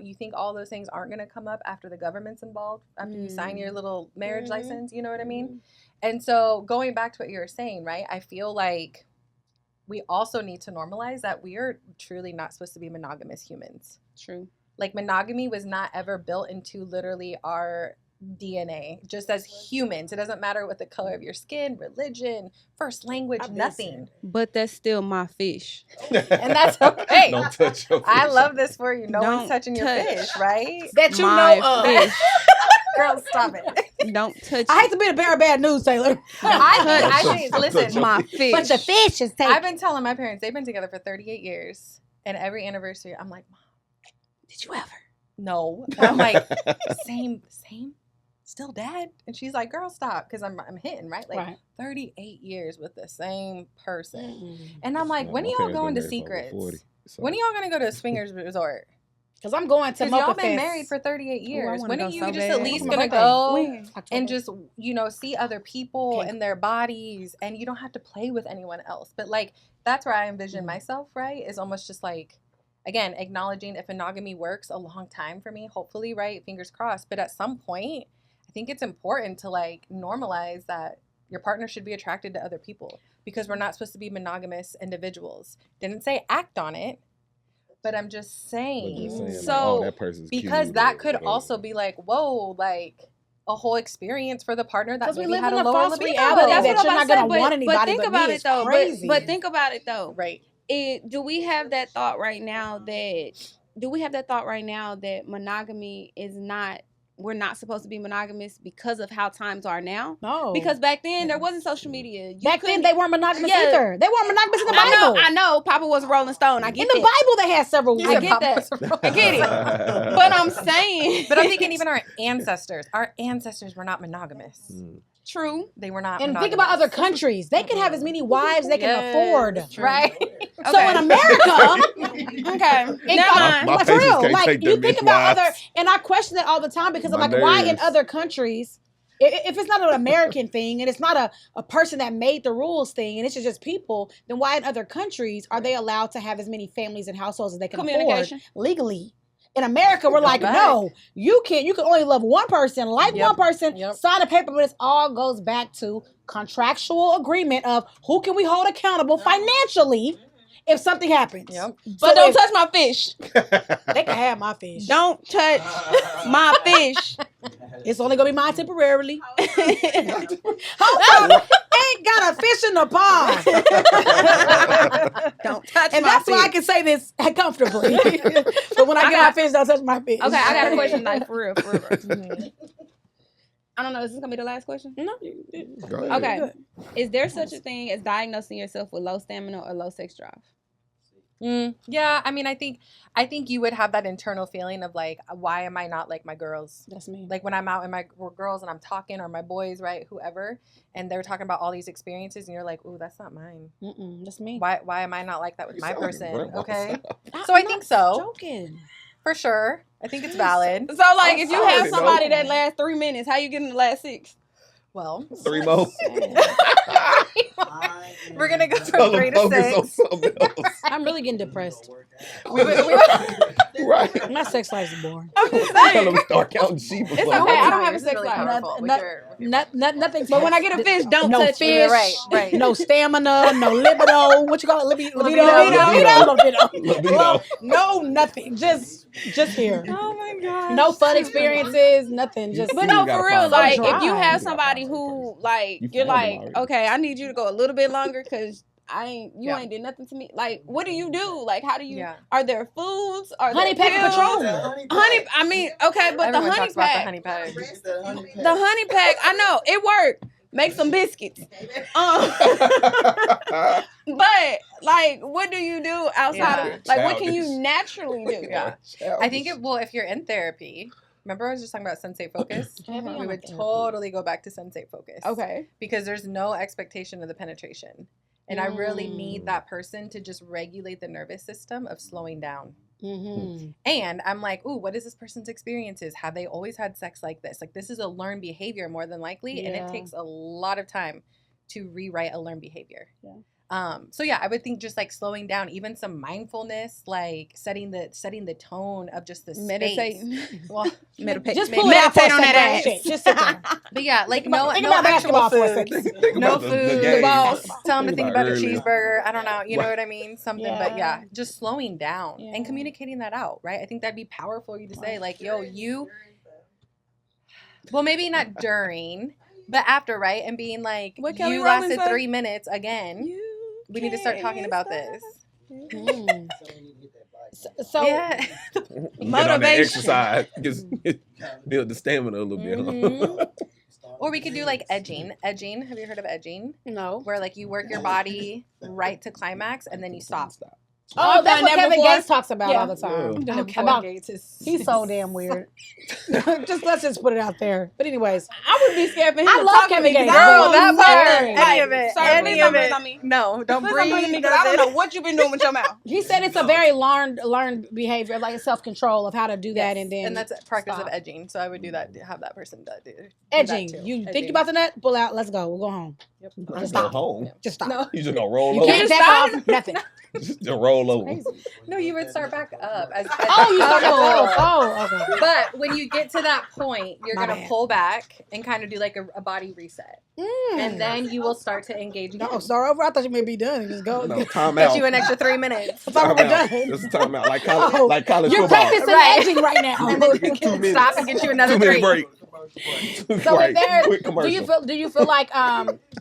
Speaker 5: you think all those things aren't going to come up after the government's involved, after you sign your little marriage license, you know what I mean? And so going back to what you were saying, right, I feel like we also need to normalize that we are truly not supposed to be monogamous humans.
Speaker 4: True.
Speaker 5: Like monogamy was not ever built into literally our DNA, just as humans. It doesn't matter what the color of your skin, religion, first language, nothing.
Speaker 6: But that's still my fish.
Speaker 5: And that's okay.
Speaker 3: Don't touch your fish.
Speaker 5: I love this for you. No
Speaker 6: Don't
Speaker 5: one's touching your
Speaker 6: touch
Speaker 5: fish, right?
Speaker 2: That you
Speaker 6: My
Speaker 2: know of.
Speaker 6: fish.
Speaker 5: Girl, stop it.
Speaker 6: Don't touch
Speaker 2: I hate to be the bearer of bad news, Taylor.
Speaker 5: I think, listen,
Speaker 6: my fish.
Speaker 2: Bunch of fish is taken.
Speaker 5: I've been telling my parents, they've been together for 38 years. And every anniversary, I'm like, Mom,
Speaker 2: Did you ever?
Speaker 5: no. And I'm like, same, still dad? And she's like, girl, stop. Because I'm hitting, right? Like 38 years with the same person. And I'm like, when are y'all going to Secrets?
Speaker 3: 40, so.
Speaker 5: When are y'all going to go to a swingers resort?
Speaker 2: Because I'm going to
Speaker 5: Because
Speaker 2: Mocha
Speaker 5: y'all been
Speaker 2: Fest.
Speaker 5: married for 38 years.
Speaker 6: wanna
Speaker 5: when
Speaker 6: go
Speaker 5: are you
Speaker 6: so
Speaker 5: just
Speaker 6: bad.
Speaker 5: at least
Speaker 2: My
Speaker 5: going to
Speaker 2: birthday.
Speaker 5: go
Speaker 6: When?
Speaker 5: and just, see other people
Speaker 2: Okay.
Speaker 5: and their bodies, and you don't have to play with anyone else. But like, that's where I envision myself, right? Is almost just like, again, acknowledging if monogamy works a long time for me, hopefully, right? Fingers crossed. But at some point, I think it's important to like normalize that your partner should be attracted to other people, because we're not supposed to be monogamous individuals. Didn't say act on it, but I'm just saying.
Speaker 3: That person's
Speaker 5: because
Speaker 3: cute
Speaker 5: that
Speaker 3: or
Speaker 5: could
Speaker 3: whatever.
Speaker 5: also be like, whoa, like a whole experience for the partner that
Speaker 2: Because we
Speaker 5: maybe
Speaker 2: live
Speaker 5: had
Speaker 2: in
Speaker 5: a
Speaker 2: a
Speaker 5: lower
Speaker 2: false
Speaker 5: libido.
Speaker 2: reality
Speaker 6: That's
Speaker 2: that
Speaker 6: what
Speaker 2: you're
Speaker 6: I'm
Speaker 2: not
Speaker 6: about to
Speaker 2: going to
Speaker 6: say,
Speaker 2: want anybody
Speaker 6: but think
Speaker 2: but
Speaker 6: about
Speaker 2: me.
Speaker 6: it
Speaker 2: It's
Speaker 6: though.
Speaker 2: crazy.
Speaker 6: But think about it though.
Speaker 5: Right.
Speaker 6: Do we have that thought right now that monogamy is not, we're not supposed to be monogamous because of how times are now?
Speaker 2: No.
Speaker 6: Because back then there wasn't social media.
Speaker 2: Back then they weren't monogamous either. They weren't monogamous in the Bible.
Speaker 6: I know. Papa was a Rolling Stone. I get
Speaker 2: in the
Speaker 6: that.
Speaker 2: Bible, they had several.
Speaker 6: I get that. I get it. But I'm saying.
Speaker 5: But I'm thinking even our ancestors were not monogamous.
Speaker 6: True.
Speaker 5: They were not
Speaker 2: And
Speaker 5: monogamous.
Speaker 2: think about other countries. They can have as many wives they can afford.
Speaker 5: Right?
Speaker 2: So in America,
Speaker 6: Okay. Never mind.
Speaker 3: My
Speaker 2: for
Speaker 3: patients
Speaker 2: real,
Speaker 3: can't
Speaker 2: like
Speaker 3: take
Speaker 2: you
Speaker 3: them
Speaker 2: think about
Speaker 3: wives.
Speaker 2: other, and I question it all the time because I'm
Speaker 3: My
Speaker 2: like, why in
Speaker 3: nerves.
Speaker 2: other countries, if it's not an American thing and it's not a person that made the rules thing and it's just people, then why in other countries are they allowed to have as many families and households as they can afford
Speaker 6: Communication.
Speaker 2: legally? In America, we're like, no, you can only love one person, like one person, sign a paper, but it all goes back to contractual agreement of who can we hold accountable financially if something happens.
Speaker 6: But don't touch my fish.
Speaker 2: They can have my fish.
Speaker 6: Don't touch my fish.
Speaker 2: It's only gonna be mine temporarily. Hold on. Ain't got a fish in the pond.
Speaker 6: Don't touch
Speaker 2: And
Speaker 6: my
Speaker 2: that's
Speaker 6: fish.
Speaker 2: why I can say this comfortably. But when I get my fish, don't touch my fish.
Speaker 6: Okay, I got a question, like for real. I don't know. Is this gonna be the last question?
Speaker 2: No.
Speaker 3: Go ahead.
Speaker 6: Okay. Is there such a thing as diagnosing yourself with low stamina or low sex drive?
Speaker 5: Yeah, I mean, I think you would have that internal feeling of like, why am I not like my girls?
Speaker 2: That's me.
Speaker 5: Like when I'm out and my girls and I'm talking, or my boys, right, whoever, and they're talking about all these experiences, and you're like, ooh, that's not mine.
Speaker 2: That's me.
Speaker 5: Why am I not like that with my person?
Speaker 3: Grandma.
Speaker 5: Okay, so I think so.
Speaker 2: Joking.
Speaker 5: For sure. I think it's valid.
Speaker 6: So, like, if you
Speaker 3: sorry,
Speaker 6: have somebody
Speaker 3: no.
Speaker 6: that lasts 3 minutes, how you get in the last 6?
Speaker 5: Well,
Speaker 3: 3 more.
Speaker 5: we're going to go
Speaker 3: Tell
Speaker 5: from 3
Speaker 3: them
Speaker 5: to
Speaker 3: focus on
Speaker 5: 6.
Speaker 3: something else.
Speaker 2: I'm really getting depressed.
Speaker 3: Right.
Speaker 2: My sex life is boring.
Speaker 3: Tell them start counting sheep.
Speaker 6: It's okay. I don't have a sex
Speaker 5: really
Speaker 6: life.
Speaker 5: powerful with your
Speaker 2: Nothing.
Speaker 6: But when I get a fish, don't
Speaker 2: no
Speaker 6: touch
Speaker 2: fish,
Speaker 6: me.
Speaker 5: Right.
Speaker 2: no stamina, no libido. What you call it? Libido.
Speaker 3: Libido.
Speaker 2: No, nothing. Just here.
Speaker 5: Oh my gosh.
Speaker 2: No fun experiences. Nothing. Just.
Speaker 6: But
Speaker 3: You
Speaker 6: no,
Speaker 3: gotta
Speaker 6: for real,
Speaker 3: find
Speaker 6: like,
Speaker 2: something.
Speaker 6: if you
Speaker 2: Drive.
Speaker 6: have somebody who, like,
Speaker 3: You
Speaker 6: you're
Speaker 3: found
Speaker 6: like,
Speaker 3: them already.
Speaker 6: okay, I need you to go a little bit longer because you
Speaker 5: Yeah.
Speaker 6: ain't did nothing to me. Like, what do you do? Like, how do you,
Speaker 5: Yeah.
Speaker 6: are there foods? Are
Speaker 2: Honey
Speaker 6: there
Speaker 2: Pack
Speaker 6: pills?
Speaker 2: Patron.
Speaker 6: I mean, okay, but
Speaker 5: Everyone
Speaker 6: the honey
Speaker 5: talks about the
Speaker 6: pack.
Speaker 5: honey pack.
Speaker 6: The honey pack, I know, it worked. make some biscuits. But like, what do you do outside of like what can you naturally do?
Speaker 5: Yeah, I think if you're in therapy, remember I was just talking about sensate focus. We would totally go back to sensate focus.
Speaker 6: Okay,
Speaker 5: because there's no expectation of the penetration, and I really need that person to just regulate the nervous system of slowing down. And I'm like, ooh, what is this person's experiences? Have they always had sex like this? Like, this is a learned behavior more than likely, and it takes a lot of time to rewrite a learned behavior. So yeah, I would think just like slowing down, even some mindfulness, like setting the tone of just the
Speaker 6: meditating.
Speaker 5: space. Well,
Speaker 6: meditate.
Speaker 2: Just pull it out
Speaker 6: meditate on that ass.
Speaker 2: Just sit there.
Speaker 5: But yeah, like no
Speaker 2: basketball
Speaker 5: actual
Speaker 2: for a
Speaker 5: food,
Speaker 2: second.
Speaker 5: no food. The balls. Tell them to think about a
Speaker 3: earlier.
Speaker 5: cheeseburger. I don't know, you know what I mean? Something, but yeah, just slowing down
Speaker 2: Yeah.
Speaker 5: and communicating that out, right? I think that'd be powerful for you to say, like, yo, you. Well, maybe not during, but after, right? And being like,
Speaker 6: What Kelly
Speaker 5: you
Speaker 6: Rowland
Speaker 5: lasted
Speaker 6: say?
Speaker 5: 3 minutes again. We need to start talking about this.
Speaker 2: So
Speaker 5: Yeah.
Speaker 3: Get on that
Speaker 6: Motivation.
Speaker 3: exercise. Just build the stamina a little bit.
Speaker 5: Or we could do like edging. Edging. Have you heard of edging?
Speaker 2: no.
Speaker 5: Where like you work your body right to climax and then you stop.
Speaker 2: Oh, that's
Speaker 6: done
Speaker 2: what
Speaker 6: that
Speaker 2: Kevin
Speaker 6: before.
Speaker 2: Gates talks about
Speaker 6: Yeah.
Speaker 2: all the time.
Speaker 5: No, Kevin
Speaker 2: About
Speaker 5: Gates is
Speaker 2: he's so damn weird. Let's just put it out there. But anyways,
Speaker 6: I would be scared for him.
Speaker 2: I
Speaker 6: to
Speaker 2: love
Speaker 6: talk to
Speaker 2: Kevin
Speaker 6: me, 'cause
Speaker 2: Gates.
Speaker 6: I
Speaker 2: Girl,
Speaker 6: don't
Speaker 5: that
Speaker 6: know
Speaker 5: part,
Speaker 6: nothing.
Speaker 5: any of it,
Speaker 6: Sorry,
Speaker 5: any
Speaker 6: please
Speaker 5: of
Speaker 6: don't breathe
Speaker 5: it.
Speaker 6: on me.
Speaker 5: No, don't
Speaker 6: Please don't breathe on me
Speaker 5: breathe.
Speaker 6: because I don't know what you've been doing with your mouth.
Speaker 2: he said it's a very learned behavior, like self control of how to do that, and then
Speaker 5: and that's a practice
Speaker 2: stop.
Speaker 5: of edging. So I would do that. Have that person do
Speaker 2: edging.
Speaker 5: that too.
Speaker 2: You
Speaker 5: Edging.
Speaker 2: think about the nut, pull out. Let's go. We'll go home.
Speaker 5: Yep.
Speaker 3: Just
Speaker 2: Just
Speaker 3: go
Speaker 2: stop.
Speaker 3: home.
Speaker 2: Just stop.
Speaker 5: No,
Speaker 3: You just gonna roll
Speaker 2: You
Speaker 3: over.
Speaker 2: can't jack off. Nothing.
Speaker 3: Just roll over.
Speaker 5: no, you would start back up as
Speaker 2: Oh, you start
Speaker 5: couple.
Speaker 2: Oh, okay.
Speaker 5: But when you get to that point, you're
Speaker 2: My
Speaker 5: gonna
Speaker 2: bad.
Speaker 5: pull back and kind of do like a body reset, and then you will start to engage.
Speaker 2: No,
Speaker 5: again.
Speaker 2: start over. I thought you may be done. Just go.
Speaker 3: No, time
Speaker 5: Get
Speaker 3: out.
Speaker 5: you an extra 3 minutes.
Speaker 2: thought we
Speaker 3: Time
Speaker 2: were
Speaker 3: out.
Speaker 2: done.
Speaker 3: This is time out. Like
Speaker 2: Oh,
Speaker 3: college
Speaker 2: You're
Speaker 3: football.
Speaker 2: practicing
Speaker 5: Right.
Speaker 2: edging right now.
Speaker 5: And then you
Speaker 3: 2
Speaker 5: can
Speaker 3: minutes.
Speaker 5: stop and get you another
Speaker 3: 2 minute
Speaker 5: 3.
Speaker 3: break.
Speaker 2: So
Speaker 3: Right.
Speaker 2: is there?
Speaker 3: Quick
Speaker 2: Do
Speaker 3: commercial.
Speaker 2: you feel like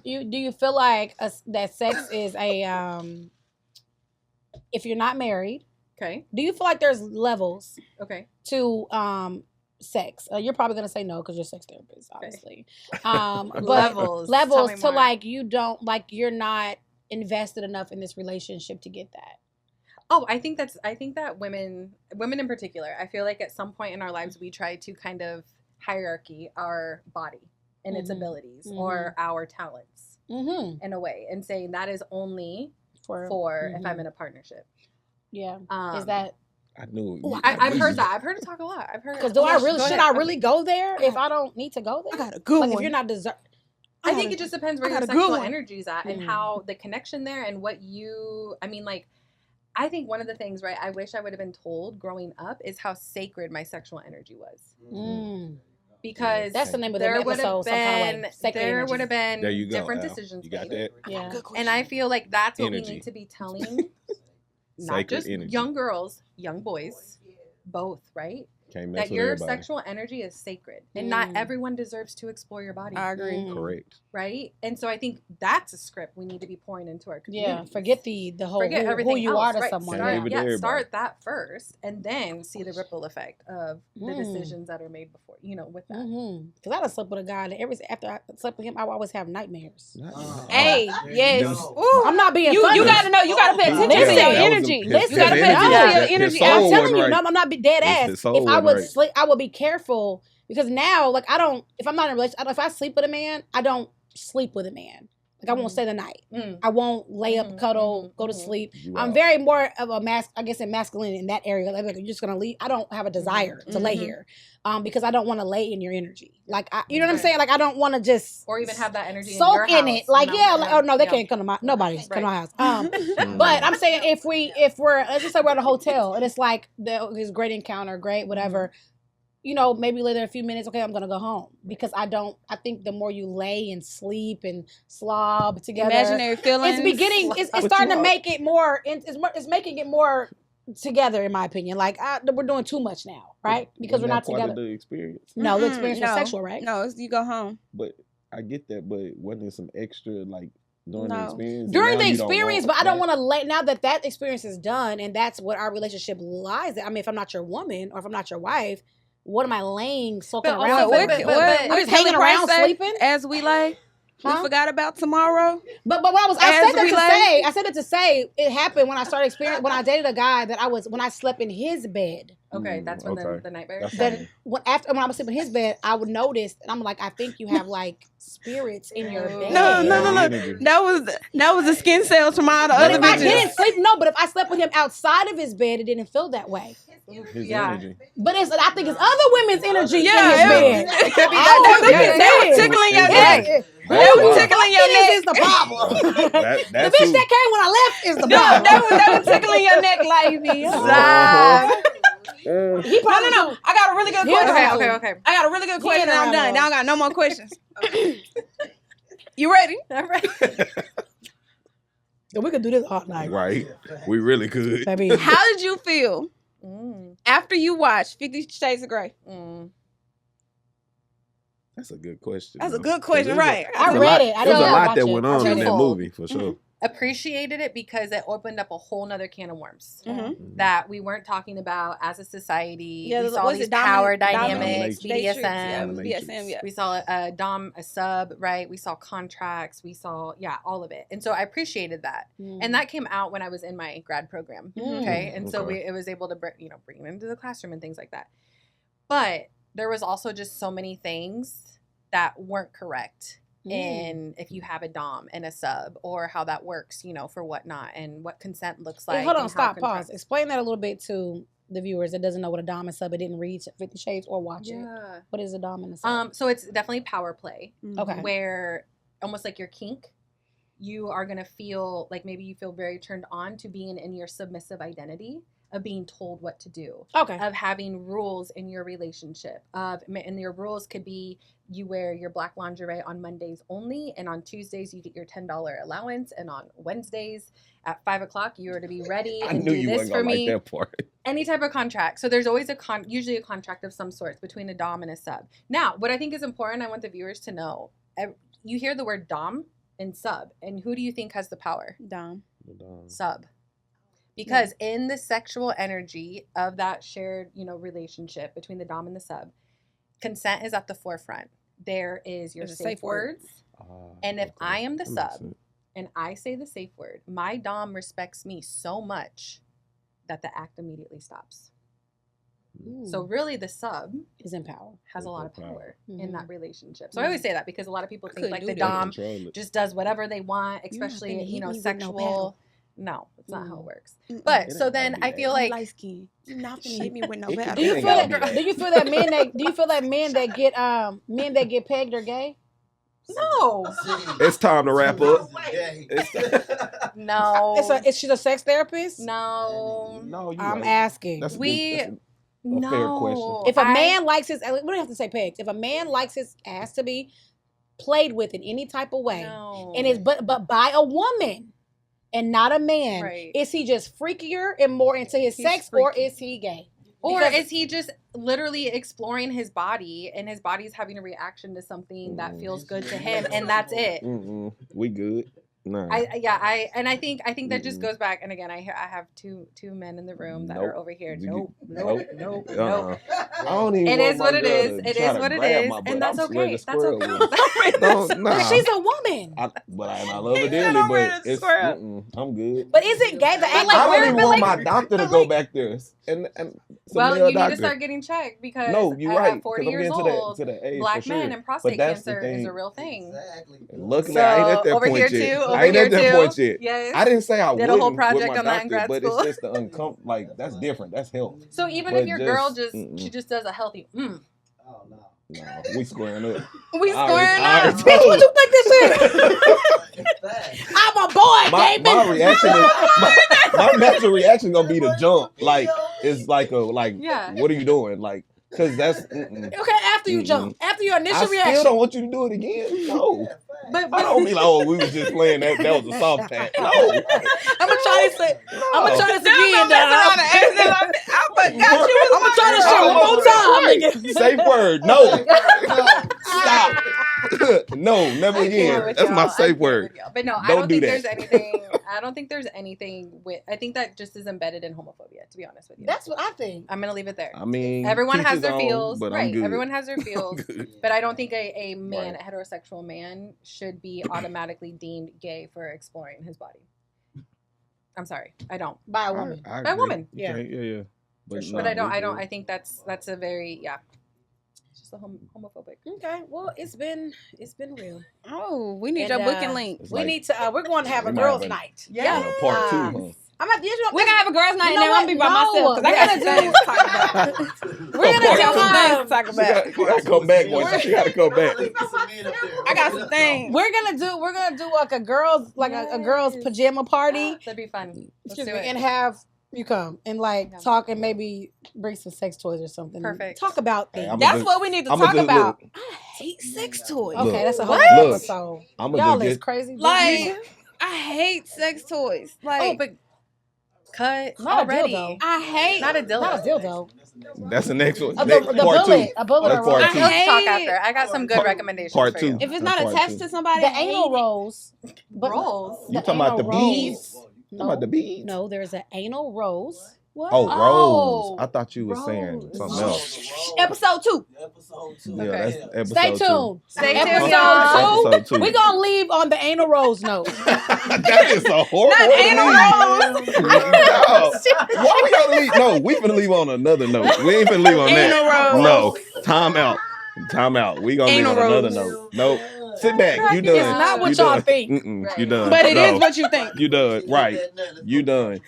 Speaker 2: do you feel like that sex is a if you're not married?
Speaker 5: Okay.
Speaker 2: Do you feel like there's levels
Speaker 5: Okay.
Speaker 2: to sex? You're probably gonna say no because you're a sex therapist, obviously. But
Speaker 5: Levels. Tell
Speaker 2: levels
Speaker 5: me
Speaker 2: to
Speaker 5: more.
Speaker 2: like you don't like you're not invested enough in this relationship to get that.
Speaker 5: Oh, I think that women in particular, I feel like at some point in our lives we try to kind of hierarchy our body and its abilities or our talents in a way, and saying that is only for if I'm in a partnership.
Speaker 2: Yeah. Is
Speaker 5: Um,
Speaker 2: that
Speaker 3: I knew it.
Speaker 5: I've heard that. I've heard it talk a lot. I've heard.
Speaker 2: because do I really
Speaker 5: Go
Speaker 2: should
Speaker 5: ahead.
Speaker 2: I really go there if I don't need to go there?
Speaker 6: I got a good
Speaker 2: Like
Speaker 6: one.
Speaker 2: if you're not deserve.
Speaker 5: I think it just depends where
Speaker 6: I
Speaker 5: your
Speaker 6: got a good
Speaker 5: sexual
Speaker 6: one.
Speaker 5: energy is at and how the connection there and what you. I mean, like, I think one of the things, right? I wish I would have been told growing up is how sacred my sexual energy was. Because
Speaker 2: That's the name of the
Speaker 5: there would
Speaker 2: episode.
Speaker 5: have
Speaker 2: Some kind of
Speaker 5: been
Speaker 2: way. Sacred
Speaker 5: there
Speaker 2: energy.
Speaker 5: would have been
Speaker 3: There you go.
Speaker 5: different
Speaker 3: Al.
Speaker 5: decisions
Speaker 3: You got
Speaker 5: made.
Speaker 3: that?
Speaker 2: Yeah.
Speaker 5: And I feel like that's what we
Speaker 3: Energy.
Speaker 5: need to be telling not
Speaker 3: Sacred
Speaker 5: just
Speaker 3: energy.
Speaker 5: young girls, young boys, both, right?
Speaker 3: Can't mess
Speaker 5: That
Speaker 3: with
Speaker 5: your
Speaker 3: everybody.
Speaker 5: sexual energy is sacred and not everyone deserves to explore your body,
Speaker 6: I agree.
Speaker 3: Correct.
Speaker 5: right? And so I think that's a script we need to be pouring into our community.
Speaker 2: Yeah. Forget the whole
Speaker 5: Forget
Speaker 2: who
Speaker 5: everything
Speaker 2: you
Speaker 5: else,
Speaker 2: are to
Speaker 5: right?
Speaker 2: someone.
Speaker 3: Start-
Speaker 2: Yeah.
Speaker 3: Give it to everybody.
Speaker 5: Start that first and then see the ripple effect of the decisions that are made before, with that.
Speaker 2: Because I done slept with a guy that after I slept with him, I would always have nightmares.
Speaker 6: Hey, yes.
Speaker 3: Them-
Speaker 6: Ooh,
Speaker 2: I'm not being
Speaker 6: you
Speaker 2: funny.
Speaker 6: gotta know. You gotta pay attention
Speaker 2: Listen,
Speaker 6: to
Speaker 2: that
Speaker 6: your
Speaker 2: was
Speaker 6: energy.
Speaker 2: listen,
Speaker 6: You gotta pay
Speaker 2: his-
Speaker 6: attention to your
Speaker 3: his
Speaker 6: energy.
Speaker 3: soul
Speaker 2: I'm
Speaker 3: wasn't
Speaker 2: telling you,
Speaker 3: right.
Speaker 2: no, I'm not be dead
Speaker 3: If
Speaker 2: ass.
Speaker 3: his soul
Speaker 2: If I
Speaker 3: wasn't
Speaker 2: would
Speaker 3: right.
Speaker 2: sleep, I would be careful because now, like, if I'm not in a relationship, if I sleep with a man, I don't sleep with a man. Like, I won't stay the night. I won't lay up, cuddle, go to sleep.
Speaker 3: You
Speaker 2: I'm
Speaker 3: out.
Speaker 2: very more of a masculine in that area. Like, you're just gonna leave. I don't have a desire to lay here, because I don't want to lay in your energy. Like, you know what I'm saying? Like, I don't want to just
Speaker 5: Or even have that energy
Speaker 2: soak
Speaker 5: in, your
Speaker 2: in
Speaker 5: house,
Speaker 2: it. Like, oh no, they
Speaker 5: Yeah.
Speaker 2: can't come to my nobody's come to my house.
Speaker 3: Mm.
Speaker 2: But I'm saying if we're let's just say we're at a hotel and it's like this great encounter, great whatever. Maybe later a few minutes. Okay, I'm gonna go home because I think the more you lay and sleep and slob together,
Speaker 6: Imaginary feelings.
Speaker 2: it's starting to make it more. It's making it more together, in my opinion. Like we're doing too much now, right? Because
Speaker 3: Isn't
Speaker 2: we're
Speaker 3: that
Speaker 2: not
Speaker 3: part
Speaker 2: together.
Speaker 3: of the experience.
Speaker 2: No, the experience was sexual, right?
Speaker 6: No, you go home.
Speaker 3: But I get that. But wasn't there some extra like during
Speaker 6: No.
Speaker 3: the experience?
Speaker 2: During
Speaker 3: Now
Speaker 2: the
Speaker 3: you don't
Speaker 2: experience,
Speaker 3: want
Speaker 2: but I don't
Speaker 3: that?
Speaker 2: want to lay now that experience is done and that's what our relationship lies at. I mean, if I'm not your woman or if I'm not your wife, what am I laying soaking
Speaker 5: But
Speaker 2: around?
Speaker 5: also-
Speaker 2: for?
Speaker 5: but-
Speaker 2: I'm just hanging around sleeping.
Speaker 6: As we lay. We forgot about tomorrow.
Speaker 2: But what I said it to say it happened when I started experiencing when I dated a guy that when I slept in his bed.
Speaker 5: Okay, that's when the nightmare.
Speaker 2: Then when I was sleeping in his bed, I would notice, and I'm like, I think you have like spirits in your bed.
Speaker 6: No. That was the skin cells from all the other bitches.
Speaker 2: I didn't sleep, but if I slept with him outside of his bed, it didn't feel that way.
Speaker 3: His energy.
Speaker 2: But I think it's other women's energy in his bed.
Speaker 5: It could be
Speaker 6: They were tickling your neck. They were tickling your neck.
Speaker 2: Is the problem.
Speaker 3: The
Speaker 2: bitch that came when I left is the problem.
Speaker 6: They were tickling your neck, lady.
Speaker 2: He probably
Speaker 6: No. I got a really good question.
Speaker 5: Okay.
Speaker 6: I got a really good question and I'm done. Now I got no more questions. You ready?
Speaker 5: All right.
Speaker 2: We could do this all night.
Speaker 3: Right. We really could.
Speaker 6: How did you feel after you watched 50 Shades of Grey?
Speaker 3: That's a good question.
Speaker 6: That's a good question, right?
Speaker 2: I read it.
Speaker 3: There's a lot that went on in that movie, for sure.
Speaker 5: Appreciated it because it opened up a whole nother can of worms that we weren't talking about as a society.
Speaker 6: Yeah,
Speaker 5: we saw these power dynamics, BDSM.
Speaker 6: Yeah.
Speaker 5: We saw a dom, a sub, right? We saw contracts. We saw, all of it. And so I appreciated that. And that came out when I was in my grad program. Okay. And so it was able to bring it into the classroom and things like that. But there was also just so many things that weren't correct. In if you have a dom and a sub, or how that works, for whatnot, and what consent looks like.
Speaker 2: Hey, hold on, stop, pause. Explain that a little bit to the viewers that doesn't know what a dom and sub. It didn't read 50 Shades or watch it. What is a dom and a sub?
Speaker 5: So it's definitely power play.
Speaker 2: Okay.
Speaker 5: Where almost like your kink, you are gonna feel like maybe you feel very turned on to being in your submissive identity. Of being told what to do.
Speaker 2: Okay.
Speaker 5: Of having rules in your relationship. And your rules could be you wear your black lingerie on Mondays only, and on Tuesdays you get your $10 allowance, and on Wednesdays at 5:00 you are to be ready and do this for me.
Speaker 3: Like that part.
Speaker 5: Any type of contract. So there's always usually a contract of some sorts between a dom and a sub. Now, what I think is important, I want the viewers to know. You hear the word dom and sub, and who do you think has the power?
Speaker 6: Dom.
Speaker 5: Sub. Because in the sexual energy of that shared, relationship between the dom and the sub, consent is at the forefront. There is your safe words. And if I am the sub and I say the safe word, my dom respects me so much that the act immediately stops. So really the sub
Speaker 2: is in power.
Speaker 5: Has a lot of power in that relationship. So I always say that because a lot of people think like the dom just does whatever they want, especially, sexual. No, it's not how it works. But so then I feel like
Speaker 6: light skin. You're not gonna hit me with no battle.
Speaker 2: Do you feel that men that get pegged are gay?
Speaker 5: No.
Speaker 3: It's time to wrap up.
Speaker 5: No.
Speaker 2: Is she a sex therapist?
Speaker 5: No.
Speaker 2: I'm asking.
Speaker 3: That's a fair question.
Speaker 2: If a man likes his, we don't have to say pegged. If a man likes his ass to be played with in any type of way, and it's but by a woman. And not a man.
Speaker 5: Right.
Speaker 2: Is he just freakier and more into his sex, or is he gay?
Speaker 5: Or is he just literally exploring his body, and his body's having a reaction to something that feels good to him, and that's it?
Speaker 3: We good. No.
Speaker 5: I think that just goes back, and again, I have two men in the room that are over here. Nope.
Speaker 3: I don't even.
Speaker 5: It is what it is. It is what it is, and that's okay. That's okay.
Speaker 2: But she's a woman.
Speaker 3: I love her dearly, but it's, I'm good.
Speaker 2: But is it gay?
Speaker 3: I don't even want my doctor to go back there. And
Speaker 5: well, you need to start getting checked because
Speaker 3: you're right.
Speaker 5: At 40 years old, black men and prostate cancer is a real thing.
Speaker 3: Exactly. Luckily, I ain't at that
Speaker 5: over
Speaker 3: point
Speaker 5: here
Speaker 3: yet.
Speaker 5: too.
Speaker 3: I ain't at that point yet.
Speaker 5: Yes.
Speaker 3: I didn't say I
Speaker 5: did a whole project on that in grad
Speaker 3: but
Speaker 5: school.
Speaker 3: It's just the uncomfortable. Like that's different. That's health.
Speaker 5: So even if your girl she just does a healthy.
Speaker 3: No, we squaring up.
Speaker 6: We squaring up.
Speaker 2: Bitch, what you think this is? I'm a boy, David.
Speaker 3: My reaction is my natural reaction gonna be to jump. Like it's like what are you doing? Like because that's
Speaker 2: okay. After you jump, after your initial reaction,
Speaker 3: I still don't want you to do it again. No. But I don't be like, we was just playing that. That was a soft tap. No.
Speaker 2: I'm gonna try this again. I'm gonna try this shit one more time.
Speaker 3: Safe word. No. Stop. No, never again. That's my safe word.
Speaker 5: But no, I
Speaker 3: Don't
Speaker 5: don't
Speaker 3: do
Speaker 5: think
Speaker 3: that.
Speaker 5: there's anything. I don't think there's anything with. I think that just is embedded in homophobia. To be honest with you,
Speaker 2: That's what I think.
Speaker 5: I'm gonna leave it there.
Speaker 3: I mean,
Speaker 5: Everyone
Speaker 3: teach
Speaker 5: has
Speaker 3: his
Speaker 5: their
Speaker 3: own,
Speaker 5: feels,
Speaker 3: but I'm
Speaker 5: right?
Speaker 3: good.
Speaker 5: Everyone has their feels, but I don't think a man,
Speaker 3: Right.
Speaker 5: a heterosexual man, should be automatically deemed gay for exploring his body. I'm sorry, I don't.
Speaker 2: By a woman.
Speaker 3: I
Speaker 5: By a
Speaker 3: agree.
Speaker 5: woman.
Speaker 3: You
Speaker 2: Yeah.
Speaker 3: can't- yeah. But,
Speaker 2: sure.
Speaker 5: But
Speaker 3: no,
Speaker 5: I
Speaker 3: we
Speaker 5: don't.
Speaker 3: good.
Speaker 5: I think that's a very It's just a homophobic.
Speaker 2: Okay. Well, it's been real.
Speaker 6: Oh, we need
Speaker 2: And,
Speaker 6: your booking
Speaker 2: uh,
Speaker 6: link.
Speaker 3: It's
Speaker 2: We
Speaker 3: like-
Speaker 2: need to. We're going to have a
Speaker 3: We might
Speaker 2: girls'
Speaker 3: have a-
Speaker 2: night.
Speaker 3: Yeah, part 2,
Speaker 2: Uh,
Speaker 3: huh?
Speaker 2: I'm at the edge.
Speaker 6: We're gonna have a girls' night,
Speaker 2: You
Speaker 6: and
Speaker 2: know
Speaker 6: then I'm
Speaker 2: what?
Speaker 6: gonna be by
Speaker 2: No,
Speaker 6: myself because I got
Speaker 2: we're
Speaker 6: some
Speaker 2: gonna
Speaker 6: things to talk about.
Speaker 2: We're gonna
Speaker 3: Part
Speaker 2: do.
Speaker 3: two.
Speaker 6: Things to talk about.
Speaker 3: She gotta come back once. She gotta come back.
Speaker 6: I got some things.
Speaker 2: We're gonna do like a girls a girls
Speaker 5: Yes.
Speaker 2: pajama party.
Speaker 5: That'd be fun. Let's
Speaker 2: Excuse
Speaker 5: do
Speaker 2: me,
Speaker 5: it.
Speaker 2: and have you come and like
Speaker 5: Yeah.
Speaker 2: talk and maybe bring some sex toys or something.
Speaker 5: Perfect.
Speaker 2: Talk about
Speaker 3: Hey,
Speaker 2: things.
Speaker 3: I'm
Speaker 6: That's
Speaker 3: just-
Speaker 6: what we need to
Speaker 3: I'ma
Speaker 6: talk
Speaker 3: just
Speaker 6: about.
Speaker 3: look.
Speaker 2: I hate sex toys.
Speaker 3: Look.
Speaker 2: Okay, that's a whole
Speaker 5: What?
Speaker 2: other
Speaker 3: Look.
Speaker 2: episode.
Speaker 3: I'ma
Speaker 2: Y'all
Speaker 3: just
Speaker 2: is
Speaker 3: get-
Speaker 2: crazy.
Speaker 6: Like, I hate sex toys. Like,
Speaker 5: Oh, but cut
Speaker 2: Not a
Speaker 5: already.
Speaker 2: dildo.
Speaker 6: I hate.
Speaker 5: Not a dildo.
Speaker 2: Not a dildo.
Speaker 3: That's the next one.
Speaker 2: The
Speaker 3: Next
Speaker 2: bullet,
Speaker 3: part 2.
Speaker 2: a bullet
Speaker 3: That's
Speaker 2: or
Speaker 3: part
Speaker 2: roll.
Speaker 3: two.
Speaker 5: Let's talk
Speaker 6: hate
Speaker 5: after. I got some good recommendations
Speaker 3: Part
Speaker 5: for
Speaker 3: 2.
Speaker 5: you.
Speaker 6: If it's not
Speaker 3: Part
Speaker 6: attached
Speaker 3: 2.
Speaker 6: to somebody,
Speaker 2: The
Speaker 6: I hate
Speaker 2: anal
Speaker 6: it.
Speaker 2: rolls. But
Speaker 5: Rolls.
Speaker 3: You talking about the
Speaker 2: anal rolls.
Speaker 3: beads? Talking about the beads?
Speaker 2: No, there's an anal rose.
Speaker 6: What?
Speaker 3: Oh, Rose. I thought you were saying
Speaker 2: Rose.
Speaker 3: something else.
Speaker 6: Episode 2.
Speaker 3: Yeah,
Speaker 5: Okay.
Speaker 3: that's episode
Speaker 2: Stay
Speaker 3: 2.
Speaker 2: tuned.
Speaker 5: Stay
Speaker 2: Episode
Speaker 5: tuned,
Speaker 2: two.
Speaker 5: y'all.
Speaker 3: Episode 2.
Speaker 2: We're gonna leave on the anal rose note.
Speaker 3: That is a horrible
Speaker 6: Not
Speaker 3: way to
Speaker 6: anal
Speaker 3: leave. No. Why we gotta leave? No, we finna leave on another note. We ain't finna leave on
Speaker 6: Anal
Speaker 3: that.
Speaker 6: rose.
Speaker 3: No. Time out. Time out. We gonna
Speaker 6: Anal
Speaker 3: leave on another
Speaker 6: rose.
Speaker 3: note. Nope. Sit back. You done.
Speaker 2: It's not what
Speaker 3: You
Speaker 2: y'all
Speaker 3: done.
Speaker 2: think.
Speaker 3: Mm-mm. You done.
Speaker 6: But it
Speaker 3: No.
Speaker 6: is what you think.
Speaker 3: You done. Right. You done.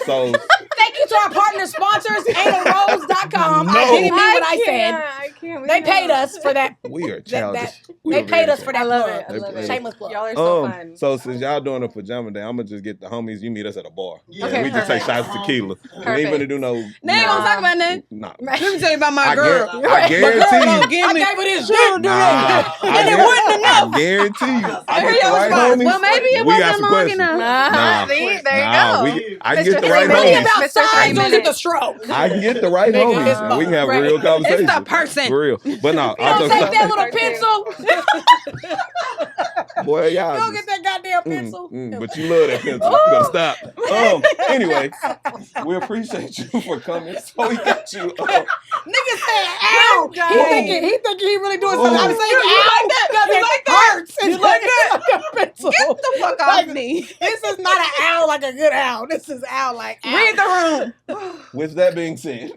Speaker 3: So
Speaker 2: Thank you to our partner sponsors, analrose.com. I
Speaker 3: No.
Speaker 2: didn't mean what I said.
Speaker 5: I can't.
Speaker 2: They paid us for that.
Speaker 3: we are childish.
Speaker 2: They paid us for that
Speaker 5: I love
Speaker 2: plug.
Speaker 5: it. I love it.
Speaker 2: Shameless plug.
Speaker 5: Y'all are so fun.
Speaker 3: So since y'all doing a pajama day, I'm gonna just get the homies. You meet us at a bar.
Speaker 5: Okay,
Speaker 3: we just take
Speaker 5: perfect.
Speaker 3: shots of tequila. We ain't
Speaker 5: Perfect.
Speaker 3: gonna do no.
Speaker 6: They ain't gonna talk about nothing.
Speaker 3: Nah.
Speaker 6: Let me tell you about my girl.
Speaker 3: I
Speaker 6: My girl
Speaker 3: guarantee
Speaker 6: don't
Speaker 3: you.
Speaker 6: give
Speaker 2: I
Speaker 6: me.
Speaker 2: gave her this
Speaker 6: She don't do
Speaker 3: Nah,
Speaker 6: that.
Speaker 3: I
Speaker 6: And it
Speaker 3: guar-
Speaker 6: wasn't enough.
Speaker 3: I guarantee you. I
Speaker 6: Here
Speaker 3: get the
Speaker 6: your
Speaker 3: right
Speaker 6: response.
Speaker 3: homies.
Speaker 6: Well, maybe it
Speaker 3: we got
Speaker 6: wasn't
Speaker 3: some
Speaker 6: long
Speaker 3: questions.
Speaker 6: enough.
Speaker 3: Nah,
Speaker 5: See, there you
Speaker 3: nah,
Speaker 5: go.
Speaker 3: I
Speaker 5: Mr.
Speaker 3: get the
Speaker 5: Three
Speaker 3: right
Speaker 5: Minutes.
Speaker 2: Really
Speaker 3: homies.
Speaker 2: about
Speaker 5: Mr.
Speaker 2: size
Speaker 5: Three
Speaker 2: or is it
Speaker 5: Minutes.
Speaker 2: the stroke?
Speaker 3: I can get the right
Speaker 2: Nigga,
Speaker 3: homies,
Speaker 2: it's
Speaker 3: and we can have
Speaker 2: right.
Speaker 3: real conversation.
Speaker 6: It's the person.
Speaker 3: For real. But no,
Speaker 2: You
Speaker 3: I
Speaker 2: don't
Speaker 3: just
Speaker 2: take that little
Speaker 5: Right there.
Speaker 2: pencil.
Speaker 3: boy, y'all.
Speaker 2: You don't
Speaker 3: just-
Speaker 2: get that goddamn pencil.
Speaker 3: but you love that pencil. You gotta stop. Anyway, we appreciate you for coming. So we got you.
Speaker 2: Nigga said, ow. He
Speaker 5: Dang.
Speaker 2: thinking he really doing something. I'm
Speaker 3: Ooh.
Speaker 2: saying,
Speaker 6: You
Speaker 2: ow.
Speaker 6: like that?
Speaker 2: Because
Speaker 6: You
Speaker 2: it
Speaker 6: like that?
Speaker 2: hurts.
Speaker 6: You like
Speaker 2: that? Pencil.
Speaker 6: Get the fuck off me.
Speaker 2: This is not an owl like a good owl. This is owl like owl.
Speaker 6: Read the room.
Speaker 3: With that being said,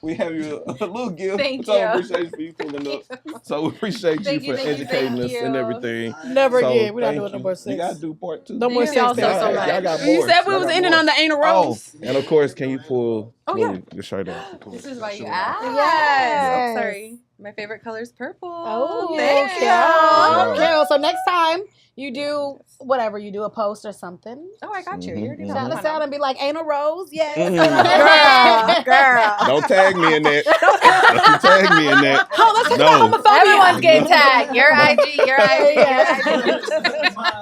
Speaker 3: we have you a little gift.
Speaker 5: Thank
Speaker 3: so
Speaker 5: you.
Speaker 3: appreciate you for pulling up. So we appreciate
Speaker 5: Thank
Speaker 3: you
Speaker 5: you,
Speaker 3: for
Speaker 5: thank you,
Speaker 3: educating
Speaker 5: thank
Speaker 3: us and
Speaker 5: you.
Speaker 3: everything.
Speaker 2: Never
Speaker 3: So,
Speaker 2: again. We're not
Speaker 3: thank
Speaker 2: doing no
Speaker 3: you.
Speaker 2: more
Speaker 3: You
Speaker 2: sex.
Speaker 3: gotta do part 2.
Speaker 2: No more
Speaker 5: Thank y'all
Speaker 2: sex.
Speaker 5: so
Speaker 3: Y'all
Speaker 5: much.
Speaker 3: got
Speaker 6: You
Speaker 3: more.
Speaker 6: said we
Speaker 3: Y'all
Speaker 6: was
Speaker 3: got
Speaker 6: ending
Speaker 3: more.
Speaker 6: on the anal
Speaker 3: Oh,
Speaker 6: rose.
Speaker 3: and of course, can you pull
Speaker 5: yeah.
Speaker 3: your shirt off?
Speaker 5: This is why you
Speaker 3: Sure.
Speaker 5: asked.
Speaker 2: Yes.
Speaker 5: Oh, sorry. My favorite color is purple.
Speaker 2: Oh,
Speaker 5: thank
Speaker 2: okay.
Speaker 5: you.
Speaker 3: Wow.
Speaker 2: Okay, so next time you do whatever, you do a post or something.
Speaker 5: Oh, I got you.
Speaker 3: Mhm,
Speaker 5: You already know.
Speaker 2: Shout us out and be like, ain't a rose? Yes.
Speaker 3: Mhm.
Speaker 5: Girl.
Speaker 3: Don't tag me in that. Don't tag me in that.
Speaker 2: Oh, let's talk
Speaker 3: No.
Speaker 2: about homophobia.
Speaker 5: Everyone's getting tagged. Your IG, your IG, your IG.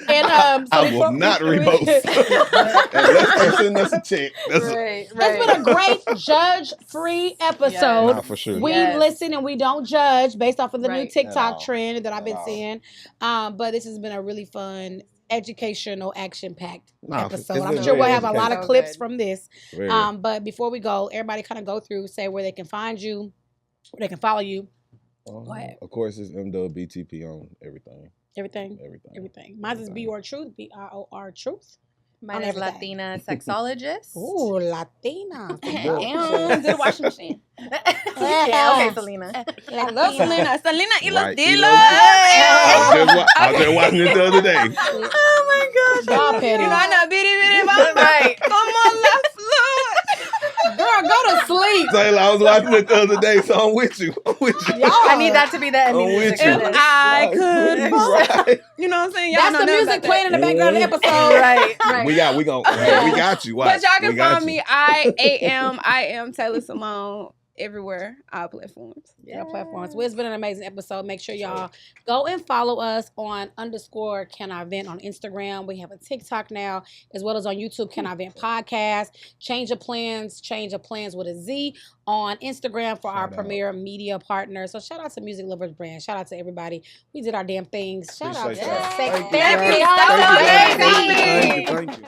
Speaker 2: And so
Speaker 3: I will
Speaker 2: before-
Speaker 3: not repost. Unless they send us a check. That's
Speaker 5: Right,
Speaker 2: It's been a great judge-free episode.
Speaker 3: Nah, for sure.
Speaker 2: We
Speaker 5: Yes.
Speaker 2: listen and we don't judge based off of the new
Speaker 5: Right.
Speaker 3: At all.
Speaker 2: TikTok trend that I've been
Speaker 3: At all.
Speaker 2: seeing. But this has been a really fun, educational, action-packed
Speaker 3: Nah,
Speaker 2: episode.
Speaker 3: it's
Speaker 2: I'm
Speaker 3: been
Speaker 2: sure we'll
Speaker 3: very
Speaker 2: have a lot of
Speaker 5: educational.
Speaker 2: clips
Speaker 5: So good.
Speaker 2: from this.
Speaker 3: Very.
Speaker 2: But before we go, everybody kind of go through, say where they can find you, where they can follow you, go ahead.
Speaker 3: Of course, it's MWBTP on everything.
Speaker 2: everything.
Speaker 3: Everything.
Speaker 2: Mine is BR Truth, BIOR Truth.
Speaker 5: Mine
Speaker 2: On
Speaker 5: is
Speaker 2: everything.
Speaker 5: Latina sexologist.
Speaker 2: Ooh, Latina.
Speaker 6: And did a washing machine.
Speaker 5: Yeah, okay, Selena.
Speaker 6: I love Selena. Selena y los
Speaker 3: Right,
Speaker 6: dealers.
Speaker 3: I was just watching it the other day.
Speaker 5: Oh my gosh.
Speaker 2: Y'all petty.
Speaker 6: You know, I know bitty bitty bop.
Speaker 5: Right.
Speaker 6: Come on, left foot.
Speaker 2: Girl, go to sleep.
Speaker 3: Taylor, I was watching it the other day, so I'm with you. I'm with you.
Speaker 2: Y'all.
Speaker 5: I need that to be the ending
Speaker 3: I'm with
Speaker 5: music
Speaker 3: you.
Speaker 5: for this.
Speaker 6: I could.
Speaker 3: Right.
Speaker 6: You know what I'm saying? Y'all
Speaker 2: That's
Speaker 6: know
Speaker 2: the
Speaker 6: nothing
Speaker 2: music
Speaker 6: about
Speaker 2: playing in the background of the episode.
Speaker 5: Right, right.
Speaker 3: We got you. Watch.
Speaker 6: But y'all
Speaker 3: We
Speaker 6: can
Speaker 3: got
Speaker 6: find
Speaker 3: you.
Speaker 6: me. I am Taylor Simone everywhere, all platforms.
Speaker 2: Yeah, platforms. Well, it's been an amazing episode. Make sure y'all go and follow us on _CanIVent on Instagram. We have a TikTok now, as well as on YouTube, Can I Vent Podcast. Change of Plans with a Z on Instagram for our premier media partner. So shout out to Music Lovers Brand. Shout out to everybody. We did our damn things. Shout out to
Speaker 3: Appreciate
Speaker 2: Sex
Speaker 3: that.
Speaker 2: Therapy.
Speaker 3: Thank you.